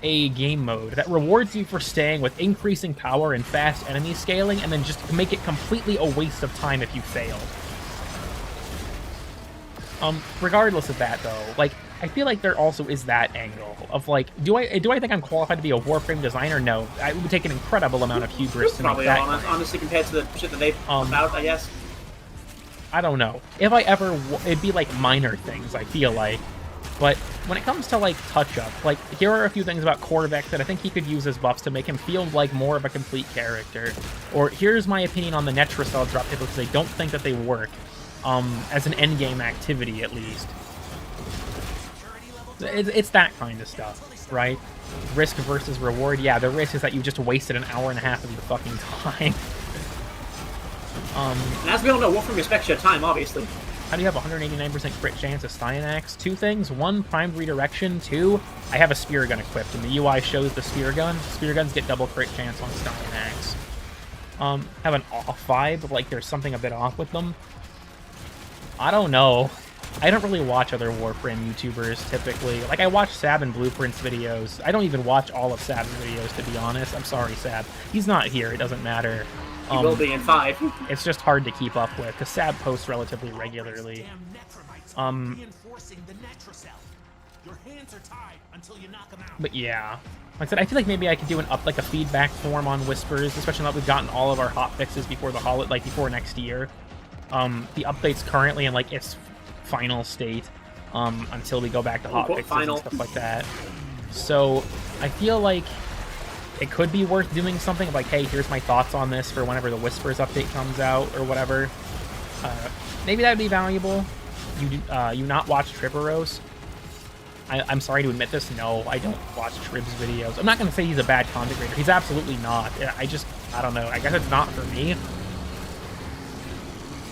A: a game mode that rewards you for staying with increasing power and fast enemy scaling and then just make it completely a waste of time if you fail? Regardless of that, though, like, I feel like there also is that angle of, like, do I think I'm qualified to be a Warframe designer? No. It would take an incredible amount of hubris to make that.
B: Honestly, compared to the shit that they've put out, I guess.
A: I don't know. If I ever... It'd be, like, minor things, I feel like. But when it comes to, like, touch-up, like, here are a few things about Corvex that I think he could use as buffs to make him feel like more of a complete character. Or here's my opinion on the Netracell drop tables, because I don't think that they work. As an endgame activity, at least. It's that kind of stuff, right? Risk versus reward. Yeah, the risk is that you just wasted an hour and a half of your fucking time.
B: And as we all know, Warframe respects your time, obviously.
A: How do you have 189% crit chance of Styanax? Two things. One, primed redirection. Two, I have a spear gun equipped, and the UI shows the spear gun. Spear guns get double crit chance on Styanax. Have an off vibe, like there's something a bit off with them. I don't know. I don't really watch other Warframe YouTubers, typically. Like, I watch Sab and Blueprints videos. I don't even watch all of Sab's videos, to be honest. I'm sorry, Sab. He's not here. It doesn't matter.
B: He will be in 5.
A: It's just hard to keep up with, because Sab posts relatively regularly. But yeah. Like I said, I feel like maybe I could do like a feedback form on Whispers, especially now that we've gotten all of our hotfixes before the before next year. The update's currently in, like, its final state, until we go back to hotfixes and stuff like that. So, I feel like it could be worth doing something like, hey, here's my thoughts on this for whenever the Whispers update comes out, or whatever. Maybe that would be valuable. You not watch Triboros? I'm sorry to admit this, no, I don't watch Trib's videos. I'm not going to say he's a bad content creator. He's absolutely not. I don't know. I guess it's not for me.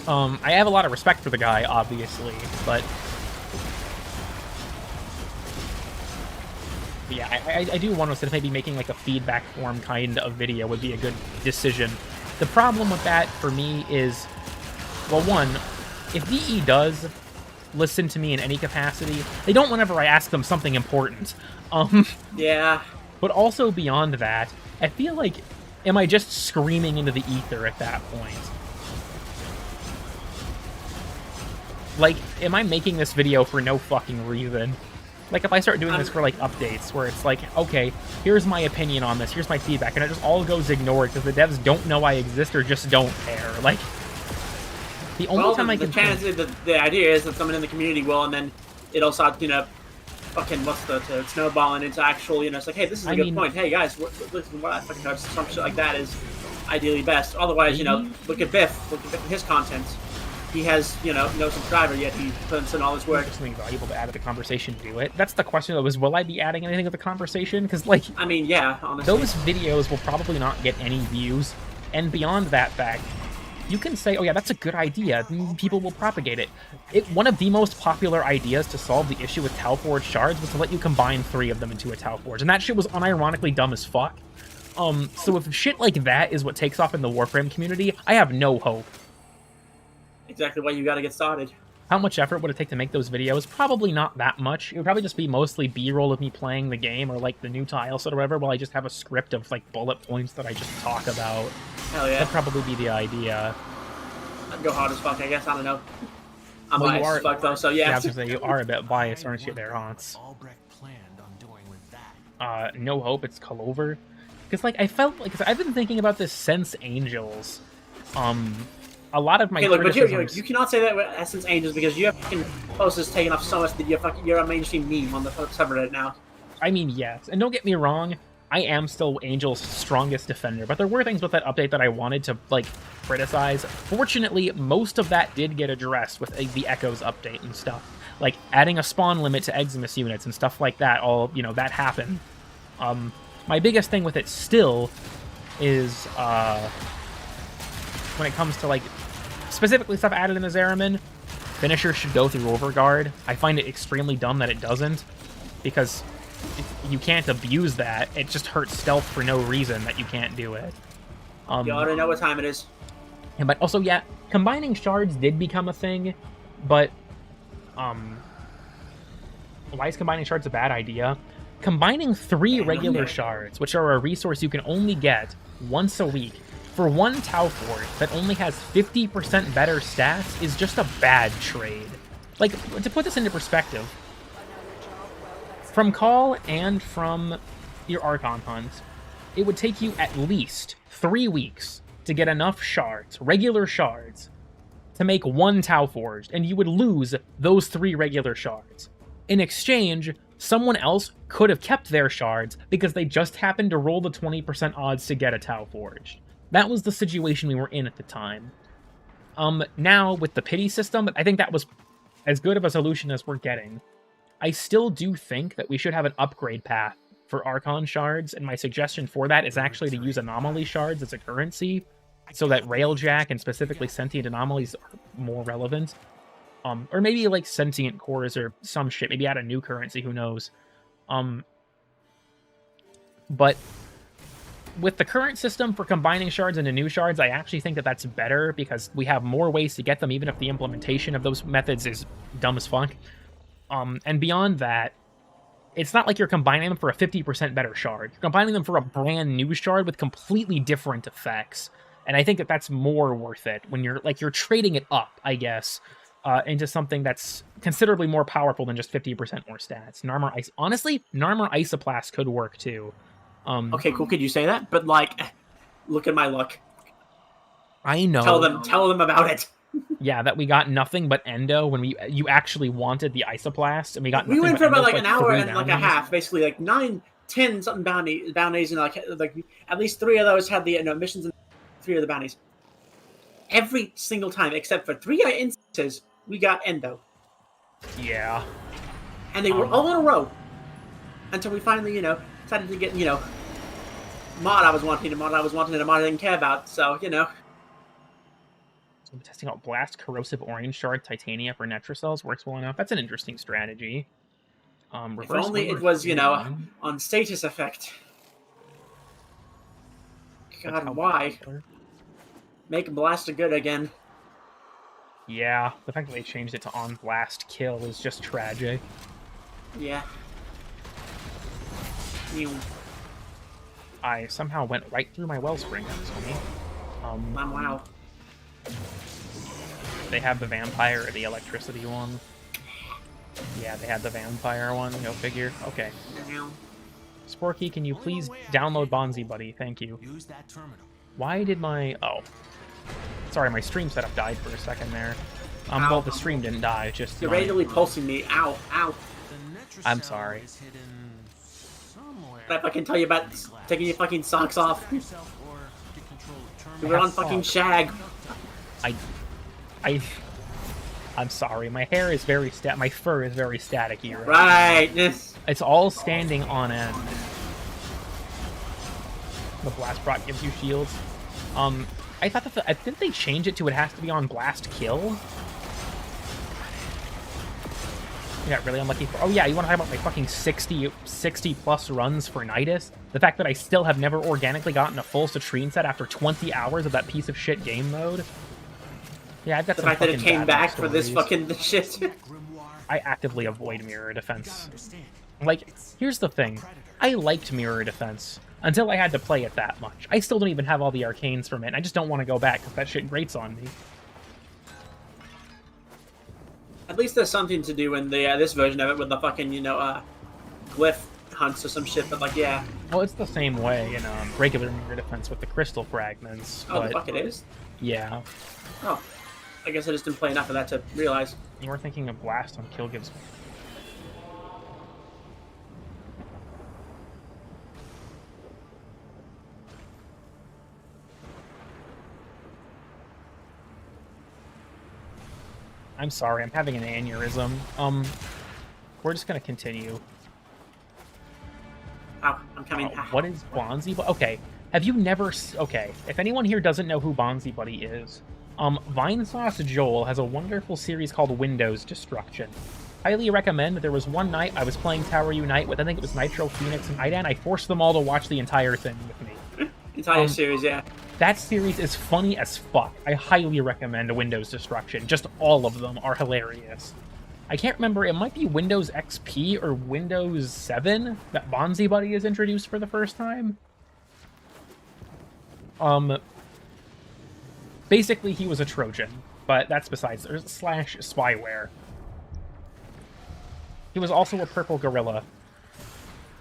A: I have a lot of respect for the guy, obviously, but yeah, I do wonder if maybe making like a feedback form kind of video would be a good decision. The problem with that for me is, well, one, if DE does listen to me in any capacity, they don't whenever I ask them something important.
B: Yeah.
A: But also beyond that, I feel like, am I just screaming into the ether at that point? Like, am I making this video for no fucking reason? Like, if I start doing this for, like, updates, where it's like, okay, here's my opinion on this, here's my feedback, and it just all goes ignored because the devs don't know I exist or just don't care. Like, the only time I can...
B: The idea is that someone in the community will, and then it'll start, you know, fucking, snowballing into actual, you know, it's like, hey, this is a good point. Hey, guys, listen, what I fucking know, some shit like that is ideally best. Otherwise, you know, look at Biff, look at his content. He has, you know, no subscriber, yet he puts in all his work.
A: Something valuable to add to the conversation, do it. That's the question, though, is will I be adding anything to the conversation? Because, like...
B: I mean, yeah, honestly.
A: Those videos will probably not get any views. And beyond that fact, you can say, oh yeah, that's a good idea. People will propagate it. One of the most popular ideas to solve the issue with Tau Forge shards was to let you combine 3 of them into a Tau Forge. And that shit was unironically dumb as fuck. So if shit like that is what takes off in the Warframe community, I have no hope.
B: Exactly why you gotta get started.
A: How much effort would it take to make those videos? Probably not that much. It would probably just be mostly B-roll of me playing the game or like the new tiles or whatever, while I just have a script of like bullet points that I just talk about.
B: Hell yeah.
A: That'd probably be the idea.
B: I'd go hard as fuck, I guess. I don't know. I'm biased as fuck though, so yeah.
A: Yeah, I was gonna say, you are a bit biased, aren't you there, Hans? No hope, it's Clover. Because like I felt like I've been thinking about this since Angels. A lot of my criticisms...
B: you cannot say that with Essence Angels because you have fucking posters taken off so much that you're a mainstream meme on the subreddit now.
A: I mean, yes. And don't get me wrong, I am still Angel's strongest defender, but there were things with that update that I wanted to, like, criticize. Fortunately, most of that did get addressed with the Echoes update and stuff. Like, adding a spawn limit to Eximus units and stuff like that, that happened. My biggest thing with it still is, when it comes to, like, specifically stuff added in the Zeramin, Finisher should go through Overguard. I find it extremely dumb that it doesn't, because you can't abuse that. It just hurts stealth for no reason that you can't do it.
B: You already know what time it is.
A: But also, yeah, combining shards did become a thing, but why is combining shards a bad idea? Combining 3 regular shards, which are a resource you can only get once a week, for one Tau Forge that only has 50% better stats is just a bad trade. Like, to put this into perspective, from Call and from your Archon hunt, it would take you at least 3 weeks to get enough shards, regular shards, to make 1 Tau Forge, and you would lose those 3 regular shards. In exchange, someone else could have kept their shards because they just happened to roll the 20% odds to get a Tau Forged. That was the situation we were in at the time. Now, with the pity system, I think that was as good of a solution as we're getting. I still do think that we should have an upgrade path for Archon shards, and my suggestion for that is actually to use anomaly shards as a currency, so that Railjack and specifically sentient anomalies are more relevant. Or maybe like sentient cores or some shit. Maybe add a new currency. Who knows? But with the current system for combining shards into new shards, I actually think that that's better because we have more ways to get them, even if the implementation of those methods is dumb as fuck. And beyond that, it's not like you're combining them for a 50% better shard. You're combining them for a brand new shard with completely different effects. And I think that that's more worth it when you're trading it up, I guess, into something that's considerably more powerful than just 50% more stats. Honestly, Narmer Isoplast could work too.
B: Okay, cool. Could you say that? But like, look at my luck.
A: I know.
B: Tell them about it.
A: Yeah, that we got nothing but Endo when you actually wanted the Isoplast, and we got.
B: We went for about like an hour and
A: bounties.
B: like a half, basically like 9, 10 something bounties, and like at least 3 of those had the missions and 3 of the bounties. Every single time, except for 3 instances, we got Endo.
A: Yeah.
B: And they were all in a row until we finally, decided to get, mod I was wanting, and mod I didn't care about. So,
A: So I'm testing out Blast, Corrosive Orange Shard, Titania for Netrocells. Works well enough. That's an interesting strategy.
B: If only it was, on status effect. God, why? Make Blast good again.
A: Yeah, the fact that they changed it to On Blast Kill is just tragic.
B: Yeah.
A: I somehow went right through my wellspring, actually.
B: Wow.
A: They have the vampire or the electricity one. Yeah, they had the vampire one. Go figure. Okay. Sporky, can you please download Bonzi Buddy? Thank you.
G: Use that terminal.
A: Why did my... Oh. Sorry, my stream setup died for a second there. Well, the stream didn't die, just...
B: You're randomly pulsing me. Ow, ow.
A: I'm sorry.
B: Did I fucking tell you about taking your fucking socks off? We were on fucking Shag.
A: I'm sorry. My hair is very my fur is very staticky.
B: Right.
A: It's all standing on end. The Blast Proc gives you shields. I thought that I think they changed it to it has to be on Blast Kill. I got really unlucky. Oh yeah, you want to talk about my fucking 60 plus runs for Nidus? The fact that I still have never organically gotten a full Citrine set after 20 hours of that piece of shit game mode. Yeah, I've got
B: the
A: some
B: fact that it came back
A: stories.
B: for this fucking shit.
A: I actively avoid mirror defense. Like, here's the thing. I liked mirror defense until I had to play it that much. I still don't even have all the arcanes from it, and I just don't want to go back because that shit grates on me.
B: At least there's something to do in the this version of it with the fucking, glyph hunts or some shit, but like, yeah.
A: Well, it's the same way in regular mirror defense with the crystal fragments.
B: Oh,
A: but,
B: the fuck it is?
A: Yeah.
B: Oh. I guess I just didn't play enough of that to realize.
A: You were thinking of Blast on Kill gives... I'm sorry, I'm having an aneurysm. We're just gonna continue.
B: Oh, I'm coming.
A: What is Bonzi? Okay, have you never... Okay, if anyone here doesn't know who Bonzi Buddy is, Vinesauce Joel has a wonderful series called Windows Destruction. Highly recommend. There was one night I was playing Tower Unite with, I think it was Nitro, Phoenix, and Idan. I forced them all to watch the entire thing with me.
B: Entire series, yeah.
A: That series is funny as fuck. I highly recommend Windows Destruction. Just all of them are hilarious. I can't remember, it might be Windows XP or Windows 7 that Bonzi Buddy is introduced for the first time. Basically, he was a Trojan, but that's besides... slash spyware. He was also a purple gorilla.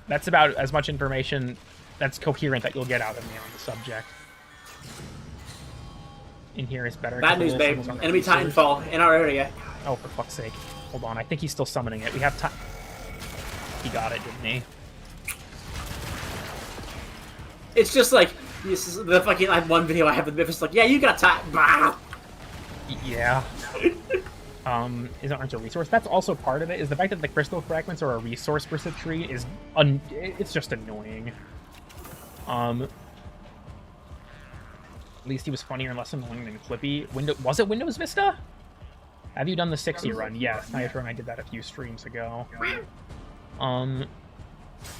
A: That's about as much information that's coherent that you'll get out of me on the subject. In here is better.
B: Bad news, babe. Enemy Titanfall in our area.
A: Oh, for fuck's sake. Hold on, I think he's still summoning it. We have time. He got it, didn't he?
B: It's just like, this is the fucking, I have one video I have with it's like, yeah, you got time.
A: Yeah. Aren't a resource. That's also part of it, is the fact that the crystal fragments are a resource for Citrine is it's just annoying. At least he was funnier and less annoying than Clippy. Was it Windows Vista? Have you done the 60 run? Yes, Nitro and I did that a few streams ago. 10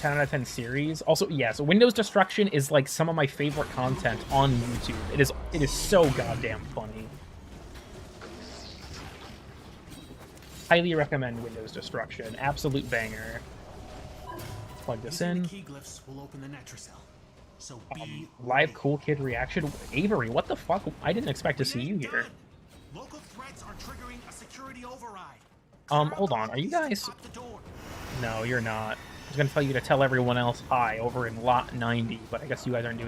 A: out of 10 series. Also, yes, Windows Destruction is like some of my favorite content on YouTube. It is so goddamn funny. Highly recommend Windows Destruction. Absolute banger. Plug this in.
G: Key glyphs will open the nitrocell. So
A: Live cool kid reaction. Avery, what the fuck? I didn't expect to see you here.
G: Local threats are triggering a security override.
A: Hold on. Are you guys? No, you're not. I was gonna tell you to tell everyone else hi over in lot 90, but I guess you guys aren't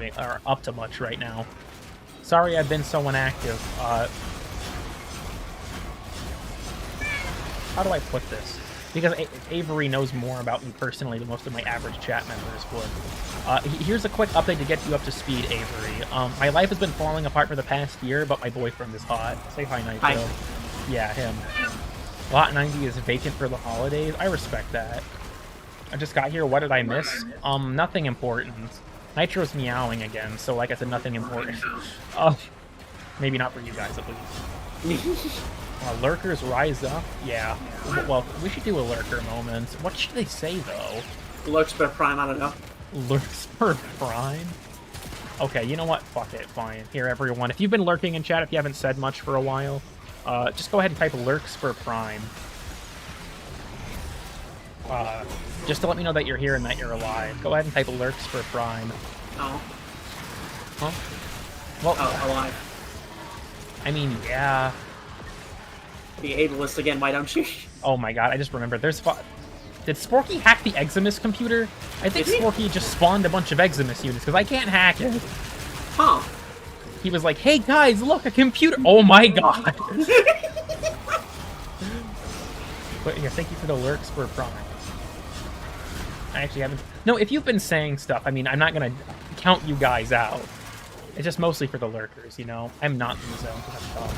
A: up to much right now. Sorry, I've been so inactive. How do I put this? Because Avery knows more about me personally than most of my average chat members would. Here's a quick update to get you up to speed, Avery. My life has been falling apart for the past year, but my boyfriend is hot. Say hi, Nitro.
B: Hi.
A: Yeah, him. Lot 90 is vacant for the holidays. I respect that. I just got here. What did I miss? Nothing important. Nitro's meowing again, so like I said, nothing important. Maybe not for you guys, at least. Lurkers rise up? Yeah. Well, we should do a lurker moment. What should they say, though?
B: Lurks per prime, I don't know.
A: Lurks per prime? Okay, you know what? Fuck it, fine. Here, everyone. If you've been lurking in chat, if you haven't said much for a while, just go ahead and type lurks per prime. Just to let me know that you're here and that you're alive. Go ahead and type lurks per prime.
B: Oh.
A: Huh? Well,
B: alive.
A: I mean, yeah.
B: Be ableist again, why don't you?
A: Oh my god, I just remembered. Did Sporky hack the Eximus computer? I think Sporky just spawned a bunch of Eximus units, because I can't hack it.
B: Huh.
A: He was like, hey guys, look, a computer! Oh my god! But yeah, thank you for the lurks for Prime. I actually haven't... No, if you've been saying stuff, I mean, I'm not gonna count you guys out. It's just mostly for the lurkers, you know? I'm not in the zone to have fun.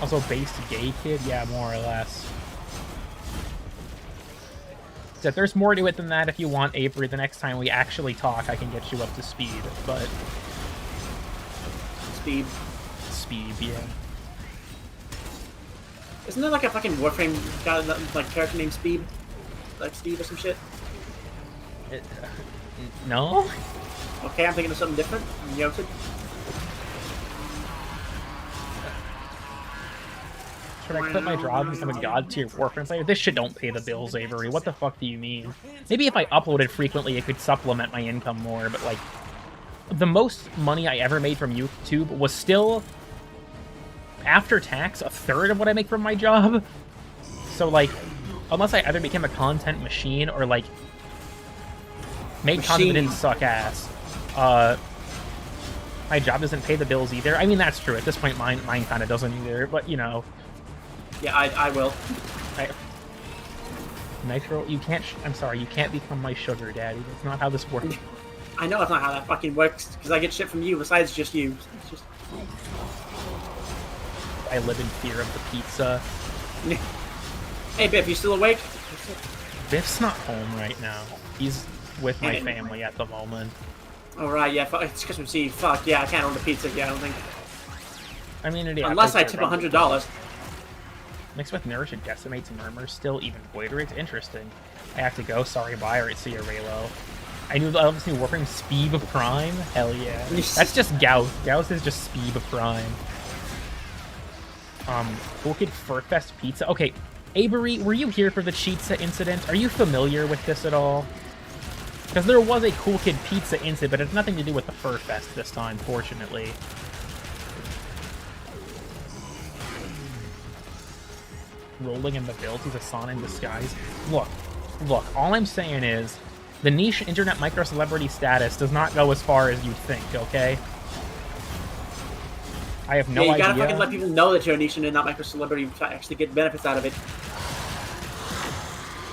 A: Also, based gay kid? Yeah, more or less. So there's more to it than that if you want, Avery. The next time we actually talk, I can get you up to speed, but...
B: Speed.
A: Speed, yeah.
B: Isn't there like a fucking Warframe guy, like character named Speed? Like Steve or some shit?
A: No?
B: Okay, I'm thinking of something different. Noted.
A: Should I quit my job and become a god-tier Warframe player? This shit don't pay the bills, Avery. What the fuck do you mean? Maybe if I uploaded frequently, it could supplement my income more, but, like... The most money I ever made from YouTube was still, after tax, a third of what I make from my job. So, like, unless I either became a content machine or, like, made content that didn't suck ass, my job doesn't pay the bills either. I mean, that's true. At this point, mine kind of doesn't either, but, you know...
B: Yeah, I will.
A: Nitro, you can't... I'm sorry, you can't become my sugar daddy. That's not how this works.
B: I know that's not how that fucking works, because I get shit from you besides just you. It's just...
A: I live in fear of the pizza.
B: Hey, Biff, you still awake?
A: Biff's not home right now. He's with my family at the moment.
B: Alright, yeah, it's Christmas Eve. Fuck, yeah, I can't order pizza, yeah, I don't think.
A: I mean,
B: unless I tip $100.
A: Mixed with Nourish and Decimates Murmurs, still even Void Rates. Interesting. I have to go. Sorry, bye. Alright, see you, Raylo. I knew this new Warframe, Speed of Prime. Hell yeah. That's just Gauss. Gauss is just Speed of Prime. Cool Kid Furfest Pizza. Okay, Avery, were you here for the Cheetza incident? Are you familiar with this at all? Because there was a Cool Kid Pizza incident, but it has nothing to do with the Furfest this time, fortunately. Rolling in the build, he's a Son in disguise. Look, all I'm saying is, the niche internet micro-celebrity status does not go as far as you think, okay? I have no idea.
B: You gotta fucking let people know that you're a niche internet micro-celebrity to actually get benefits out of it.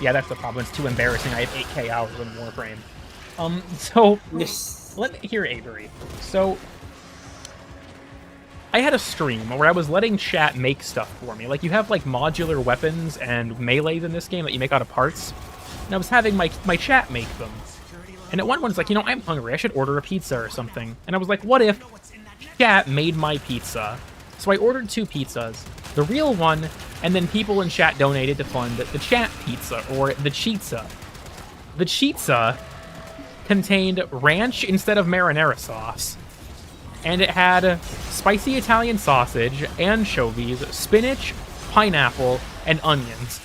A: Yeah, that's the problem. It's too embarrassing. I have 8k hours in Warframe. So, let me hear Avery. So, I had a stream where I was letting chat make stuff for me. Like, you have, like, modular weapons and melees in this game that you make out of parts. And I was having my chat make them. And at one point, it's like, you know, I'm hungry. I should order a pizza or something. And I was like, what if chat made my pizza? So I ordered 2 pizzas. the real one, and then people in chat donated to fund the chat pizza, or the chizza. The chizza contained ranch instead of marinara sauce, and it had spicy Italian sausage, anchovies, spinach, pineapple, and onions.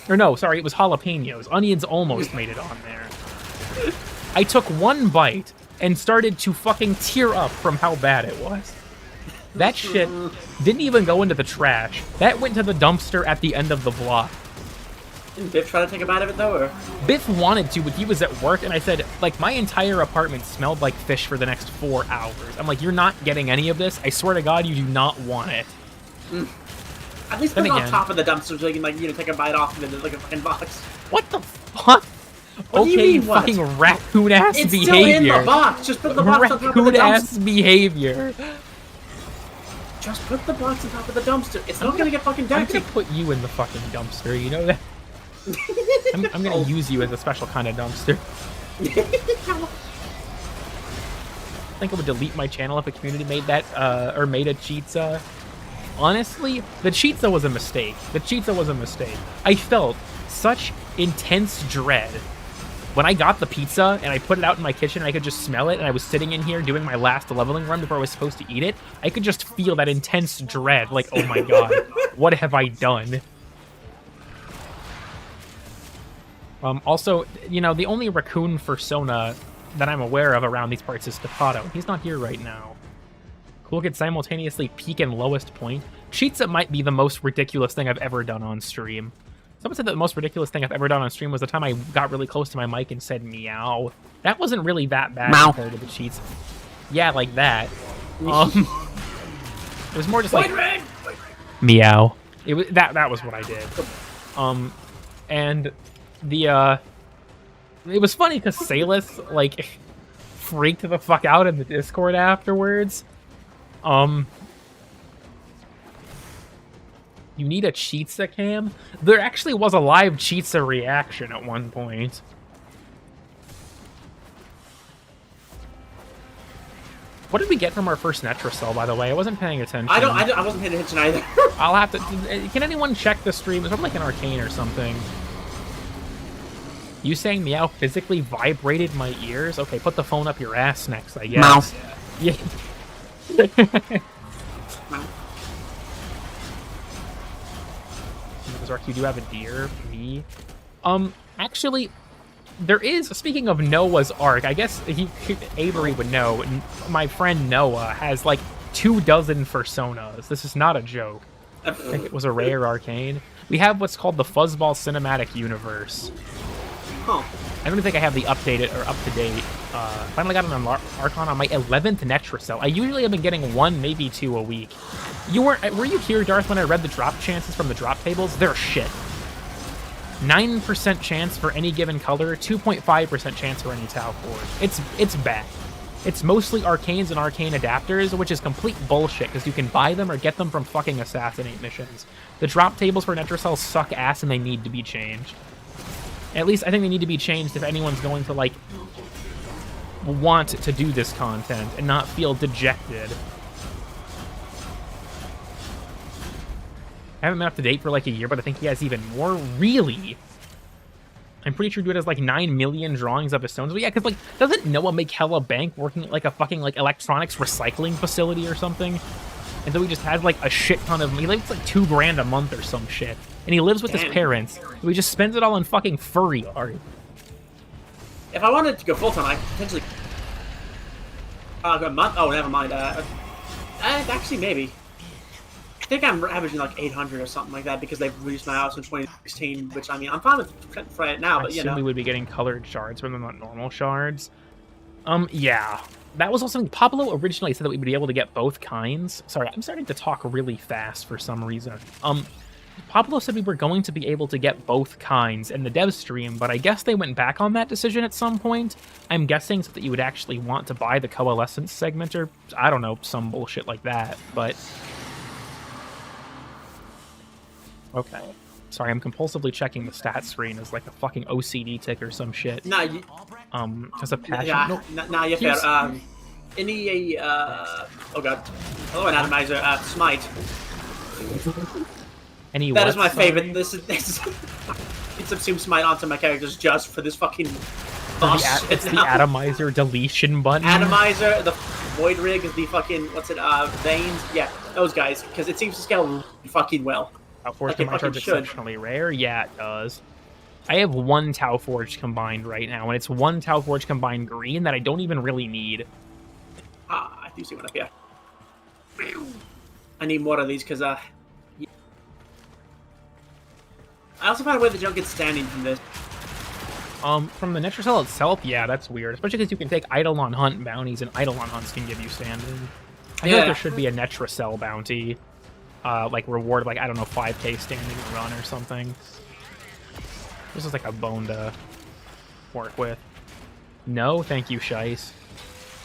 A: Or no, sorry, it was jalapenos. Onions almost made it on there. I took one bite and started to fucking tear up from how bad it was. That shit didn't even go into the trash. That went to the dumpster at the end of the block.
B: Didn't Biff try to take a bite of it, though, or?
A: Biff wanted to, but he was at work, and I said, like, my entire apartment smelled like fish for the next 4 hours. I'm like, you're not getting any of this. I swear to God, you do not want it.
B: At least put it on top of the dumpster so you can, like, take a bite off of it like a fucking box.
A: What the fuck?
B: What do you
A: Okay,
B: mean, what?
A: fucking raccoon-ass
B: It's
A: behavior.
B: still in the box. Just put the box on top of the
A: Raccoon-ass
B: dumpster.
A: behavior.
B: Just put the box on top of the dumpster. It's not gonna get fucking
A: I'm
B: dirty.
A: gonna put you in the fucking dumpster, you know that? I'm gonna use you as a special kind of dumpster. I think I would delete my channel if a community made that, or made a chizza. Honestly, the chizza was a mistake. The chizza was a mistake. I felt such intense dread when I got the pizza and I put it out in my kitchen and I could just smell it, and I was sitting in here doing my last leveling run before I was supposed to eat it. I could just feel that intense dread, like, oh my god, what have I done? Also, you know, the only raccoon fursona that I'm aware of around these parts is Staccato. He's not here right now. Cool could simultaneously peak and lowest point. Chizza might be the most ridiculous thing I've ever done on stream. Someone said that the most ridiculous thing I've ever done on stream was the time I got really close to my mic and said meow. That wasn't really that bad compared to the cheats. Yeah, like that. It was more just like meow. It was that was what I did. And the it was funny because Salus like freaked the fuck out in the Discord afterwards. You need a chizza cam? There actually was a live chizza reaction at one point. What did we get from our first Netracell, by the way? I wasn't paying attention.
B: I wasn't paying attention either.
A: I'll have to... Can anyone check the stream? It's probably like an arcane or something. You saying meow physically vibrated my ears? Okay, put the phone up your ass next, I guess. Yeah. Zark, you do have a deer? Me? Actually, there is, speaking of Noah's Ark, I guess Avery would know, my friend Noah has like 24 personas. This is not a joke. I think it was a rare arcane. We have what's called the Fuzzball Cinematic Universe.
B: Huh.
A: I don't think I have the updated or up-to-date. Finally got an Archon on my 11th Netracell. I usually have been getting 1, maybe 2 a week. Were you here, Darth, when I read the drop chances from the drop tables? They're shit. 9% chance for any given color, 2.5% chance for any Tau core. It's bad. It's mostly arcanes and arcane adapters, which is complete bullshit, because you can buy them or get them from fucking assassinate missions. The drop tables for Netracell suck ass and they need to be changed. At least I think they need to be changed if anyone's going to, like, want to do this content and not feel dejected. I haven't been up to date for like a year, but I think he has even more. Really? I'm pretty sure dude has like 9 million drawings of his stones. But yeah, because like, doesn't Noah make hella bank working at like a fucking like electronics recycling facility or something? And so he just has like a shit ton of, he lives like $2 grand a month or some shit. And he lives with his parents. So he just spends it all on fucking furry art.
B: If I wanted to go full time, I could potentially go a month. Oh, never mind. Actually, maybe. I think I'm averaging like 800 or something like that because they've released my house in 2016. Which I mean, I'm fine with it now, but you know,
A: we would be getting colored shards rather than not normal shards. Yeah. That was also something Pablo originally said that we would be able to get both kinds. Sorry, I'm starting to talk really fast for some reason. Pablo said we were going to be able to get both kinds in the dev stream, but I guess they went back on that decision at some point. I'm guessing so that you would actually want to buy the coalescence segment, or I don't know, some bullshit like that, but... Okay. Sorry, I'm compulsively checking the stat screen as like a fucking OCD tick or some shit.
B: Nah, you...
A: as a passion...
B: Yeah, nah, you're fair. Oh god. Hello, Anatomizer. Smite.
A: Any
B: That
A: what,
B: is my
A: sorry?
B: favorite. This is it subsumes my onto my characters just for this fucking boss.
A: It's the atomizer deletion button.
B: Atomizer, the void rig is the fucking veins. Yeah, those guys, because it seems to scale really fucking well.
A: Tau Forge
B: Like it
A: combined
B: fucking
A: charge
B: should.
A: exceptionally rare. Yeah, it does. I have one Tau Forge combined right now, and it's one Tau Forge combined green that I don't even really need.
B: I do see one up here. I need more of these because yeah. I also found a way the junk gets standing from this.
A: From the Netracell itself, yeah, that's weird. Especially because you can take Eidolon Hunt bounties, and Eidolon Hunts can give you standing. I feel like there should be a Netracell bounty, like reward, like, I don't know, 5k standing run or something. This is like a bone to work with. No, thank you, Shice.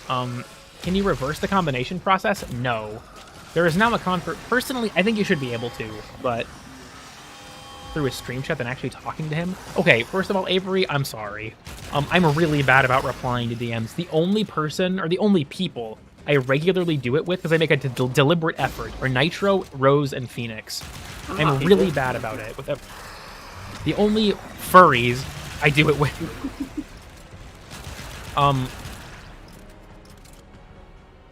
A: Can you reverse the combination process? No. There is now a personally, I think you should be able to, but through his stream chat than actually talking to him. Okay, first of all, Avery, I'm sorry. I'm really bad about replying to DMs. The only person, or the only people I regularly do it with, because I make a deliberate effort, are Nitro, Rose, and Phoenix. I'm really bad about it. With the only furries I do it with.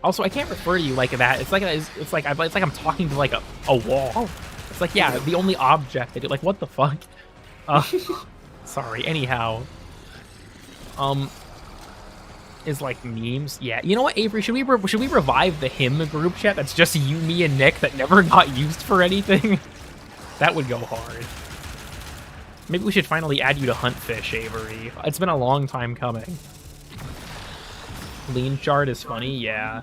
A: Also, I can't refer to you like that. It's like I'm talking to like a wall. It's like, yeah, the only object I do. Like, what the fuck? Sorry. Anyhow, is like memes. Yeah, you know what, Avery? Should we revive the him group chat? That's just you, me, and Nick that never got used for anything. That would go hard. Maybe we should finally add you to Huntfish, Avery. It's been a long time coming. Lean Shard is funny, yeah.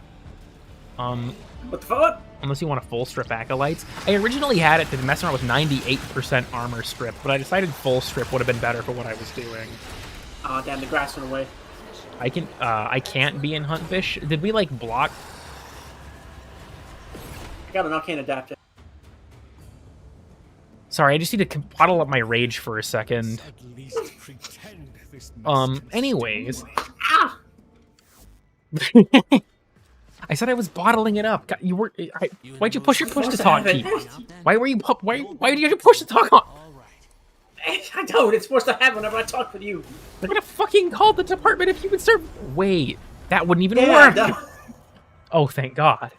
B: What the fuck?
A: Unless you want a full strip acolytes. I originally had it to mess around with 98% armor strip, but I decided full strip would have been better for what I was doing.
B: Oh damn, the grass went away.
A: I can't be in Huntfish. Did we like block?
B: I got an arcane adapter.
A: Sorry, I just need to bottle up my rage for a second.
F: At least pretend this must
A: Anyways.
B: Ah!
A: I said I was bottling it up. You were. Why'd you push your push to talk key? Why were you? Why did you push to talk on?
B: I don't. It's supposed to happen whenever I talk with you.
A: They're gonna fucking call the department if you would serve. Wait, that wouldn't even work.
B: No.
A: Oh, thank God.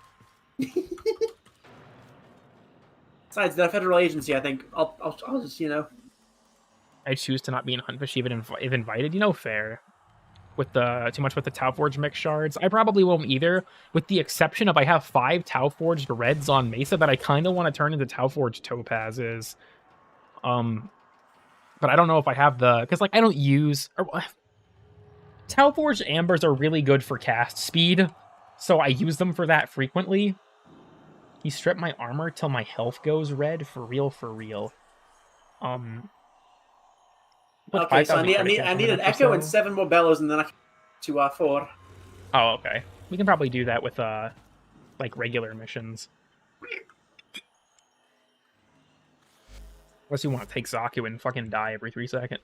B: Besides, they're a federal agency. I think I'll just
A: I choose to not be in Huntfish even if invited. You know, fair. With the too much with the Tau Forge mix shards, I probably won't either. With the exception of I have 5 Tau Forged reds on Mesa that I kind of want to turn into Tau Forged topazes. But I don't know if I have the because like I don't use Tau Forged ambers are really good for cast speed, so I use them for that frequently. He stripped my armor till my health goes red. For real, for real.
B: Okay, so I need an echo and 7 more bellows, and then I can to 4.
A: Oh, okay. We can probably do that with like regular missions. Unless you want to take Zaku and fucking die every 3 seconds.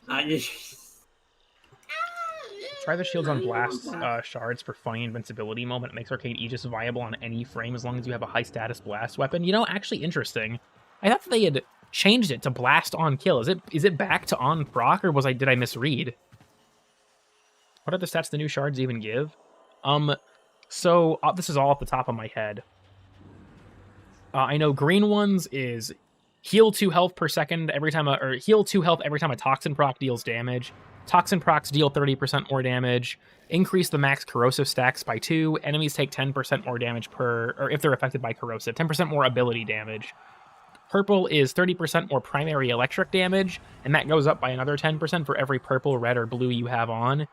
A: Try the shields on blast shards for funny invincibility moment. It makes Arcade Aegis viable on any frame as long as you have a high status blast weapon. You know, actually interesting. I thought they had changed it to blast on kill. Is it back to on proc, or did I misread? What are the stats the new shards even give? So this is all off the top of my head. I know green ones is heal 2 health per second every time or heal 2 health every time a toxin proc deals damage. Toxin procs deal 30% more damage. Increase the max corrosive stacks by 2. Enemies take 10% more damage or if they're affected by corrosive, 10% more ability damage. Purple is 30% more primary electric damage, and that goes up by another 10% for every purple, red, or blue you have on.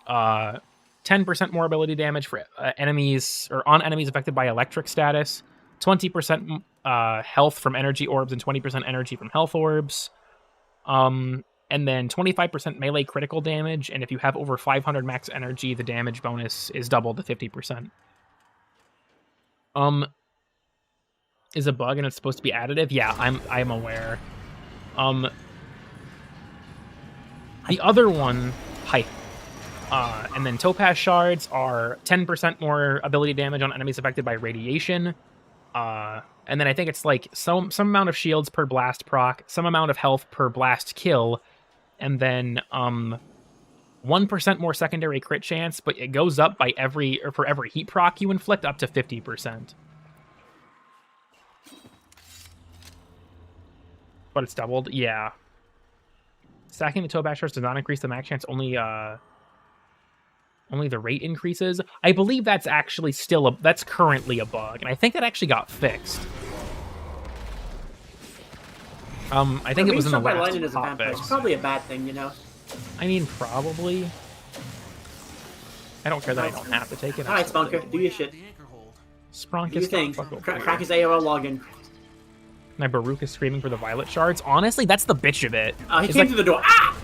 A: 10% more ability damage for enemies affected by electric status. 20% health from energy orbs and 20% energy from health orbs. And then 25% melee critical damage, and if you have over 500 max energy, the damage bonus is doubled to 50%. Is a bug and it's supposed to be additive? Yeah, I'm aware. The other one, hype. And then topaz shards are 10% more ability damage on enemies affected by radiation. And then I think it's like some amount of shields per blast proc, some amount of health per blast kill, and then 1% more secondary crit chance, but it goes up by for every heat proc you inflict up to 50%. But it's doubled, yeah. Stacking the toe bash shards does not increase the max chance, only the rate increases. I believe that's actually that's currently a bug, and I think that actually got fixed. I think it was in the last hot fix.
B: It's probably a bad thing, you know.
A: I mean, probably. I don't care that I don't have to take it.
B: Alright, Spunker, do your shit.
A: Sprunk
B: Do your
A: is
B: thing. Crack his AOL login.
A: My Baruch is screaming for the violet shards. Honestly, that's the bitch of it.
B: He came through the door. Ah!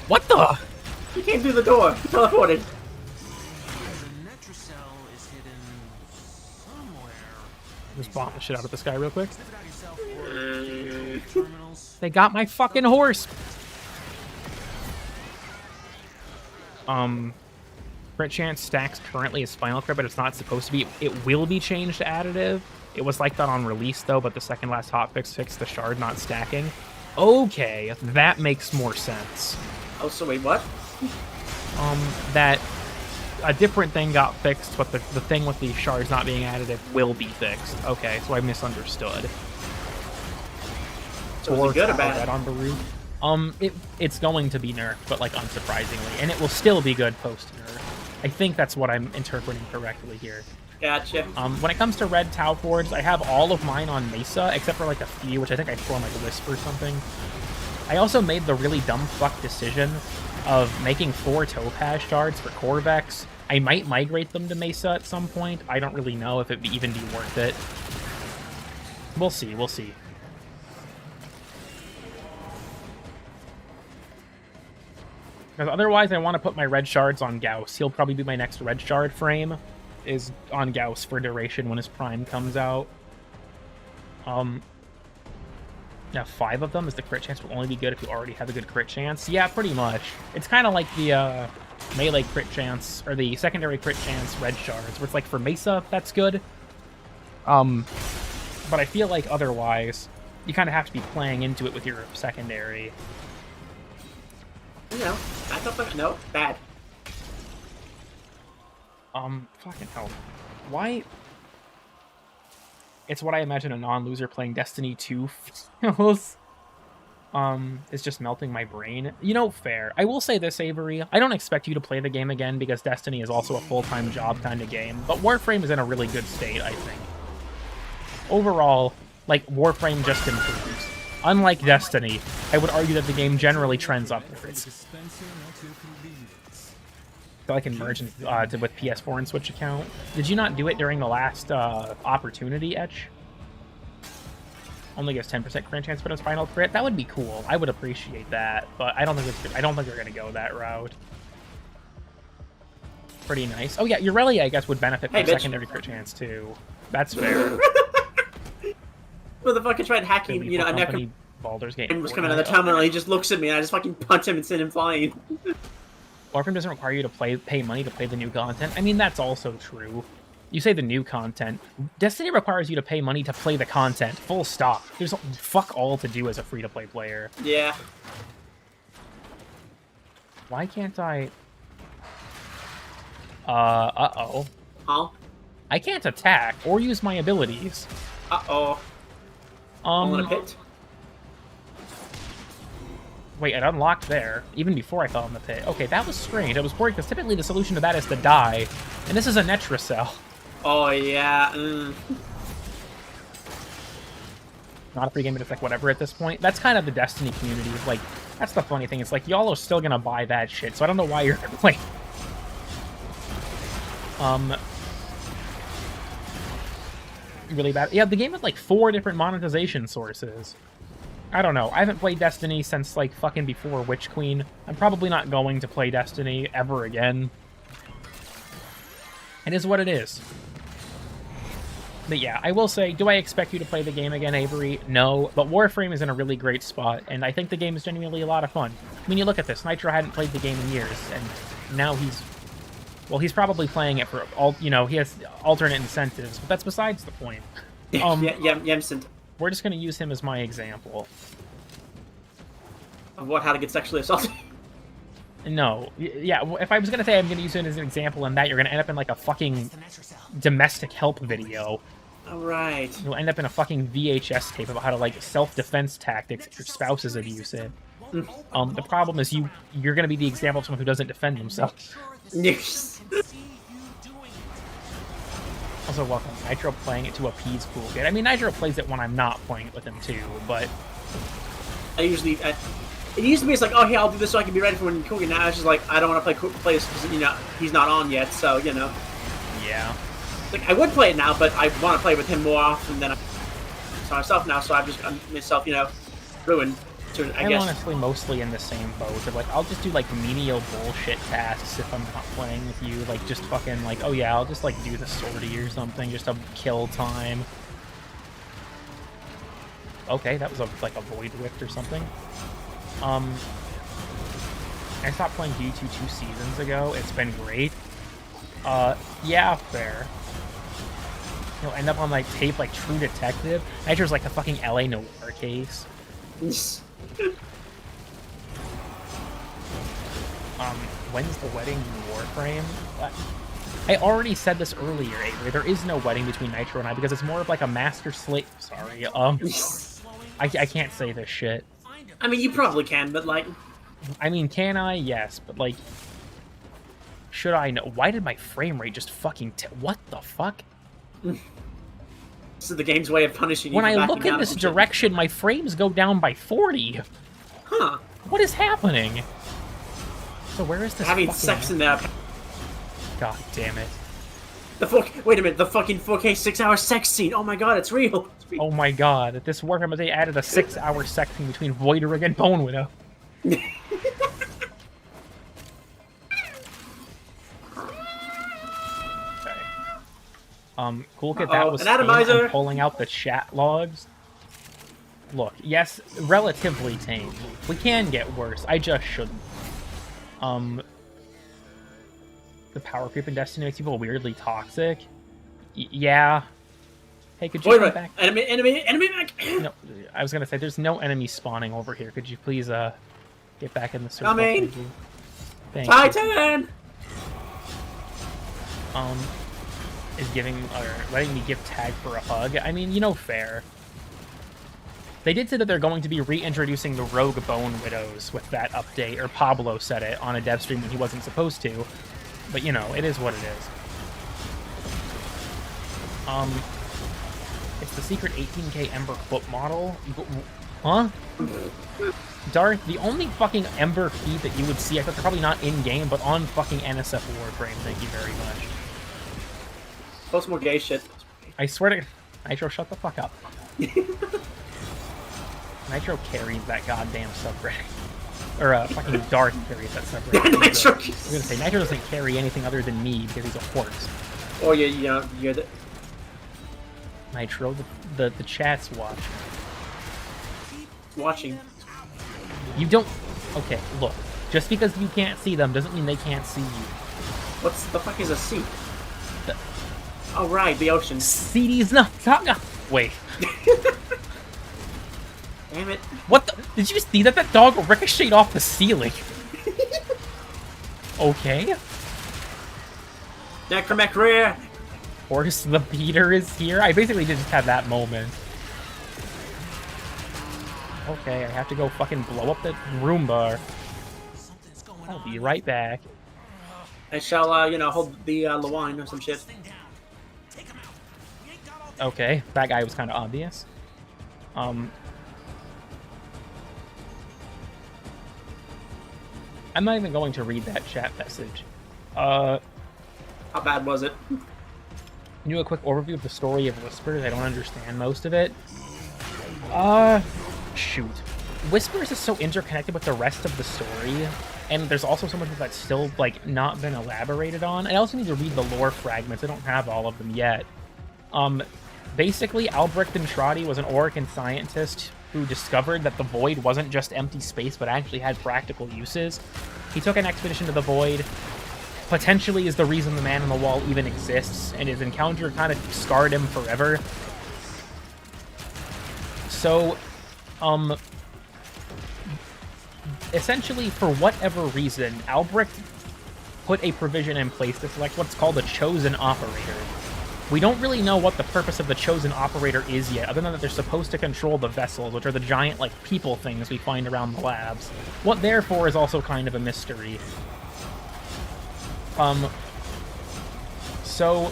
A: What the?
B: He came through the door. He teleported.
A: Just bomb the shit out of this guy real quick. They got my fucking horse. Crit chance stacks currently is final crit, but it's not supposed to be. It will be changed to additive. It was like that on release though, but the second last hotfix fixed the shard not stacking. Okay, that makes more sense.
B: Oh, so wait, what?
A: That a different thing got fixed, but the thing with the shards not being additive will be fixed. Okay, so I misunderstood.
B: So is it good or bad?
A: On Baruch. It's going to be nerfed, but like unsurprisingly, and it will still be good post nerf. I think that's what I'm interpreting correctly here.
B: Gotcha.
A: When it comes to red Tau Forge, I have all of mine on Mesa, except for like a few, which I think I throw on like Wisp or something. I also made the really dumb fuck decision of making 4 Topaz shards for Corvex. I might migrate them to Mesa at some point. I don't really know if it'd even be worth it. We'll see, we'll see. Because otherwise, I want to put my red shards on Gauss. He'll probably be my next red shard frame, is on Gauss for duration when his prime comes out. Yeah, 5 of them is the crit chance will only be good if you already have a good crit chance. Yeah, pretty much. It's kind of like the melee crit chance, or the secondary crit chance red shards, where it's like for Mesa, that's good. But I feel like otherwise, you kind of have to be playing into it with your secondary.
B: No, I thought no, bad.
A: Fucking hell. Why? It's what I imagine a non-loser playing Destiny 2 feels. Is just melting my brain. You know, fair. I will say this, Avery. I don't expect you to play the game again because Destiny is also a full-time job kind of game, but Warframe is in a really good state, I think. Overall, like, Warframe just improves. Unlike Destiny, I would argue that the game generally trends upwards. So I can merge with PS4 and Switch account. Did you not do it during the last opportunity, Etch? Only gives 10% crit chance for his final crit. That would be cool. I would appreciate that, but I don't think they're gonna go that route. Pretty nice. Oh yeah, Aurelia, I guess, would benefit from secondary crit chance too. That's fair.
B: Well, the fucker tried hacking, you know, a Necro.
A: Baldur's Gate
B: was coming out of the terminal. He just looks at me, and I just fucking punch him and send him flying.
A: Warframe doesn't require you to pay money to play the new content. I mean, that's also true. You say the new content. Destiny requires you to pay money to play the content. Full stop. There's fuck all to do as a free-to-play player.
B: Yeah.
A: Why can't I... Uh-oh.
B: Huh?
A: I can't attack or use my abilities.
B: Uh-oh. In a pit?
A: Wait, it unlocked there, even before I fell in the pit. Okay, that was strange. I was worried, because typically the solution to that is to die, and this is a Netra cell.
B: Oh, yeah.
A: Not a free game, but it's like whatever at this point. That's kind of the Destiny community. Like, that's the funny thing. It's like, y'all are still gonna buy that shit, so I don't know why you're like... really bad. Yeah, the game had like 4 different monetization sources. I don't know. I haven't played Destiny since like fucking before Witch Queen. I'm probably not going to play Destiny ever again. It is what it is. But yeah, I will say, do I expect you to play the game again, Avery? No, but Warframe is in a really great spot, and I think the game is genuinely a lot of fun. I mean, you look at this. Nitro hadn't played the game in years, and now he's Well, he's probably playing it for all. You know, he has alternate incentives, but that's besides the point.
B: Yemsent.
A: We're just gonna use him as my example.
B: Of how to get sexually assaulted.
A: No, yeah. If I was gonna say I'm gonna use it as an example in that, you're gonna end up in like a fucking domestic help video.
B: All right.
A: You'll end up in a fucking VHS tape about how to like self-defense tactics if your spouse is abusive. The problem is you're gonna be the example of someone who doesn't defend themselves.
B: Yes.
A: Also, welcome Nitro playing it to appease cool kid. I mean, Nitro plays it when I'm not playing it with him too, but
B: I usually. It used to be it's like, oh, hey, I'll do this so I can be ready for when Cool Kid. Now it's just like, I don't want to play this because, you know, he's not on yet, so, you know.
A: yeah.
B: Like, I would play it now, but I want to play with him more often than I so myself now, so I've just gotten myself, you know, ruined. I
A: I'm
B: guess.
A: honestly mostly in the same boat of like, I'll just do like menial bullshit tasks if I'm not playing with you. Like, just fucking like, oh yeah, I'll just like do the sortie or something just to kill time. Okay, that was like a void rift or something. I stopped playing D2 2 seasons ago. It's been great. Yeah, fair. You'll end up on like tape like True Detective. Nitro's like the fucking LA Noir case. When's the wedding in Warframe? I already said this earlier, Avery. There is no wedding between Nitro and I because it's more of like a master-slave. Sorry, I can't say this shit.
B: I mean, you probably can, but like...
A: I mean, can I? Yes, but like... Should I know? Why did my frame rate just fucking... What the fuck?
B: This is the game's way of punishing you.
A: When
B: for
A: I
B: backing
A: look in
B: out
A: this
B: of some shit.
A: direction, my frames go down by 40.
B: Huh.
A: What is happening? So where is this
B: Having
A: fucking...
B: sex in there.
A: God damn it.
B: Wait a minute, the fucking 4K 6-hour sex scene. Oh my god, it's real. It's real.
A: Oh my god, this Warframe, they added a 6-hour sex scene between Voidrig and Bone Widow. Okay. Cool Kid, that was
B: An
A: tame.
B: atomizer.
A: I'm pulling out the chat logs. Look, yes, relatively tame. We can get worse, I just shouldn't. The power creep in Destiny makes people weirdly toxic. Yeah. Hey, could you come back?
B: Enemy back!
A: No, I was gonna say there's no enemies spawning over here. Could you please get back in the circle?
B: Coming.
A: Thank you.
B: Titan!
A: Is giving or letting me give tag for a hug. I mean, you know, fair. They did say that they're going to be reintroducing the rogue Bone Widows with that update, or Pablo said it on a dev stream when he wasn't supposed to. But, you know, it is what it is. It's the secret 18K Ember foot model. Huh? Darth, the only fucking Ember feed that you would see, I thought they're probably not in-game, but on fucking NSF Warframe, thank you very much.
B: Post more gay shit.
A: I swear to... Nitro, shut the fuck up. Nitro carries that goddamn subreddit. Or, fucking Darth carries that subreddit.
B: Nitro.
A: I was gonna say, Nitro doesn't carry anything other than me because he's a horse.
B: Or you're the...
A: Nitro, the chat's watching.
B: Watching.
A: You don't... Okay, look. Just because you can't see them doesn't mean they can't see you.
B: What's the fuck is a sea?
A: The-
B: Oh, right, the ocean.
A: CD's not... Wait.
B: Damn it.
A: What the... Did you see that? That dog ricocheted off the ceiling. Okay.
B: Necromech rear.
A: Horse the beater is here. I basically just had that moment. Okay, I have to go fucking blow up the Roomba. I'll be right back.
B: I shall, you know, hold the wine or some shit.
A: Okay, that guy was kind of obvious. I'm not even going to read that chat message.
B: How bad was it?
A: Can you do a quick overview of the story of Whispers? I don't understand most of it. Shoot. Whispers is so interconnected with the rest of the story, and there's also so much that's still, like, not been elaborated on. I also need to read the lore fragments. I don't have all of them yet. Basically, Albrecht Bentradi was an Orican scientist who discovered that the Void wasn't just empty space, but actually had practical uses. He took an expedition to the Void, potentially is the reason the Man in the Wall even exists, and his encounter kind of scarred him forever. So, essentially, for whatever reason, Albrecht put a provision in place to select what's called a chosen operator. We don't really know what the purpose of the chosen operator is yet, other than that they're supposed to control the vessels, which are the giant, like, people things we find around the labs. What they're for is also kind of a mystery. So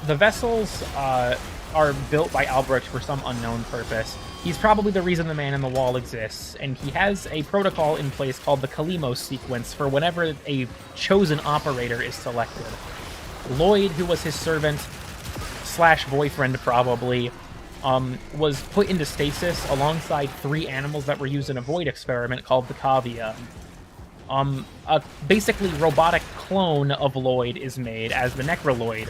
A: the vessels are built by Albrecht for some unknown purpose. He's probably the reason the Man in the Wall exists, and he has a protocol in place called the Kalimos sequence for whenever a chosen operator is selected. Lloyd, who was his servant / boyfriend probably, was put into stasis alongside 3 animals that were used in a void experiment called the Cavia. A basically robotic clone of Lloyd is made as the Necroloid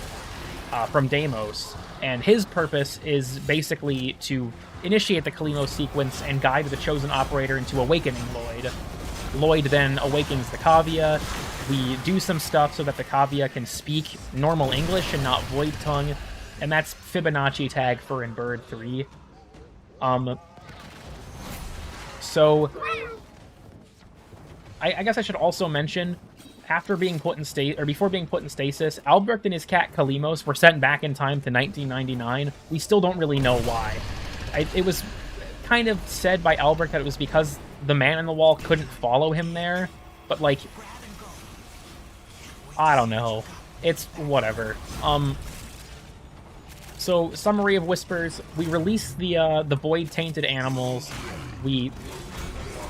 A: from Deimos, and his purpose is basically to initiate the Kalimos sequence and guide the chosen operator into awakening Lloyd. Lloyd then awakens the Cavia. We do some stuff so that the Cavia can speak normal English and not void tongue, and that's Fibonacci tag for in Bird 3. So I guess I should also mention, after being put in before being put in stasis, Albrecht and his cat Kalimos were sent back in time to 1999. We still don't really know why. It was kind of said by Albrecht that it was because the Man in the Wall couldn't follow him there, but, like, I don't know. It's whatever. So, summary of Whispers. We released the void-tainted animals. We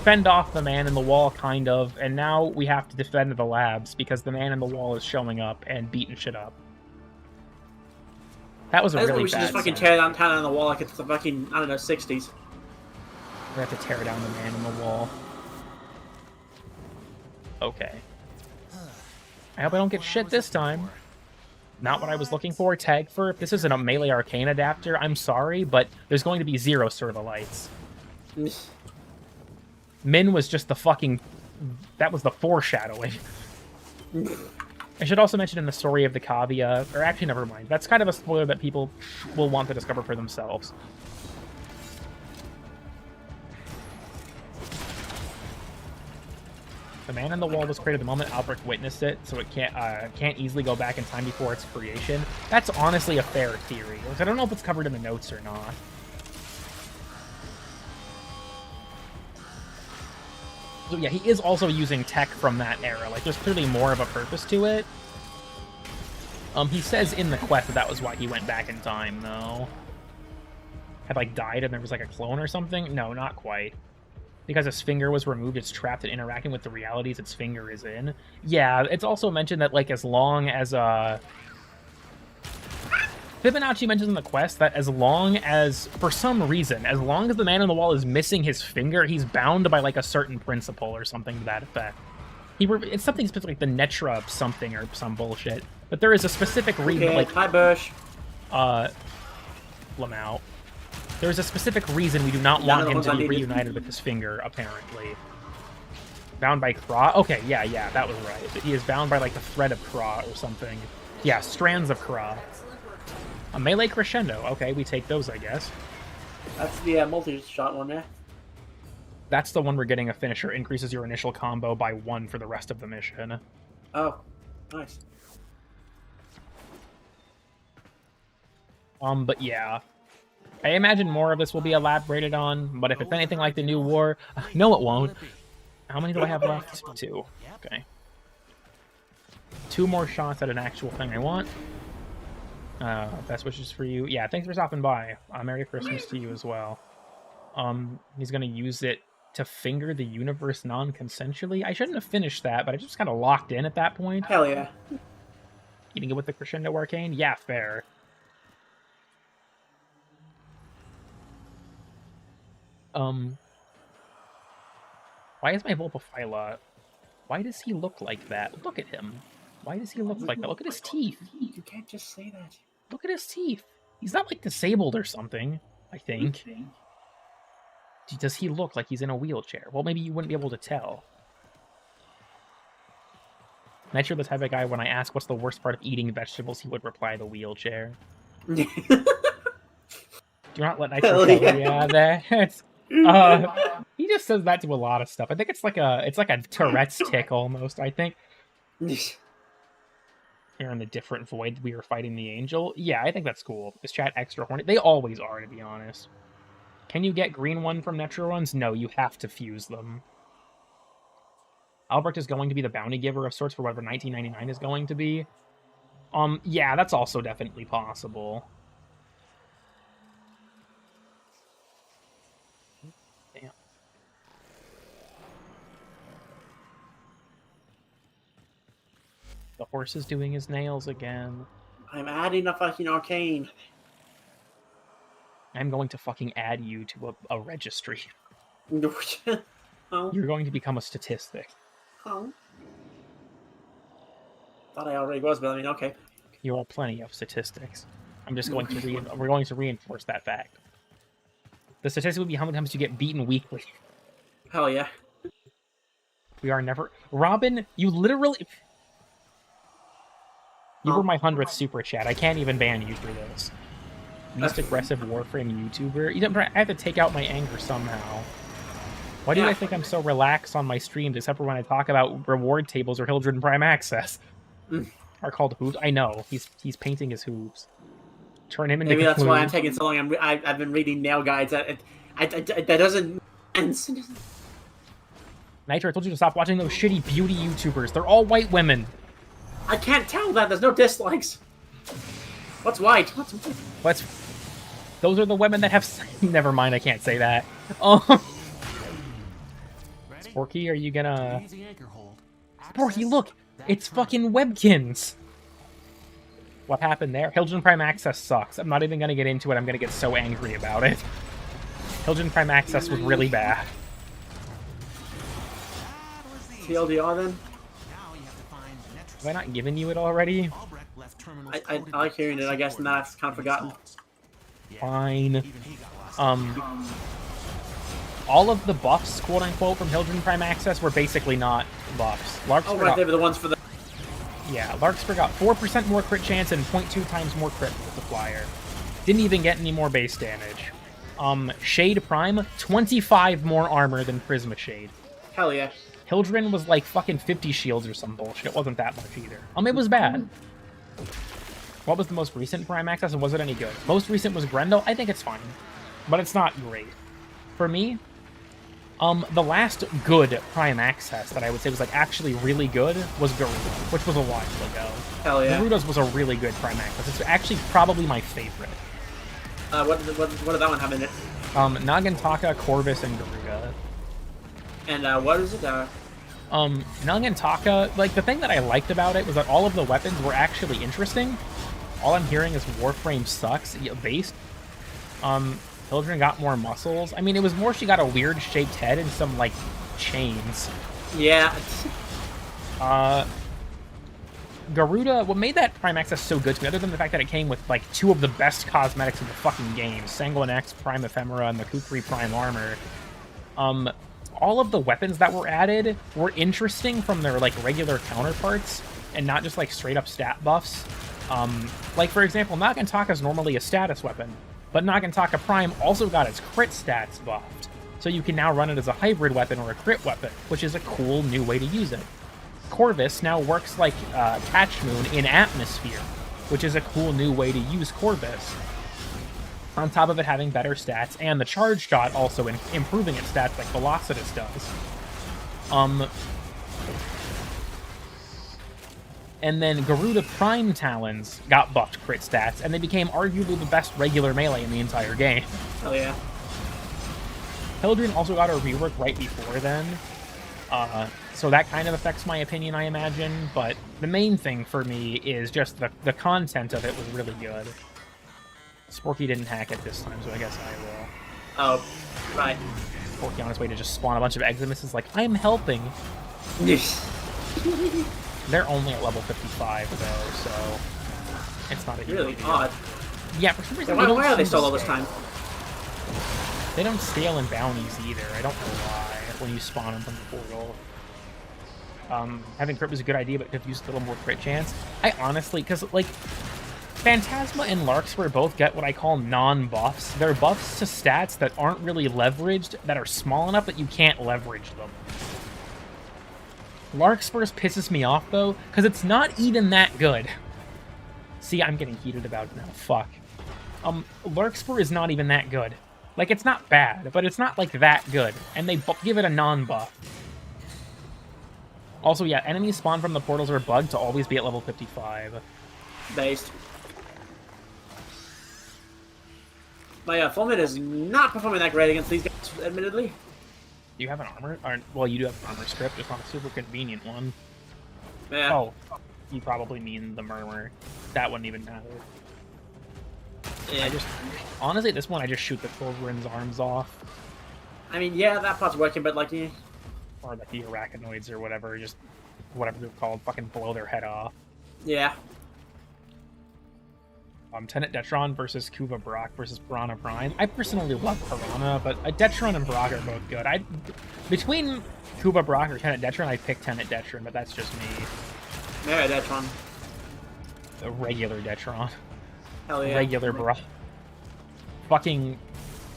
A: fend off the Man in the Wall, kind of, and now we have to defend the labs because the Man in the Wall is showing up and beating shit up. That was a really bad
B: we should just fucking tear down town on the wall like it's the fucking, I don't know, 60s.
A: We have to tear down the Man in the Wall. Okay. I hope I don't get shit this time. Not what I was looking for. Tag for, if this isn't a melee arcane adapter, I'm sorry, but there's going to be 0 Servalites. Min was just the fucking... That was the foreshadowing. I should also mention in the story of the Cavia... Or actually, never mind. That's kind of a spoiler that people will want to discover for themselves. The Man in the Wall was created the moment Albrecht witnessed it, so it can't easily go back in time before its creation. That's honestly a fair theory. I don't know if it's covered in the notes or not. So yeah, he is also using tech from that era. Like, there's clearly more of a purpose to it. He says in the quest that was why he went back in time, though. Had, like, died and there was, like, a clone or something? No, not quite. Because his finger was removed, it's trapped and interacting with the realities its finger is in. Yeah, it's also mentioned that, like, as long as, Fibonacci mentions in the quest that as long as, for some reason, as long as the Man in the Wall is missing his finger, he's bound by, like, a certain principle or something to that effect. It's something specific, like the Netra something or some bullshit. But there is a specific reason,
B: okay,
A: like...
B: Hi, Bush.
A: Lamau. There's a specific reason we do not want him to be reunited with his finger, apparently. Bound by Kra? Okay, yeah, that was right. He is bound by, like, the thread of Kra or something. Yeah, strands of Kra. A melee crescendo. Okay, we take those, I guess.
B: That's the multi-shot one there.
A: That's the one where getting a finisher increases your initial combo by 1 for the rest of the mission.
B: Oh, nice.
A: But yeah. I imagine more of this will be elaborated on, but if it's anything like the New War... No, it won't. How many do I have left? 2. Okay. 2 more shots at an actual thing I want. Best wishes for you. Yeah, thanks for stopping by. Merry Christmas to you as well. He's gonna use it to finger the universe non-consensually. I shouldn't have finished that, but I just kind of locked in at that point.
B: Hell yeah.
A: Eating it with the Crescendo Arcane? Yeah, fair. Why is my Vulpaphyla... Why does he look like that? Look at him. Why does he look like that? Look at his teeth.
B: You can't just say that.
A: Look at his teeth. He's not, like, disabled or something, I think. Does he look like he's in a wheelchair? Well, maybe you wouldn't be able to tell. Nitro, the type of guy, when I ask what's the worst part of eating vegetables, he would reply the wheelchair. Do not let Nitro
B: Hell
A: tell
B: yeah.
A: you. Yeah, that's he just says that to a lot of stuff. I think it's like a Tourette's tick almost. I think here in the different void we were fighting the angel. Yeah, I think that's cool. Is chat extra horny? They always are, to be honest. Can you get green one from Netro runs? No, you have to fuse them. Albrecht is going to be the bounty giver of sorts for whatever 1999 is going to be. Yeah, that's also definitely possible. Damn. The horse is doing his nails again.
B: I'm adding a fucking arcane.
A: I'm going to fucking add you to a registry.
B: Oh.
A: You're going to become a statistic.
B: Oh. Thought I already was, but I mean, okay.
A: You are plenty of statistics. I'm just going to we're going to reinforce that fact. The statistic would be how many times you get beaten weekly.
B: Hell yeah.
A: We are never... Robin, you literally... You were my 100th super chat. I can't even ban you for this. Least aggressive Warframe YouTuber. You don't, I have to take out my anger somehow. Why do I think I'm so relaxed on my streams, except for when I talk about reward tables or Hildred Prime Access? Are called hooves. I know. He's painting his hooves. Turn him into...
B: Maybe that's why I'm taking so long. I've been reading nail guides. That doesn't...
A: Nitro, I told you to stop watching those shitty beauty YouTubers. They're all white women.
B: I can't tell that. There's no dislikes. What's white? What's white?
A: Those are the women that have... Never mind, I can't say that. Sporky, are you gonna... Sporky, look! It's fucking Webkins! What happened there? Hildren Prime Access sucks. I'm not even gonna get into it. I'm gonna get so angry about it. Hildren Prime Access was really bad.
B: TLDR then?
A: Have I not given you it already?
B: I like hearing it, I guess, and that's kind of forgotten.
A: Fine. All of the buffs, quote-unquote, from Hildren Prime Access were basically not buffs.
B: Oh, right, they were the ones for the...
A: Yeah, Larkspur got 4% more crit chance and 0.2 times more crit multiplier. Didn't even get any more base damage. Shade Prime, 25 more armor than Prisma Shade.
B: Hell yeah.
A: Hildren was like fucking 50 shields or some bullshit. It wasn't that much either. It was bad. What was the most recent Prime Access, and was it any good? Most recent was Grendel. I think it's fine, but it's not great. For me, the last good Prime Access that I would say was like actually really good was Garuda, which was a while ago.
B: Hell yeah.
A: Garuda's was a really good Prime Access. It's actually probably my favorite.
B: What did that one have in it?
A: Nagantaka, Corvus, and Garuda.
B: And what is it?
A: Nagantaka, like the thing that I liked about it was that all of the weapons were actually interesting. All I'm hearing is Warframe sucks, based. Hildren got more muscles. I mean, it was more she got a weird shaped head and some, like, chains.
B: Yeah.
A: Garuda, what made that Prime Access so good to me, other than the fact that it came with, like, two of the best cosmetics in the fucking game, Sanguine X Prime Ephemera and the Kukri Prime Armor, all of the weapons that were added were interesting from their, like, regular counterparts, and not just, like, straight-up stat buffs. Like, for example, Nagantaka is normally a status weapon, but Nagantaka Prime also got its crit stats buffed, so you can now run it as a hybrid weapon or a crit weapon, which is a cool new way to use it. Corvus now works like Catch Moon in Atmosphere, which is a cool new way to use Corvus. On top of it having better stats, and the Charge Shot also improving its stats like Velocitus does. And then Garuda Prime Talons got buffed crit stats, and they became arguably the best regular melee in the entire game.
B: Oh yeah.
A: Hildren also got a rework right before then, so that kind of affects my opinion, I imagine, but the main thing for me is just the content of it was really good. Sporky didn't hack it this time, so I guess I will.
B: Oh, right.
A: Sporky on his way to just spawn a bunch of Eximus is like, I'm helping. They're only at level 55, though, so it's not a huge
B: Really
A: deal.
B: odd.
A: Yeah, for some reason,
B: Why are they solo this time?
A: They don't scale in bounties either. I don't know why, when you spawn them from the portal. Having crit was a good idea, but could have used a little more crit chance. I honestly, because, like, Phantasma and Larkspur both get what I call non-buffs. They're buffs to stats that aren't really leveraged, that are small enough that you can't leverage them. Larkspur's pisses me off, though, because it's not even that good. See, I'm getting heated about it now. Fuck. Larkspur is not even that good. Like, it's not bad, but it's not, like, that good. And they give it a non-buff. Also, yeah, enemies spawn from the portals are bugged to always be at level 55.
B: Based. My Fulmin is not performing that great against these guys, admittedly.
A: Do you have an armor? Well, you do have an armor script, just not a super convenient one.
B: Yeah.
A: Oh, you probably mean the Murmur. That wouldn't even matter.
B: Yeah.
A: Honestly, at this one, I just shoot the Corvorin's arms off.
B: I mean, yeah, that part's working, but like, yeah.
A: Or like the Arachnoids or whatever, just whatever they're called, fucking blow their head off.
B: Yeah.
A: Tenet Detron versus Kuva Brock versus Piranha Prime. I personally love Piranha, but Detron and Brock are both good. Between Kuva Brock or Tenet Detron, I pick Tenet Detron, but that's just me.
B: Yeah, Detron.
A: The regular Detron.
B: Hell yeah.
A: Regular Brock. Fucking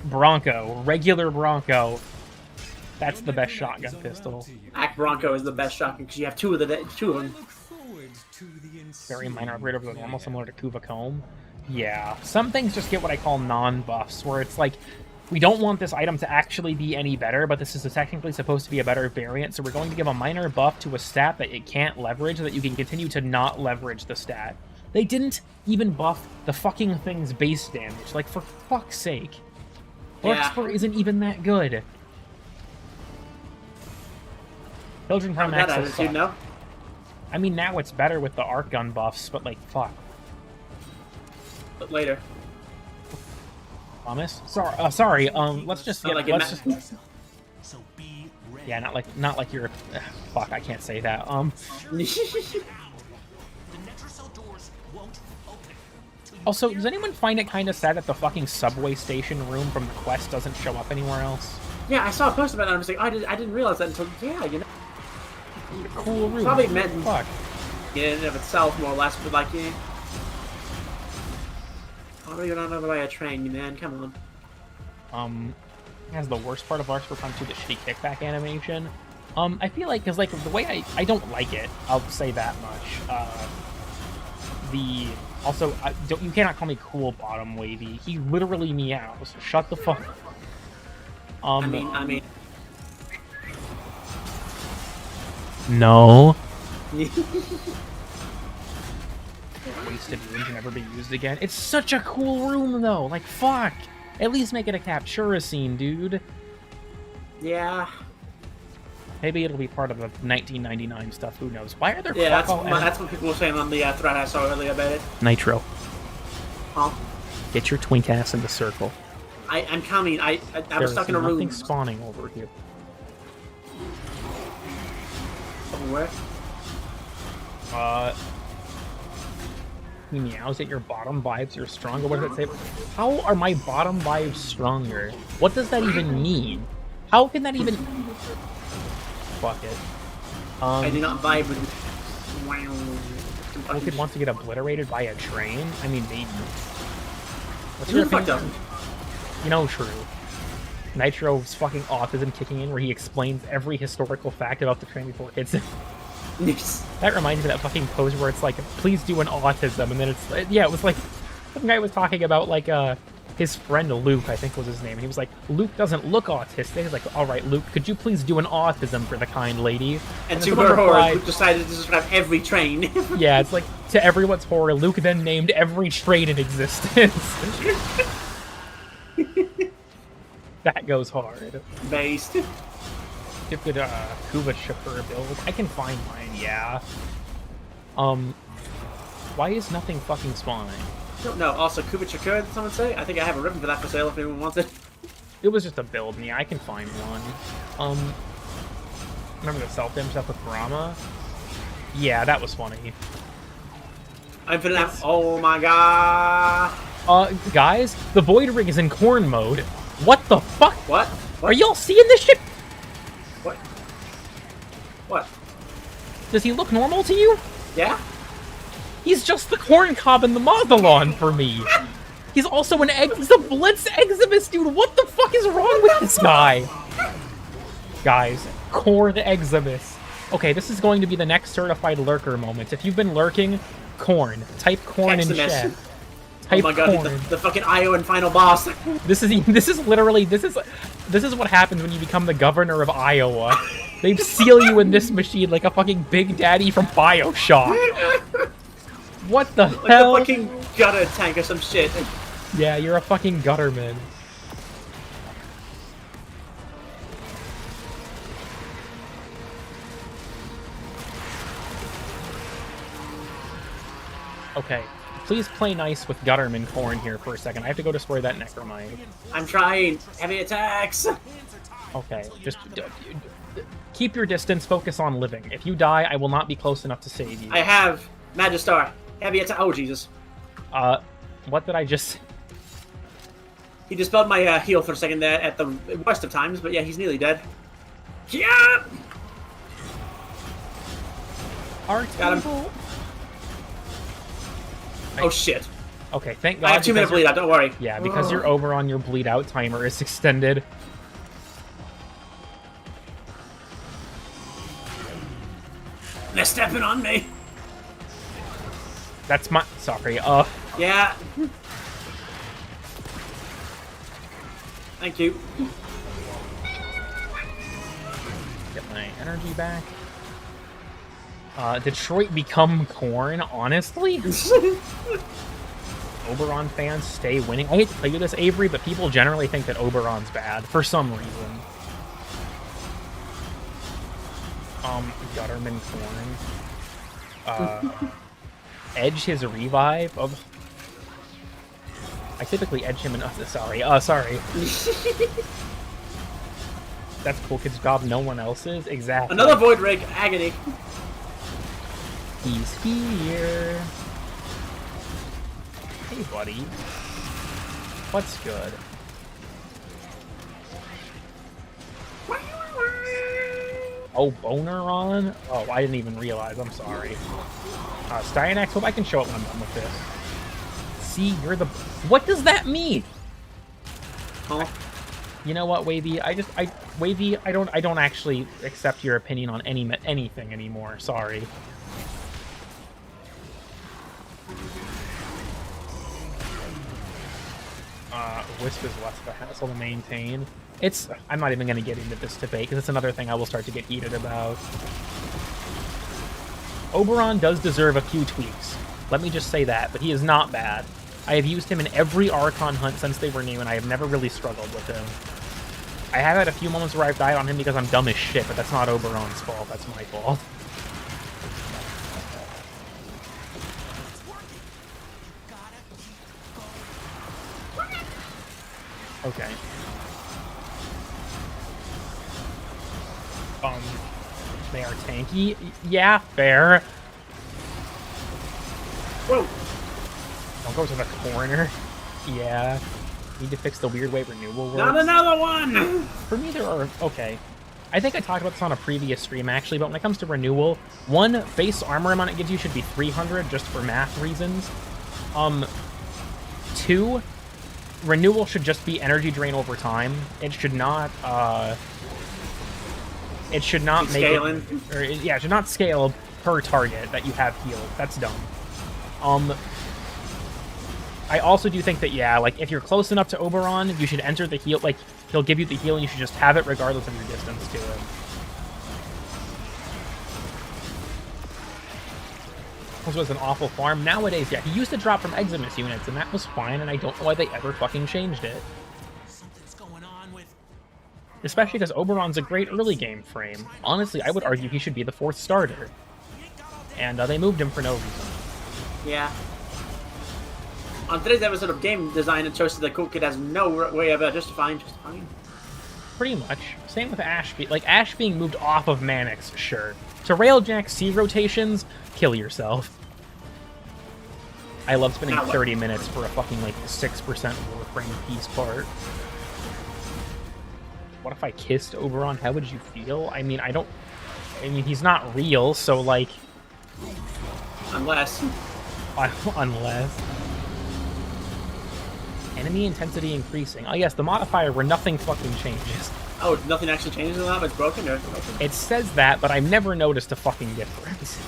A: Bronco. Regular Bronco. That's the best shotgun pistol.
B: Act Bronco is the best shotgun because you have two of them.
A: Very minor upgrade over the normal, similar to Kuva Comb. Yeah, some things just get what I call non-buffs, where it's like, we don't want this item to actually be any better, but this is technically supposed to be a better variant, so we're going to give a minor buff to a stat that it can't leverage, so that you can continue to not leverage the stat. They didn't even buff the fucking thing's base damage, like, for fuck's sake. Larkspur isn't even that good. Children Prime Access sucks.
B: No?
A: I mean, now it's better with the arc gun buffs, but like, fuck.
B: But later.
A: Promise? Sorry. Let's just get.
B: Like
G: So be ready.
A: Yeah, not like you're. Fuck, I can't say that.
G: The Netrocell doors won't open.
A: Also, does anyone find it kind of sad that the fucking subway station room from the quest doesn't show up anywhere else?
B: Yeah, I saw a post about that. I was like, I didn't realize that until you know.
A: Cool room.
B: Probably meant
A: fuck.
B: In and of itself, more or less, but like, yeah. Why do you not know by a train, man? Come on.
A: Has the worst part of Larkspur Prime 2, the shitty kickback animation. I feel like, because like the way I don't like it, I'll say that much. You cannot call me cool bottom wavy. He literally meows. Shut the fuck.
B: I mean.
A: No. Wasted room can never be used again. It's such a cool room, though. Like, fuck. At least make it a Captura scene, dude.
B: Yeah.
A: Maybe it'll be part of the 1999 stuff. Who knows? Why are there?
B: Yeah, that's what people were saying on the thread I saw earlier about it.
A: Nitro.
B: Huh?
A: Get your twink ass in the circle.
B: I'm coming. I was stuck in a room.
A: There's nothing spawning over here.
B: Where?
A: He meows at your bottom vibes. You're stronger. What does it say? How are my bottom vibes stronger? What does that even mean? How can that even? Fuck it.
B: I do not vibe with.
A: Wicked wants to get obliterated by a train. I mean, maybe. What's
B: Who
A: your
B: the fuck
A: opinion?
B: doesn't?
A: You know, true. Nitro's fucking autism kicking in, where he explains every historical fact about the train before it hits him. That reminds me of that fucking pose where it's like, please do an autism, and then it's, yeah, it was like, some guy was talking about, like, his friend Luke, I think was his name, and he was like, Luke doesn't look autistic. He's like, alright, Luke, could you please do an autism for the kind lady?
B: And to her horror, Luke decided to describe every train.
A: Yeah, it's like, to everyone's horror, Luke then named every train in existence. That goes hard.
B: Based.
A: If good Kuva Shapur build. I can find mine, yeah. Why is nothing fucking spawning?
B: No, also Kuba Shakur, did someone say? I think I have a ribbon for that for sale if anyone wants it.
A: It was just a build, yeah, I can find one. Remember the self-damage stuff with Brahma? Yeah, that was funny.
B: Oh my god!
A: Guys, the Void Ring is in corn mode. What the fuck?
B: What?
A: Are y'all seeing this shit?
B: What?
A: Does he look normal to you?
B: Yeah?
A: He's just the corn cob and the Modelon for me. He's also he's a Blitz Exibus, dude. What the fuck is wrong with this guy? Guys, corn Exibus. Okay, this is going to be the next certified lurker moment. If you've been lurking, corn. Type corn in
B: Eximus.
A: chat.
B: Oh
A: Type
B: my god,
A: corn.
B: the fucking Iowan final boss.
A: This is what happens when you become the governor of Iowa. They seal you in this machine like a fucking Big Daddy from BioShock. What the
B: Like
A: hell?
B: a fucking gutter tank or some shit.
A: Yeah, you're a fucking gutterman. Okay, please play nice with Gutterman Corn here for a second. I have to go destroy that Necromite.
B: I'm trying. Heavy attacks.
A: Okay, just keep your distance, focus on living. If you die, I will not be close enough to save you.
B: I have Magistar. Heavy attack. Oh, Jesus.
A: What did I just...
B: He dispelled my heal for a second there at the worst of times, but yeah, he's nearly dead. Yeah! Got him. Oh, shit.
A: Okay, thank God.
B: I have 2 minute bleed out, don't worry.
A: Yeah, because you're over on your bleed out timer is extended.
B: They're stepping on me.
A: That's my... Sorry,
B: Yeah. Thank you.
A: Get my energy back. Detroit become corn, honestly? Oberon fans stay winning. I hate to tell you this, Avery, but people generally think that Oberon's bad, for some reason. Gutterman corn. Edge his revive of... I typically edge him in... sorry. That's cool, kids' job, no one else's. Exactly.
B: Another Void Rig agony.
A: He's here. Hey, buddy. What's good? Oh, Boneron? Oh, I didn't even realize. I'm sorry. Styanax, hope I can show up when I'm done with this. See, you're the... What does that mean?
B: Huh?
A: You know what, Wavy? Wavy, I don't actually accept your opinion on anything anymore. Sorry. Wisp is less of a hassle to maintain. I'm not even going to get into this debate, because it's another thing I will start to get heated about. Oberon does deserve a few tweaks. Let me just say that, but he is not bad. I have used him in every Archon hunt since they were new, and I have never really struggled with him. I have had a few moments where I've died on him because I'm dumb as shit, but that's not Oberon's fault, that's my fault. Okay. They are tanky? Yeah, fair.
B: Whoa!
A: Don't go to the corner. Yeah. Need to fix the weird way renewal works.
B: Not another one!
A: For me, there are... Okay. I think I talked about this on a previous stream, actually, but when it comes to renewal, 1, base armor amount it gives you should be 300, just for math reasons. 2, renewal should just be energy drain over time. It should not, it should not make
B: scaling.
A: it should not scale per target that you have healed. That's dumb. I also do think that, yeah, like, if you're close enough to Oberon, you should enter the heal, like, he'll give you the heal and you should just have it regardless of your distance to him. This was an awful farm. Nowadays, yeah, he used to drop from Eximus units, and that was fine, and I don't know why they ever fucking changed it.
G: Something's going on with...
A: Especially because Oberon's a great early game frame. Honestly, I would argue he should be the 4th starter. And they moved him for no reason.
B: Yeah. On today's episode of Game Design, it shows that the cool kid has no way of justifying.
A: Pretty much. Same with Ash. Ash being moved off of Manix, sure. To Railjack C rotations, kill yourself. I love spending 30 minutes for a fucking, 6% Warframe piece part. What if I kissed Oberon? How would you feel? I mean, I don't... I mean, he's not real, so, like...
B: Unless...
A: Unless... Enemy intensity increasing. Oh yes, the modifier where nothing fucking changes.
B: Oh, nothing actually changes in that? It's broken? Or okay.
A: It says that, but I've never noticed a fucking difference.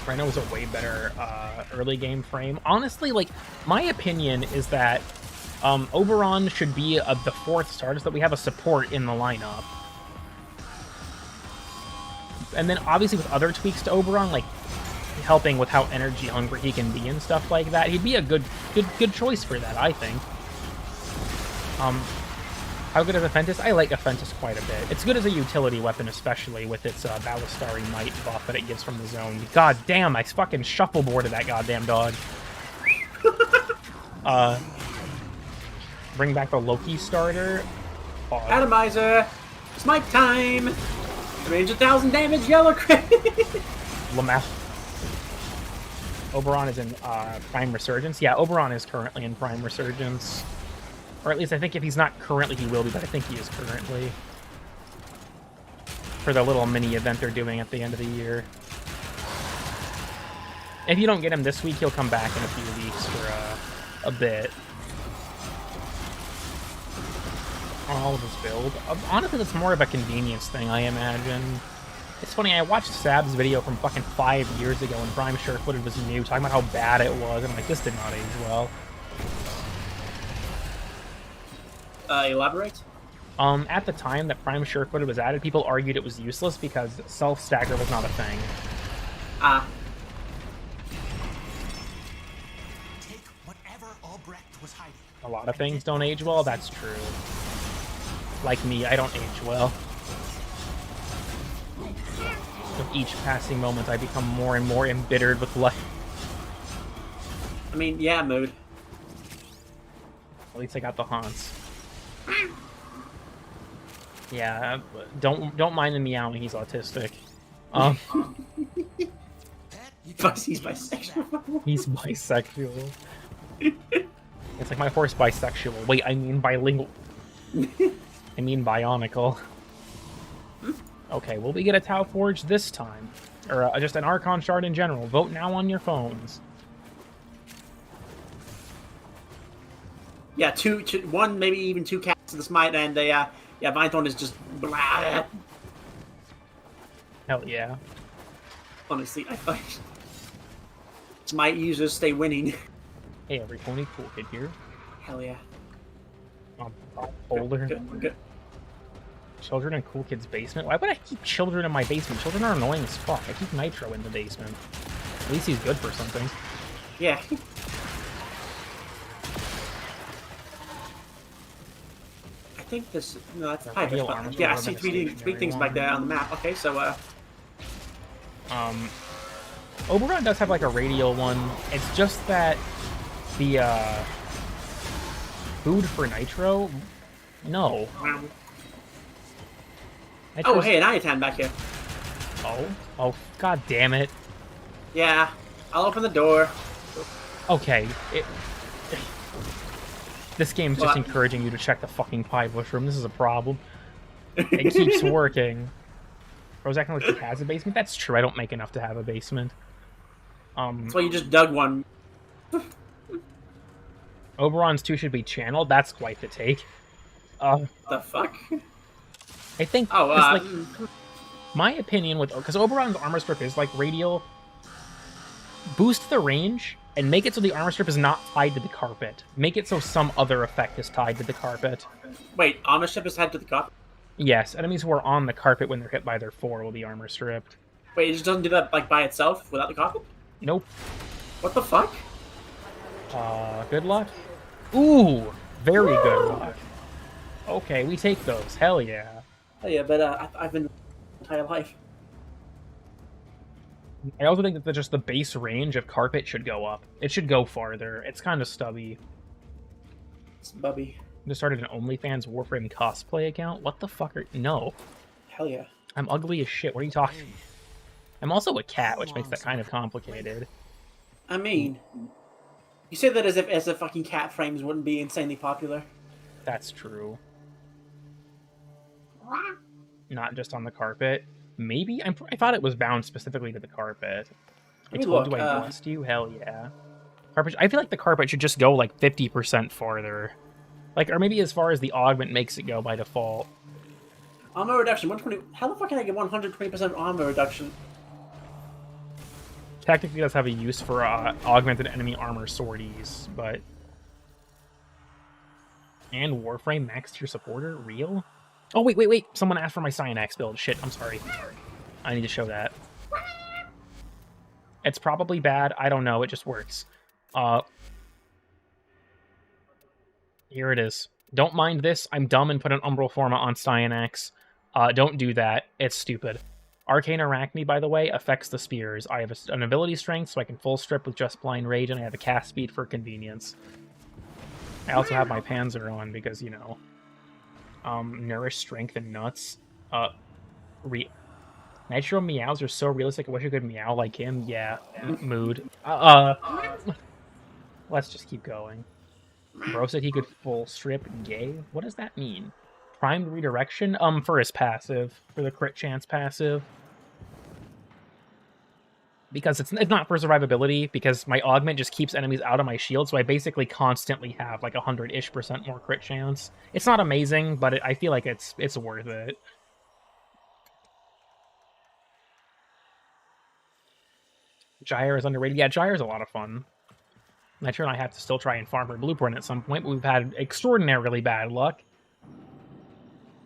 A: Rhino was a way better early game frame. Honestly, like, my opinion is that Oberon should be the fourth start, so that we have a support in the lineup. And then, obviously, with other tweaks to Oberon, like helping with how energy hungry he can be and stuff like that, he'd be a good choice for that, I think. How good is Aphentis? I like Aphentis quite a bit. It's good as a utility weapon, especially with its Ballistari Might buff that it gives from the zone. God damn, I fucking shuffleboarded that goddamn dog. Bring back the Loki starter.
B: Atomizer! Smite time! Range 1,000 damage, yellow crit!
A: Lamau. Oberon is in Prime Resurgence. Yeah, Oberon is currently in Prime Resurgence. Or at least I think if he's not currently, he will be, but I think he is currently. For the little mini event they're doing at the end of the year. If you don't get him this week, he'll come back in a few weeks for a bit. All of his build. Honestly, that's more of a convenience thing, I imagine. It's funny, I watched Sab's video from fucking 5 years ago when Prime Surefooted was new, talking about how bad it was, and I'm like, this did not age well.
B: Elaborate?
A: At the time that Prime Surefooted was added, people argued it was useless because self-stagger was not a thing.
G: Take whatever Albrecht was hiding.
A: A lot of things don't age well, that's true. Like me, I don't age well. With each passing moment, I become more and more embittered with life.
B: I mean, yeah, mood.
A: At least I got the haunts. Yeah, don't mind the meowing. He's autistic.
B: He's bisexual.
A: He's bisexual. It's like my horse bisexual. Wait, I mean bilingual. I mean bionicle. Okay, will we get a Tau Forge this time? Or just an Archon Shard in general? Vote now on your phones.
B: Yeah, one, maybe even two cats of the Smite, and yeah, Vinethorn is just blah.
A: Hell yeah.
B: Honestly, I find Smite users stay winning.
A: Hey, every pony, cool kid here.
B: Hell yeah.
A: Older.
B: Good.
A: Children in Cool Kid's basement? Why would I keep children in my basement? Children are annoying as fuck. I keep Nitro in the basement. At least he's good for something.
B: Yeah. I think this... No, that's Piper. Yeah, I see three things back there on the map. Okay, so,
A: Oberon does have, like, a radial one. It's just that the, food for Nitro? No.
B: Oh, hey, an Iatan back here.
A: Oh, god damn it.
B: Yeah, I'll open the door.
A: Okay, this game's just encouraging you to check the fucking pie bush room. This is a problem. It keeps working. Bro's acting like he has a basement? That's true, I don't make enough to have a basement.
B: That's why you just dug one.
A: Oberon's 2 should be channeled? That's quite the take.
B: The fuck?
A: I think, like, my opinion with, because Oberon's armor strip is like radial, boost the range and make it so the armor strip is not tied to the carpet. Make it so some other effect is tied to the carpet.
B: Wait, armor strip is tied to the carpet?
A: Yes, enemies who are on the carpet when they're hit by their 4 will be armor stripped.
B: Wait, it just doesn't do that like by itself without the carpet?
A: Nope.
B: What the fuck?
A: Good luck? Ooh, very good luck. Okay, we take those. Hell yeah.
B: Oh yeah, but I've been entire life.
A: I also think that just the base range of carpet should go up. It should go farther. It's kind of stubby.
B: It's bubby.
A: I just started an OnlyFans Warframe cosplay account. What the fuck are... No.
B: Hell yeah.
A: I'm ugly as shit. What are you talking... I'm also a cat, which makes that kind of complicated.
B: I mean... You say that as if fucking cat frames wouldn't be insanely popular.
A: That's true. not just on the carpet. Maybe I thought it was bound specifically to the carpet.
B: Let me
A: told
B: look,
A: you I blessed you? Hell yeah. Carpet. I feel like the carpet should just go like 50% farther. Like, or maybe as far as the augment makes it go by default.
B: Armor reduction, 120. How the fuck can I get 120% armor reduction?
A: Technically, does have a use for augmented enemy armor sorties, but... And Warframe max tier supporter? Real? Oh, wait. Someone asked for my Cyanax build. Shit, I'm sorry. I need to show that. It's probably bad. I don't know. It just works. Here it is. Don't mind this. I'm dumb and put an Umbral Forma on Cyanax. Don't do that. It's stupid. Arcane Arachne, by the way, affects the spears. I have an ability strength, so I can full strip with just blind rage, and I have a cast speed for convenience. I also have my Panzer on because, you know, nourish, strength, and nuts. Nitro meows are so realistic. I wish I could meow like him. Yeah, mood. Let's just keep going. Bro said he could full strip gay. What does that mean? Primed redirection? For his passive, for the crit chance passive. Because it's not for survivability, because my augment just keeps enemies out of my shield, so I basically constantly have like 100-ish% more crit chance. It's not amazing, but I feel like it's worth it. Gyre is underrated. Yeah, Gyre is a lot of fun. Nitro and I have to still try and farm her blueprint at some point, but we've had extraordinarily bad luck.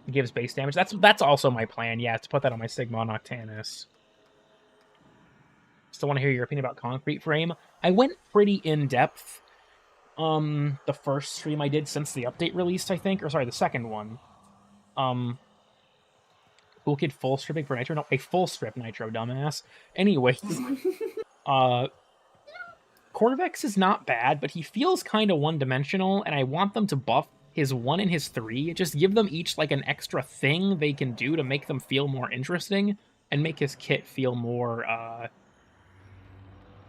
A: It gives base damage. That's also my plan, yeah, to put that on my Sigma Noctanus. Still want to hear your opinion about Concrete Frame. I went pretty in-depth. The first stream I did since the update released, I think. Or sorry, the second one. Cool Kid full stripping for Nitro? No, a full strip Nitro, dumbass. Anyways. Corvex is not bad, but he feels kind of one-dimensional, and I want them to buff his 1 and his 3. Just give them each like an extra thing they can do to make them feel more interesting, and make his kit feel more,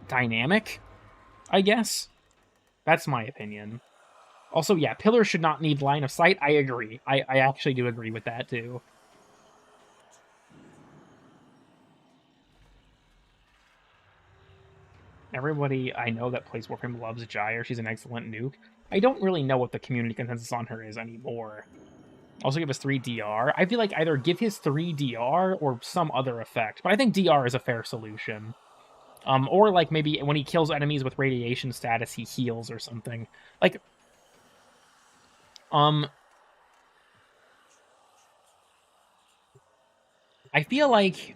A: dynamic, I guess. That's my opinion. Also, yeah, pillars should not need line of sight. I agree. I actually do agree with that, too. Everybody I know that plays Warframe loves Gyre. She's an excellent nuke. I don't really know what the community consensus on her is anymore. Also give us 3 DR. I feel like either give his 3 DR or some other effect. But I think DR is a fair solution. Or like maybe when he kills enemies with radiation status, he heals or something. Like, I feel like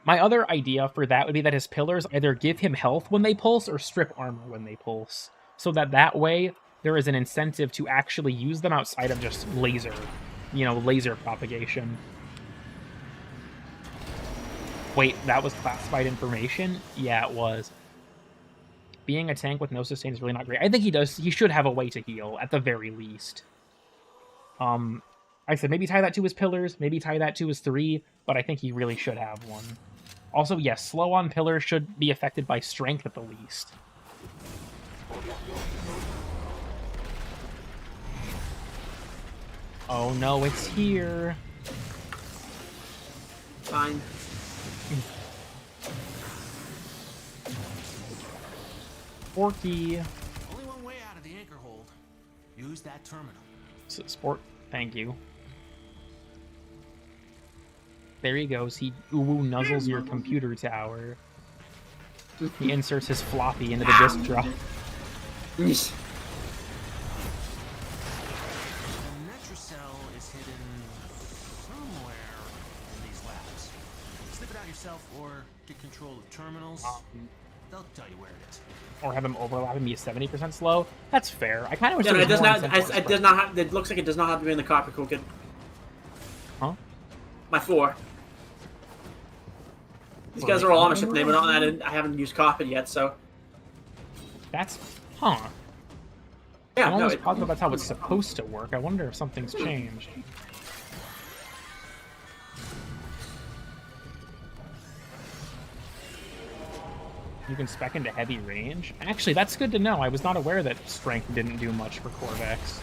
A: my other idea for that would be that his pillars either give him health when they pulse or strip armor when they pulse. So that way there is an incentive to actually use them outside of just laser, laser propagation. Wait, that was classified information? Yeah, it was. Being a tank with no sustain is really not great. I think he should have a way to heal, at the very least. I said maybe tie that to his pillars, maybe tie that to his 3, but I think he really should have one. Also, yes, slow on pillars should be affected by strength at the least. Oh no, it's here.
B: Fine.
A: Forky.
G: Only one way out of the anchor hold. Use that terminal.
A: Sport, thank you. There he goes. He uwu nuzzles your computer tower. He inserts his floppy into the disk drive.
G: The Netrocell is hidden somewhere in these labs. Slip it out yourself or get control of terminals. They'll tell you where it is.
A: Or have him overlap and be 70% slow. That's fair. I kind of wish
B: Yeah,
A: there
B: it
A: was
B: does
A: more
B: not.
A: incentive
B: It does not. Have, it looks like it does not have to be in the carpet, Cool Kid.
A: Huh?
B: My 4. These guys are all on a ship name, but I haven't used carpet yet, so.
A: That's... Huh.
B: Yeah,
A: I'm
B: no,
A: almost positive that's how it's supposed to work. I wonder if something's changed. You can spec into heavy range? Actually, that's good to know. I was not aware that strength didn't do much for Corvex.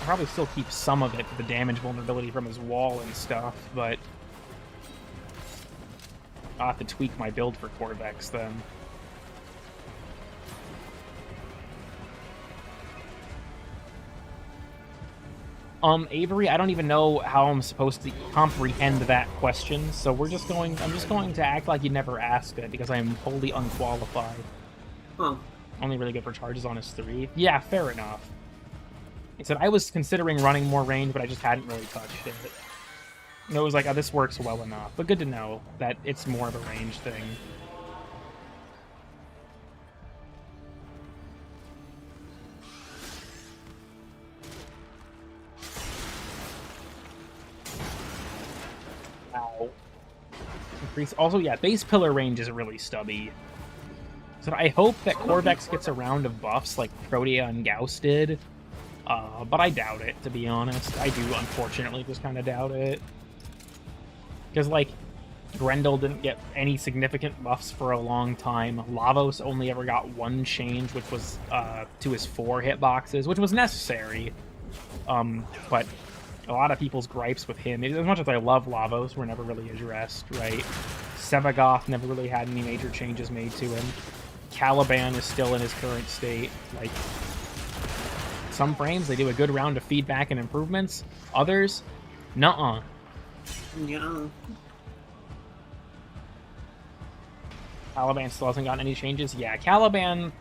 A: probably still keep some of it for the damage vulnerability from his wall and stuff, but I'll have to tweak my build for Corvex then. Avery, I don't even know how I'm supposed to comprehend that question, so I'm just going to act like you never asked it, because I am wholly unqualified.
B: Huh.
A: Only really good for charges on his 3. Yeah, fair enough. I said I was considering running more range, but I just hadn't really touched it. And it was like, oh, this works well enough. But good to know that it's more of a range thing. Wow. Increase. Also, yeah, base pillar range is really stubby. So I hope that Corvex gets a round of buffs like Protea and Gauss did. But I doubt it, to be honest. I do, unfortunately, just kind of doubt it. Because, like, Grendel didn't get any significant buffs for a long time. Lavos only ever got one change, which was to his 4 hitboxes, which was necessary. But a lot of people's gripes with him, as much as I love Lavos, were never really addressed, right? Sevagoth never really had any major changes made to him. Caliban is still in his current state. Like, some frames, they do a good round of feedback and improvements. Others, nuh-uh.
B: Yeah.
A: Caliban still hasn't gotten any changes. Yeah, Caliban,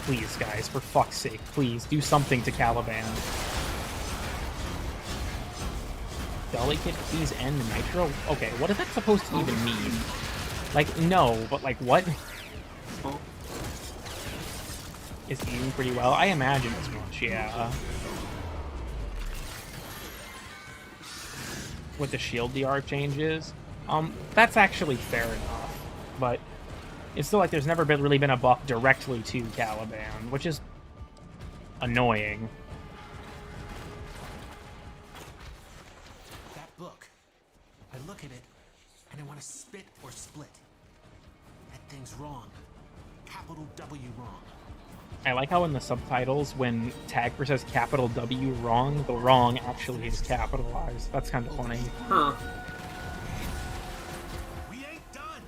A: please, guys, for fuck's sake, please, do something to Caliban. Delicate keys and nitro? Okay, what is that supposed to even mean? Like, no, but like, what? Is aiming pretty well? I imagine as much, yeah. With the shield DR changes. That's actually fair enough. But it's still like there's never really been a buff directly to Caliban, which is annoying.
G: That book. I look at it, and I want to spit or split. That thing's wrong. Capital W wrong.
A: I like how in the subtitles, when Tagfer says capital W wrong, the wrong actually is capitalized. That's kind of funny.
B: Huh.
G: We ain't done.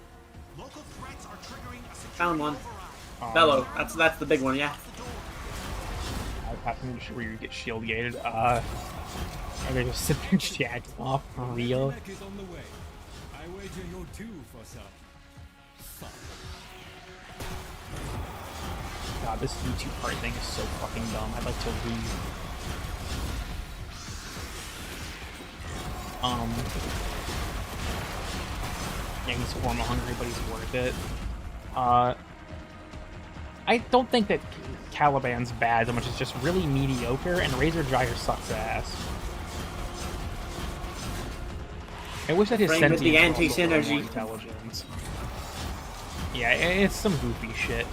G: Local threats are triggering a
B: Found one.
A: Bellow.
B: Bellow. That's the big one, yeah.
A: Where you get shield gated. Are they just sit there jacking off for real?
F: Mech is on the way. I wager you're due for some fun.
A: God, this YouTube part thing is so fucking dumb. I'd like to leave. Yeah, he's formal hungry, but he's worth it. I don't think that Caliban's bad so much as just really mediocre, and Razor Gyre sucks ass. I wish that his
B: Bring with the
A: sentience was also
B: anti-synergy.
A: more intelligence. Yeah, it's some goofy shit.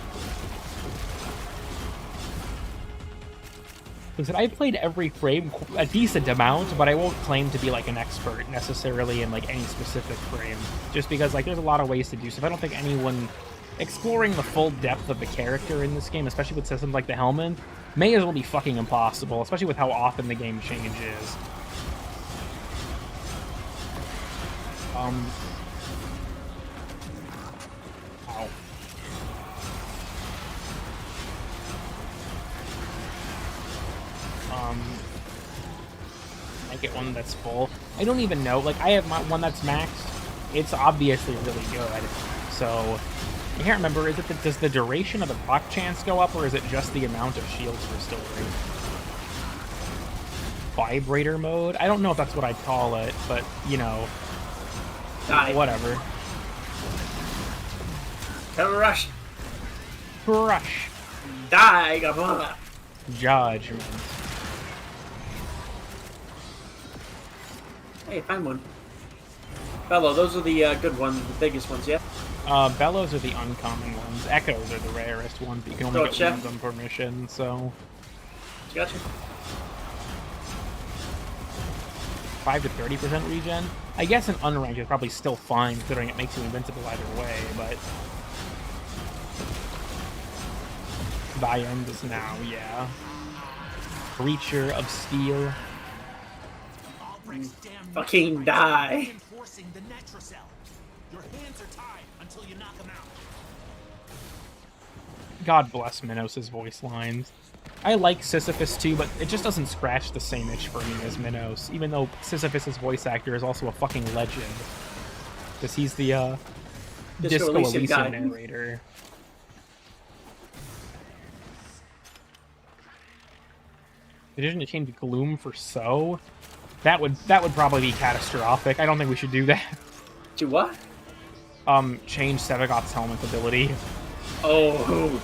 A: Listen, I've played every frame a decent amount, but I won't claim to be like an expert necessarily in like any specific frame. Just because like there's a lot of ways to do stuff. I don't think anyone exploring the full depth of the character in this game, especially with systems like the Helmet, may as well be fucking impossible, especially with how often the game changes. Ow. I get one that's full. I don't even know. Like, I have my one that's maxed. It's obviously really good. So, I can't remember. Is it does the duration of the proc chance go up, or is it just the amount of shields restored? Vibrator mode? I don't know if that's what I'd call it, but, you know.
B: Die.
A: Whatever.
B: Rush.
A: Crush.
B: Die, Gabona.
A: Judgment.
B: Hey, found one. Bellow, those are the good ones, the biggest ones, yeah?
A: Bellows are the uncommon ones. Echoes are the rarest ones, but you can only
B: Gotcha.
A: get ones on permission, so...
B: Gotcha.
A: 5 to 30% regen? I guess an unranked is probably still fine, considering it makes you invincible either way, but... By end is now, yeah. Creature of Steel.
G: Albrecht's damn
B: Fucking die.
G: reinforcing the Netracell. Your hands are tied until you knock them out.
A: God bless Minos' voice lines. I like Sisyphus too, but it just doesn't scratch the same itch for me as Minos, even though Sisyphus' voice actor is also a fucking legend. Because he's the, Disco Elysium
B: guy.
A: narrator. They didn't change Gloom for So? That would probably be catastrophic. I don't think we should do that.
B: To what?
A: Change Sevagoth's helmet ability.
B: Oh.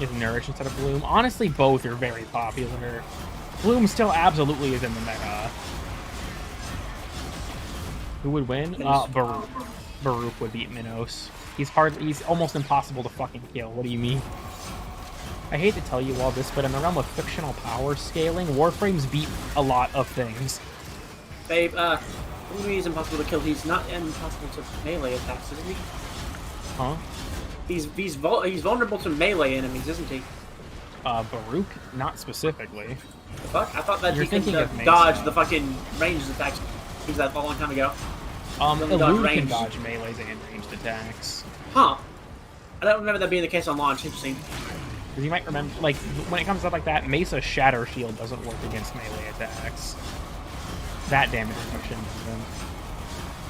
A: Is Nourish instead of Bloom. Honestly, both are very popular. Bloom still absolutely is in the meta. Who would win? Baruch. Baruch would beat Minos. He's almost impossible to fucking kill. What do you mean? I hate to tell you all this, but in the realm of fictional power scaling, Warframes beat a lot of things.
B: Babe, he's impossible to kill. He's not impossible to melee attacks, isn't he?
A: Huh?
B: He's vulnerable to melee enemies, isn't he?
A: Baruch? Not specifically.
B: The fuck? I thought that
A: You're
B: he could
A: thinking of Mesa.
B: dodge the fucking ranged attacks. He's that a long time ago.
A: Elude can
B: range.
A: dodge melees and ranged attacks.
B: Huh. I don't remember that being the case on launch. Interesting.
A: Because you might remember, like, when it comes to stuff like that, Mesa Shatter Shield doesn't work against melee attacks. That damage reduction doesn't.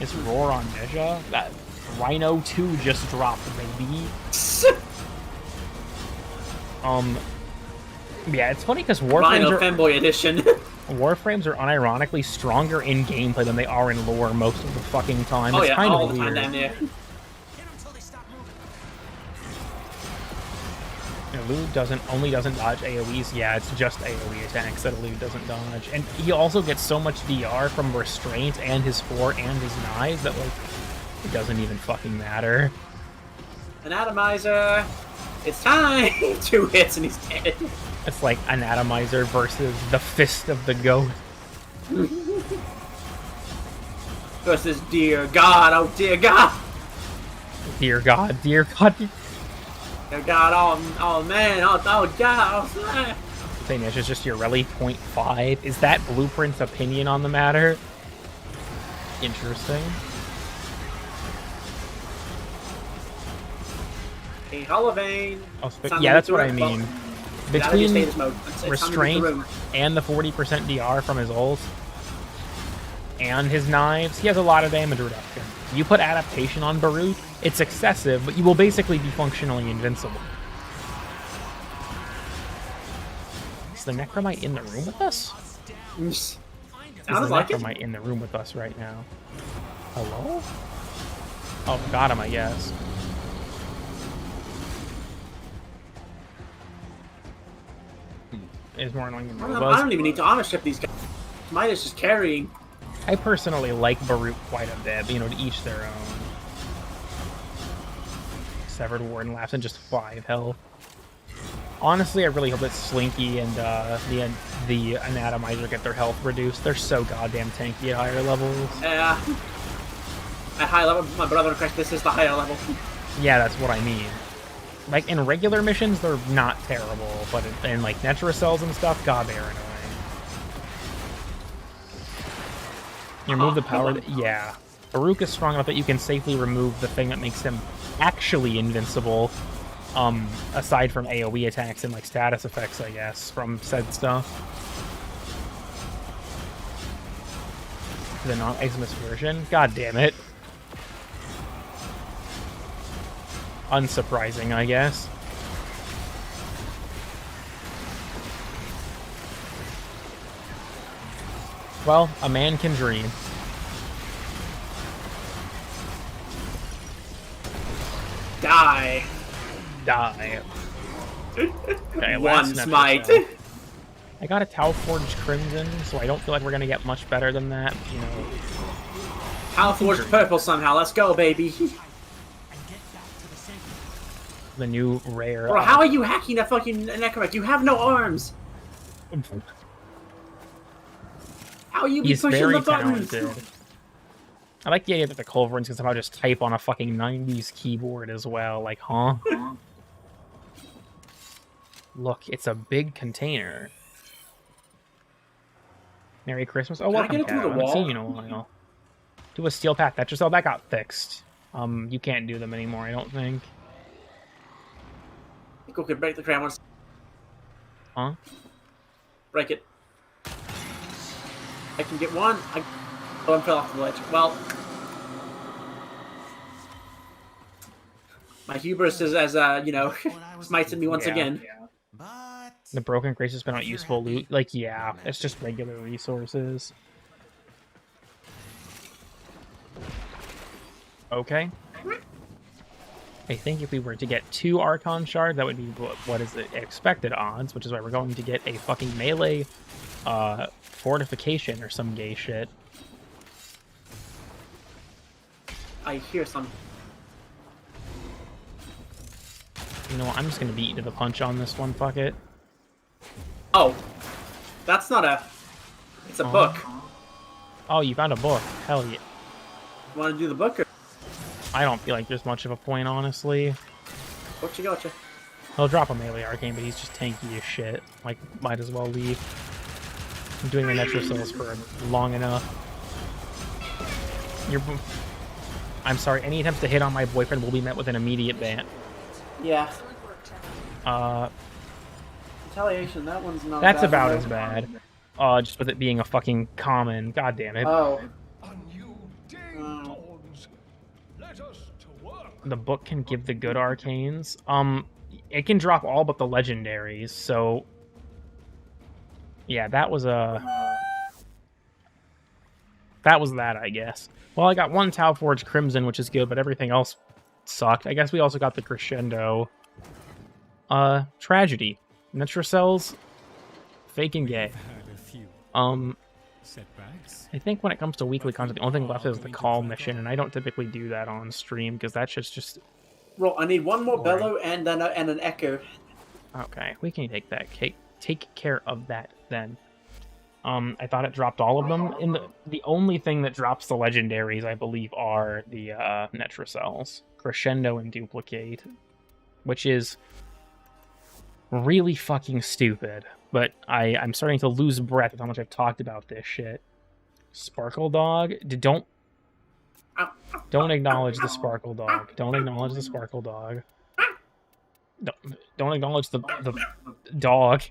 A: It's Roar on Neja? That Rhino 2 just dropped, baby. Yeah, it's funny because
B: Rhino Fanboy Edition.
A: Warframes are unironically stronger in gameplay than they are in lore most of the fucking time.
B: Oh
A: It's
B: yeah,
A: kind
B: all
A: of
B: the time
A: weird.
B: down there.
G: Hit 'em till they stop moving.
A: Elude only doesn't dodge AoEs. Yeah, it's just AoE attacks that Elude doesn't dodge. And he also gets so much DR from Restraint and his 4 and his knives that, like, it doesn't even fucking matter.
B: Anatomizer. It's time. 2 hits and he's dead.
A: It's like Anatomizer versus the Fist of the Goat.
B: Versus Dear God, oh dear God.
A: Dear God, dear God.
B: Dear God, oh man, oh God, oh man.
A: Saying it's just your Reli 0.5. Is that Blueprint's opinion on the matter? Interesting.
B: Hey, Holloway.
A: Oh, yeah, that's what I mean. Between Restraint and the 40% DR from his ult and his knives, he has a lot of damage reduction. You put Adaptation on Baruch, it's excessive, but you will basically be functionally invincible. Is the Necromite in the room with us? Is the Necromite in the room with us right now? Hello? Oh, got him, I guess. Is more annoying than
B: I don't even need to honor ship these guys. Midas just carrying.
A: I personally like Baruch quite a bit, but, you know, to each their own. Severed Warden laughs and just 5 health. Honestly, I really hope that Slinky and the Anatomizer get their health reduced. They're so goddamn tanky at higher levels.
B: Yeah. At high level, my brother correct, this is the higher level.
A: Yeah, that's what I mean. Like, in regular missions, they're not terrible, but in like, Netracells and stuff, god, they're annoying. You remove the power... Yeah. Baruch is strong enough that you can safely remove the thing that makes him actually invincible, aside from AoE attacks and, like, status effects, I guess, from said stuff. The non-Iximus version? God damn it. Unsurprising, I guess. Well, a man can dream.
B: Die.
A: Die. Okay,
B: One smite.
A: I got a Tau Forged Crimson, so I don't feel like we're gonna get much better than that, you know.
B: Tau Forged Purple somehow, let's go, baby.
A: The new rare.
B: Bro, how are you hacking that fucking Necromech? You have no arms. How are you
A: He's
B: pushing
A: very
B: the buttons?
A: talented. I like the idea that the Culverins can somehow just type on a fucking 90s keyboard as well. Like, huh? Look, it's a big container. Merry Christmas. Oh,
B: Can I
A: welcome,
B: get it through
A: Cat.
B: the
A: I haven't
B: wall?
A: seen you in a while. Do a steel path. That just that got fixed. You can't do them anymore, I don't think.
B: Go can break the crown once.
A: Huh?
B: Break it. I can get one. Oh, I fell off the ledge. Well, my hubris is as you know, smites at me once again.
A: Yeah.
G: But
A: The broken grace has been not useful loot. Like, yeah, it's just regular resources. Okay. I think if we were to get 2 Archon shards, that would be what is the expected odds, which is why we're going to get a fucking melee fortification or some gay shit.
B: I hear some.
A: You know what, I'm just gonna beat you to the punch on this one, fuck it.
B: Oh, that's not a. It's a book.
A: Oh, you found a book. Hell yeah.
B: Want to do the book or
A: I don't feel like there's much of a point, honestly.
B: gotcha?
A: He'll drop a melee arcane, but he's just tanky as shit. Like, might as well leave. I'm doing the Metro Cells for long enough. I'm sorry, any attempts to hit on my boyfriend will be met with an immediate ban.
B: Yeah.
C: Excellent work, Trevor.
B: Retaliation. That one's not.
A: That's
B: bad
A: about
B: enough.
A: as bad. Just with it being a fucking common. God damn it.
B: Oh.
F: A new day dawns. Let us to work.
A: The book can give the good arcanes. It can drop all but the legendaries, so... Yeah, that was that, I guess. Well, I got 1 Tau Forge Crimson, which is good, but everything else sucked. I guess we also got the Crescendo. Tragedy. Metrocells, fake and gay.
F: Had a few setbacks.
A: I think when it comes to weekly content, the only thing left is the call mission, and I don't typically do that on stream, because that's just...
B: Well, I need one more
A: Boring.
B: bellow and then and an echo.
A: Okay, we can take that. Take care of that, then. I thought it dropped all of them. The only thing that drops the legendaries, I believe, are the Netrocells. Crescendo and Duplicate. Which is really fucking stupid. But I'm starting to lose breath with how much I've talked about this shit. Sparkle Dog? Don't acknowledge the Sparkle Dog. Don't acknowledge the Sparkle Dog. Don't acknowledge the dog.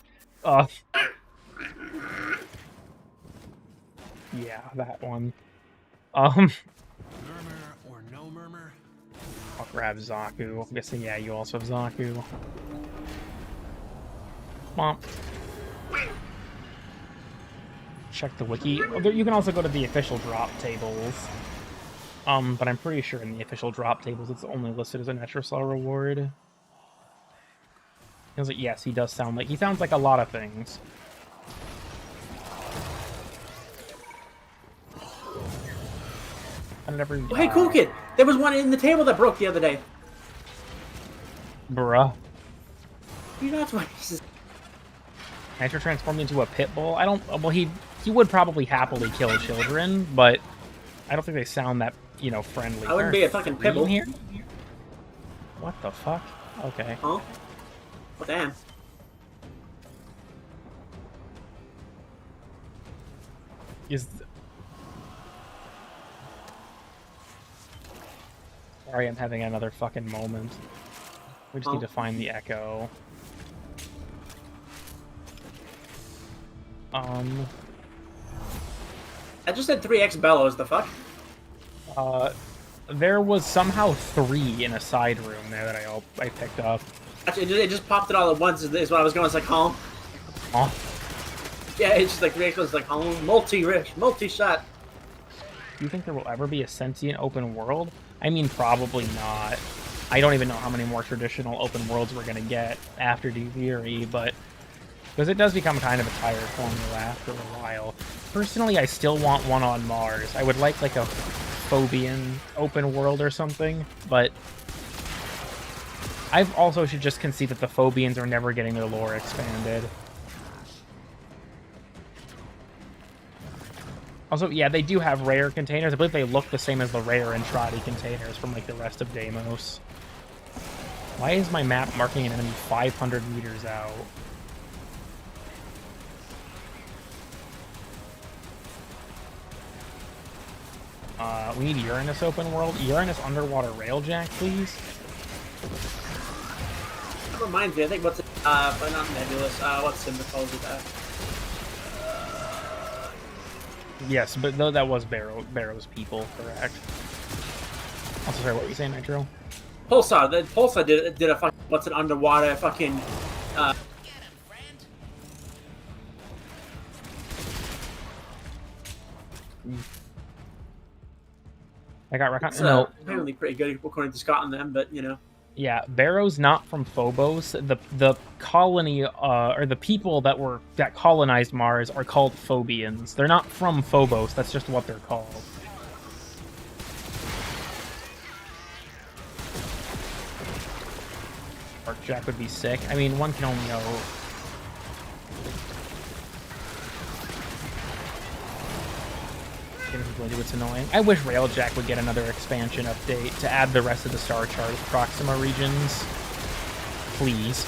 A: Yeah, that one.
G: Murmur or no murmur?
A: I'll grab Zaku. I'm guessing, yeah, you also have Zaku. Mom. Check the wiki. Oh, you can also go to the official drop tables. But I'm pretty sure in the official drop tables it's only listed as a Netrocell reward. I was like, yes, he does sound like... He sounds like a lot of things. I never...
B: Oh, hey, cool kid. There was one in the table that broke the other day.
A: Bruh.
B: You know that's why he's just...
A: Nitro transformed into a pit bull? I don't... Well, he would probably happily kill children, but I don't think they sound that, you know, friendly.
B: I wouldn't be a fucking pit bull.
A: Here? What the fuck? Okay.
B: Huh? Well, damn.
A: Sorry, I'm having another fucking moment. We just need to find the echo.
B: I just had 3x bellows, the fuck?
A: There was somehow 3 in a side room there that I picked up.
B: Actually, it just popped it all at once is what I was going. It's like, home.
A: Oh.
B: Yeah, it's just like 3x was like, home. Multi-shot.
A: Do you think there will ever be a sentient open world? I mean, probably not. I don't even know how many more traditional open worlds we're going to get after D-Theory, but... Because it does become kind of a tired formula after a while. Personally, I still want one on Mars. I would like a Phobian open world or something, but... I also should just concede that the Phobians are never getting their lore expanded. Also, yeah, they do have rare containers. I believe they look the same as the rare and Trotty containers from, like, the rest of Deimos. Why is my map marking an enemy 500 meters out? We need Uranus open world. Uranus underwater railjack, please.
B: That reminds me, I think what's it, but not Nebulous, what's Simba calls it,
A: Yes, but though that was Barrow's people, correct? Also, sorry, what were you saying, Nitro?
B: Pulsar. The Pulsar did a fucking, what's it, underwater fucking,
A: I got Recon.
B: it's,
A: No,
B: apparently pretty good according to Scott and them, but, you know.
A: yeah, Barrow's not from Phobos. The colony, or the people that colonized Mars are called Phobians. They're not from Phobos. That's just what they're called. Arcjack would be sick. I mean, one can only know. It's annoying. I wish Railjack would get another expansion update to add the rest of the Star Charge Proxima regions. Please.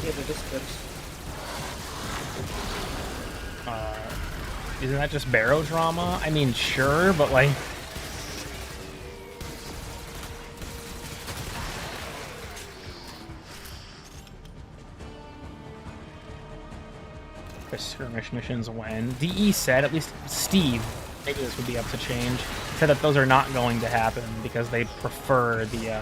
B: Yeah, they're just good.
A: Isn't that just Barrow drama? I mean, sure, but like... The skirmish missions when? DE said, at least Steve, maybe this would be up to change, said that those are not going to happen because they prefer the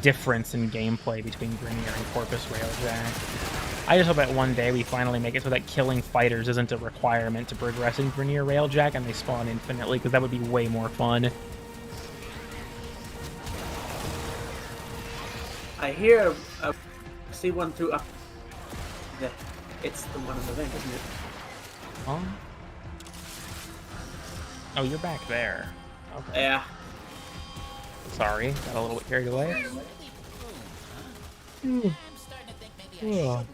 A: difference in gameplay between Grenier and Corpus Railjack. I just hope that one day we finally make it so that killing fighters isn't a requirement to progress in Grenier Railjack and they spawn infinitely, because that would be way more fun.
B: I hear see one through up. It's the one in the vent, isn't it?
A: Huh? Oh, you're back there. Okay.
B: Yeah.
A: Sorry, got a little bit carried away. Oh.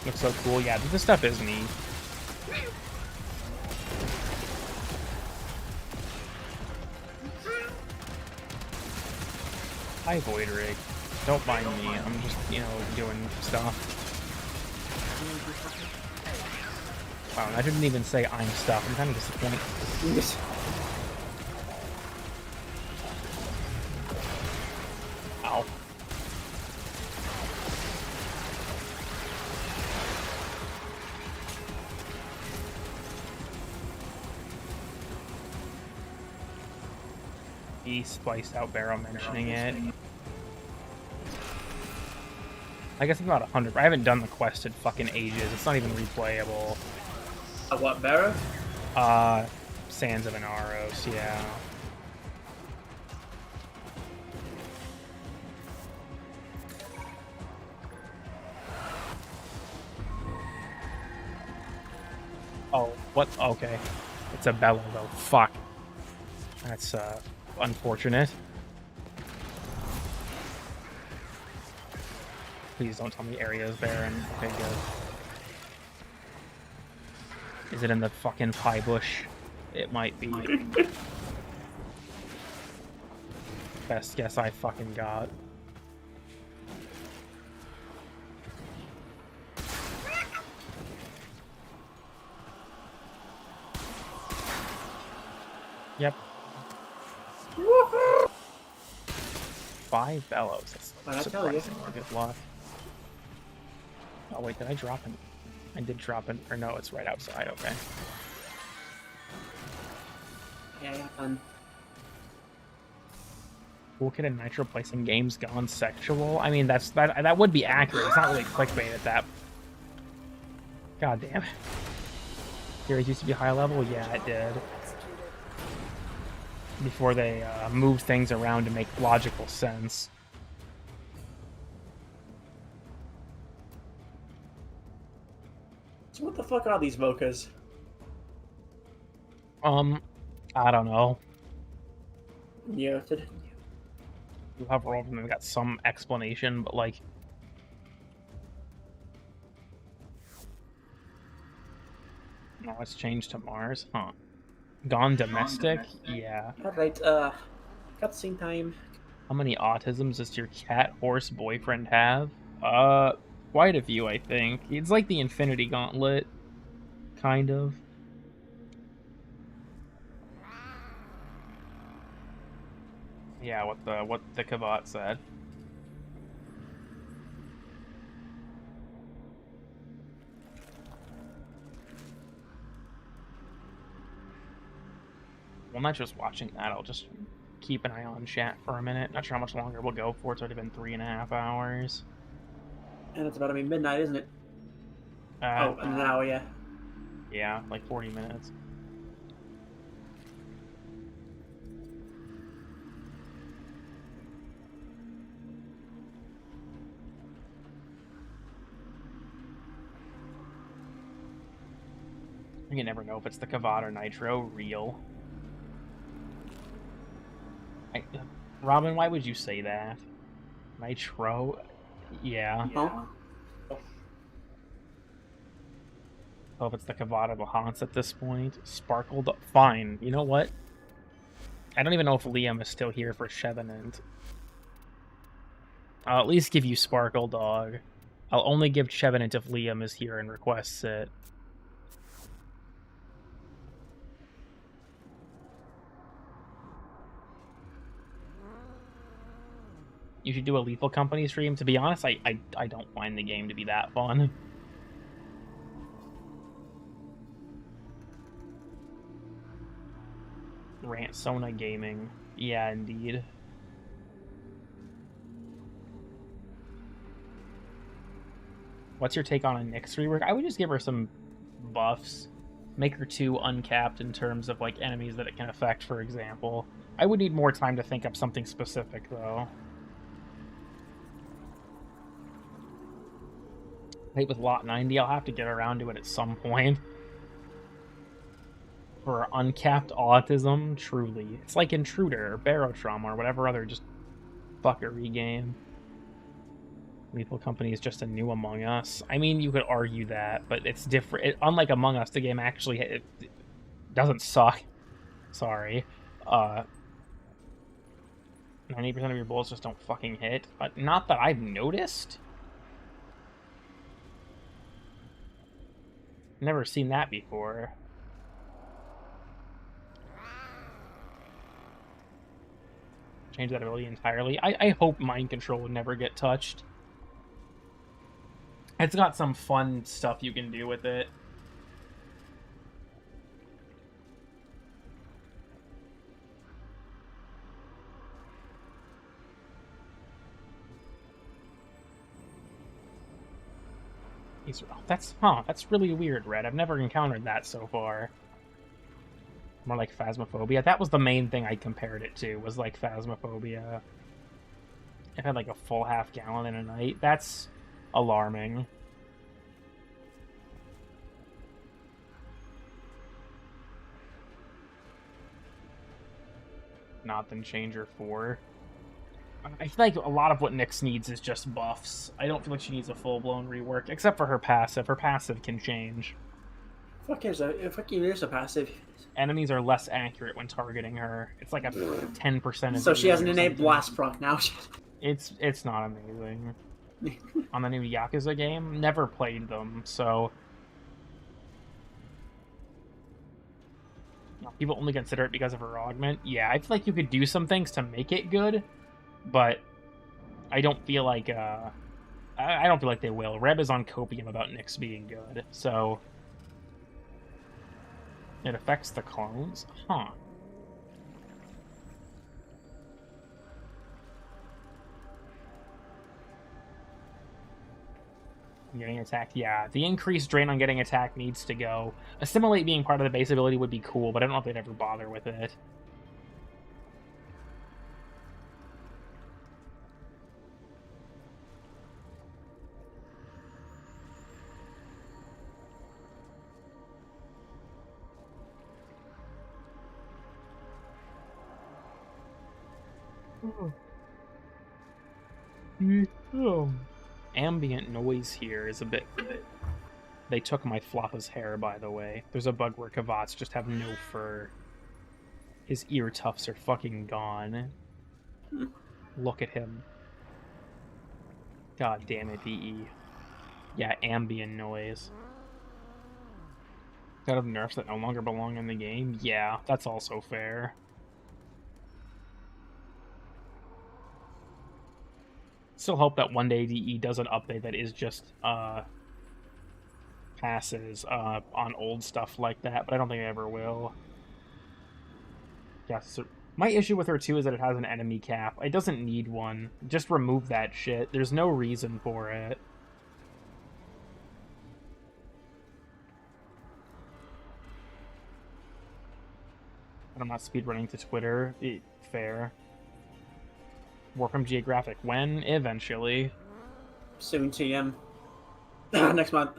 A: Looks so cool. Yeah, this stuff is neat. Hi, Void Rig. Don't mind me. I'm just, you know, doing stuff. Wow, I didn't even say I'm stuff. I'm kind of disappointed. Ow. He spliced out Barrow mentioning it. I guess it's about 100. I haven't done the quest in fucking ages. It's not even replayable.
B: What, Barrow?
A: Sands of Inaros, yeah. Oh, what? Okay. It's a bellow, though. Fuck. That's, unfortunate. Please don't tell me area is barren. Okay, good. Is it in the fucking pie bush? It might be. Best guess I fucking got. Yep. 5 bellows. That's surprising. Good luck. Oh wait, did I drop it? I did drop it, or no, it's right outside. Okay.
B: Yeah, fun.
A: Cool kid and Nitro placing games gone sexual. I mean, that would be accurate. It's not really clickbait at that. God damn it. Heroes used to be high level. Yeah, it did. Before they moved things around to make logical sense.
B: So what the fuck are these Vokas?
A: I don't know.
B: Muted.
A: You have all of them got some explanation, but like... No, it's changed to Mars, huh? Gone domestic? Yeah.
B: Alright, cutscene time.
A: How many autisms does your cat horse boyfriend have? Quite a few, I think. It's like the Infinity Gauntlet, kind of. Yeah, what the Kavat said. Well, not just watching that, I'll just keep an eye on chat for a minute. Not sure how much longer we'll go for. It's already been 3.5 hours.
B: And it's about to be midnight, isn't it?
A: Uh,
B: Oh, an hour, yeah.
A: Yeah, like 40 minutes. You never know if it's the Kavat or Nitro. Real. Robin, why would you say that? Nitro? Yeah.
B: Oh?
A: Oh, if it's the Kavat or the Hans at this point. Sparkled? Fine. You know what? I don't even know if Liam is still here for Chevenant. I'll at least give you Sparkle Dog. I'll only give Chevenant if Liam is here and requests it. You should do a Lethal Company stream. To be honest, I don't find the game to be that fun. Sona Gaming. Yeah, indeed. What's your take on a Nyx rework? I would just give her some buffs. Make her too uncapped in terms of like enemies that it can affect, for example. I would need more time to think up something specific, though. Play with Lot 90, I'll have to get around to it at some point. For uncapped autism, truly. It's like Intruder or Barotrauma or whatever other just fuckery game. Lethal Company is just a new Among Us. I mean, you could argue that, but it's different. Unlike Among Us, the game actually it doesn't suck. Sorry. 90% of your bullets just don't fucking hit. But not that I've noticed. Never seen that before. Change that ability entirely. I hope mind control would never get touched. It's got some fun stuff you can do with it. That's really weird, Red. I've never encountered that so far. More like Phasmophobia. That was the main thing I compared it to, was like Phasmophobia. I've had like a full half gallon in a night. That's alarming. Not than Changer 4. I feel like a lot of what Nyx needs is just buffs. I don't feel like she needs a full-blown rework, except for her passive. Her passive can change.
B: Fucking is a passive.
A: Enemies are less accurate when targeting her. It's like a 10%.
B: So she has an innate blast proc now.
A: It's not amazing. On the new Yakuza game, never played them, so people only consider it because of her augment. Yeah, I feel like you could do some things to make it good, but I don't feel like I don't feel like they will. Reb is on copium about Nyx being good, so it affects the clones? Huh. Getting attacked, yeah. The increased drain on getting attacked needs to go. Assimilate being part of the base ability would be cool, but I don't know if they'd ever bother with it. Ambient noise here is a bit... They took my Floppa's hair, by the way. There's a bug where Kavats just have no fur. His ear tufts are fucking gone. Look at him. God damn it, DE. Yeah, ambient noise. Out of nerfs that no longer belong in the game? Yeah, that's also fair. Still hope that one day DE does an update that is just, passes, on old stuff like that, but I don't think it ever will. Yeah, so my issue with her, too, is that it has an enemy cap. It doesn't need one. Just remove that shit. There's no reason for it. And I'm not speedrunning to Twitter. Fair. Warframe Geographic. When? Eventually.
B: Soon TM. Next month.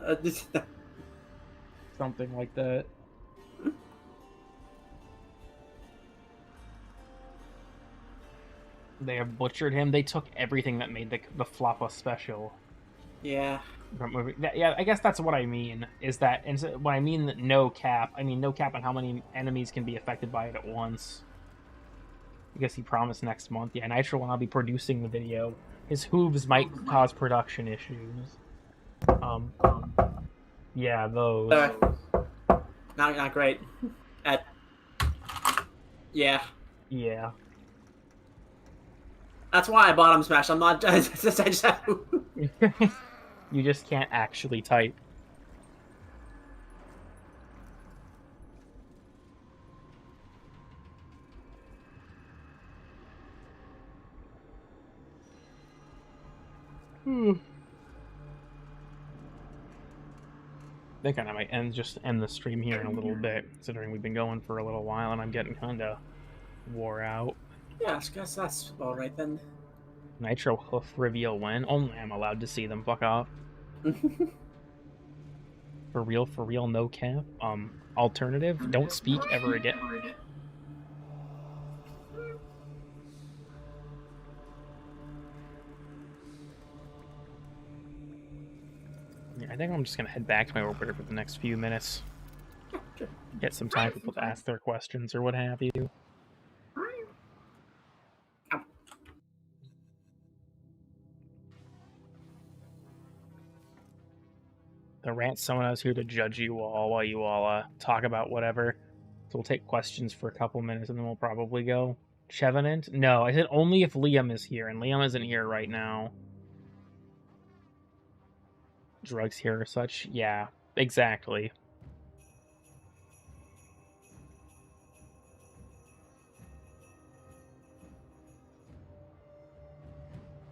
A: Something like that. They have butchered him. They took everything that made the Floppa special.
B: Yeah.
A: Yeah, I guess that's what I mean. Is that, and when I mean no cap, I mean no cap on how many enemies can be affected by it at once. I guess he promised next month. Yeah, Nitro will not be producing the video. His hooves might cause production issues. Yeah, those.
B: Not great. Yeah.
A: Yeah.
B: That's why I bottom smash. I'm not. I just have.
A: You just can't actually type. I think I might end the stream here in a little bit, considering we've been going for a little while and I'm getting kinda wore out.
B: Yeah, I guess that's alright then.
A: Nitro hoof reveal when? Only I'm allowed to see them, fuck off. For real, no cap. Alternative, don't speak ever again. Yeah, I think I'm just gonna head back to my orbiter for the next few minutes. Get some time for people to ask their questions or what have you. The rant someone else here to judge you all while you all talk about whatever. So we'll take questions for a couple minutes and then we'll probably go. Chevenant? No, I said only if Liam is here, and Liam isn't here right now. Drugs here or such? Yeah, exactly.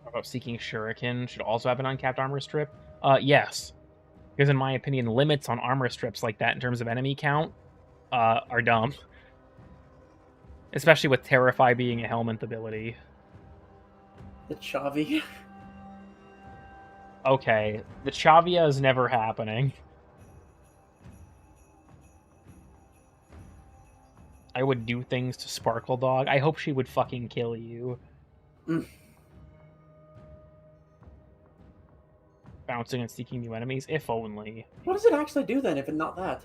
A: What about Seeking Shuriken? Should also have an uncapped armor strip? Yes. Because in my opinion, limits on armor strips like that in terms of enemy count are dumb. Especially with Terrify being a helmet ability.
B: The Chavi.
A: Okay, the Chavia is never happening. I would do things to Sparkle Dog. I hope she would fucking kill you. Bouncing and seeking new enemies, if only.
B: What does it actually do then, if it's not that?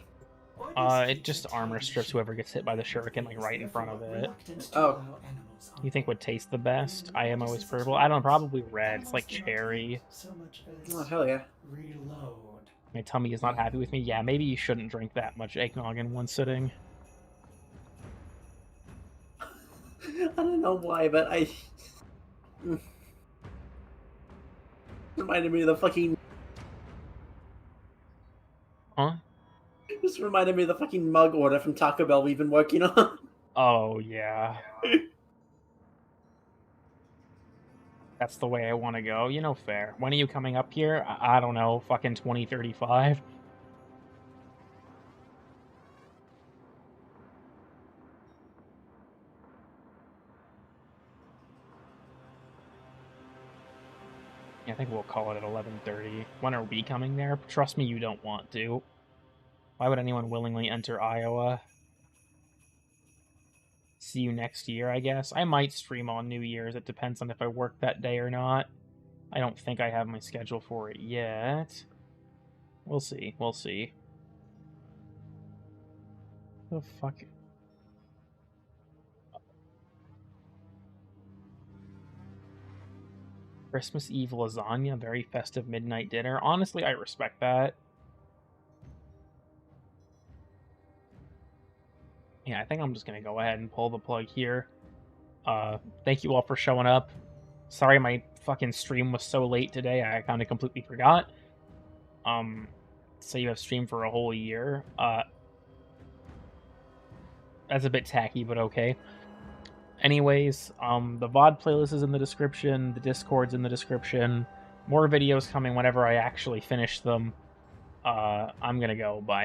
A: It just armor strips whoever gets hit by the shuriken, like, right in front of it.
B: Oh.
A: You think would taste the best? IMO is purple? I don't know, probably red. It's like cherry.
B: Oh, hell yeah.
A: My tummy is not happy with me. Yeah, maybe you shouldn't drink that much eggnog in one sitting.
B: I don't know why, but I... reminded me of the fucking...
A: Huh?
B: Just reminded me of the fucking mug order from Taco Bell we've been working on.
A: Oh, yeah. That's the way I want to go. You know, fair. When are you coming up here? I don't know. Fucking 2035. I think we'll call it at 11:30. When are we coming there? Trust me, you don't want to. Why would anyone willingly enter Iowa? See you next year, I guess. I might stream on New Year's. It depends on if I work that day or not. I don't think I have my schedule for it yet. We'll see. We'll see. The fuck? Christmas Eve lasagna, very festive midnight dinner. Honestly, I respect that. Yeah, I think I'm just gonna go ahead and pull the plug here. Thank you all for showing up. Sorry my fucking stream was so late today, I kind of completely forgot. So you have streamed for a whole year. That's a bit tacky, but okay. Anyways, the VOD playlist is in the description, the Discord's in the description. More videos coming whenever I actually finish them. I'm gonna go, bye.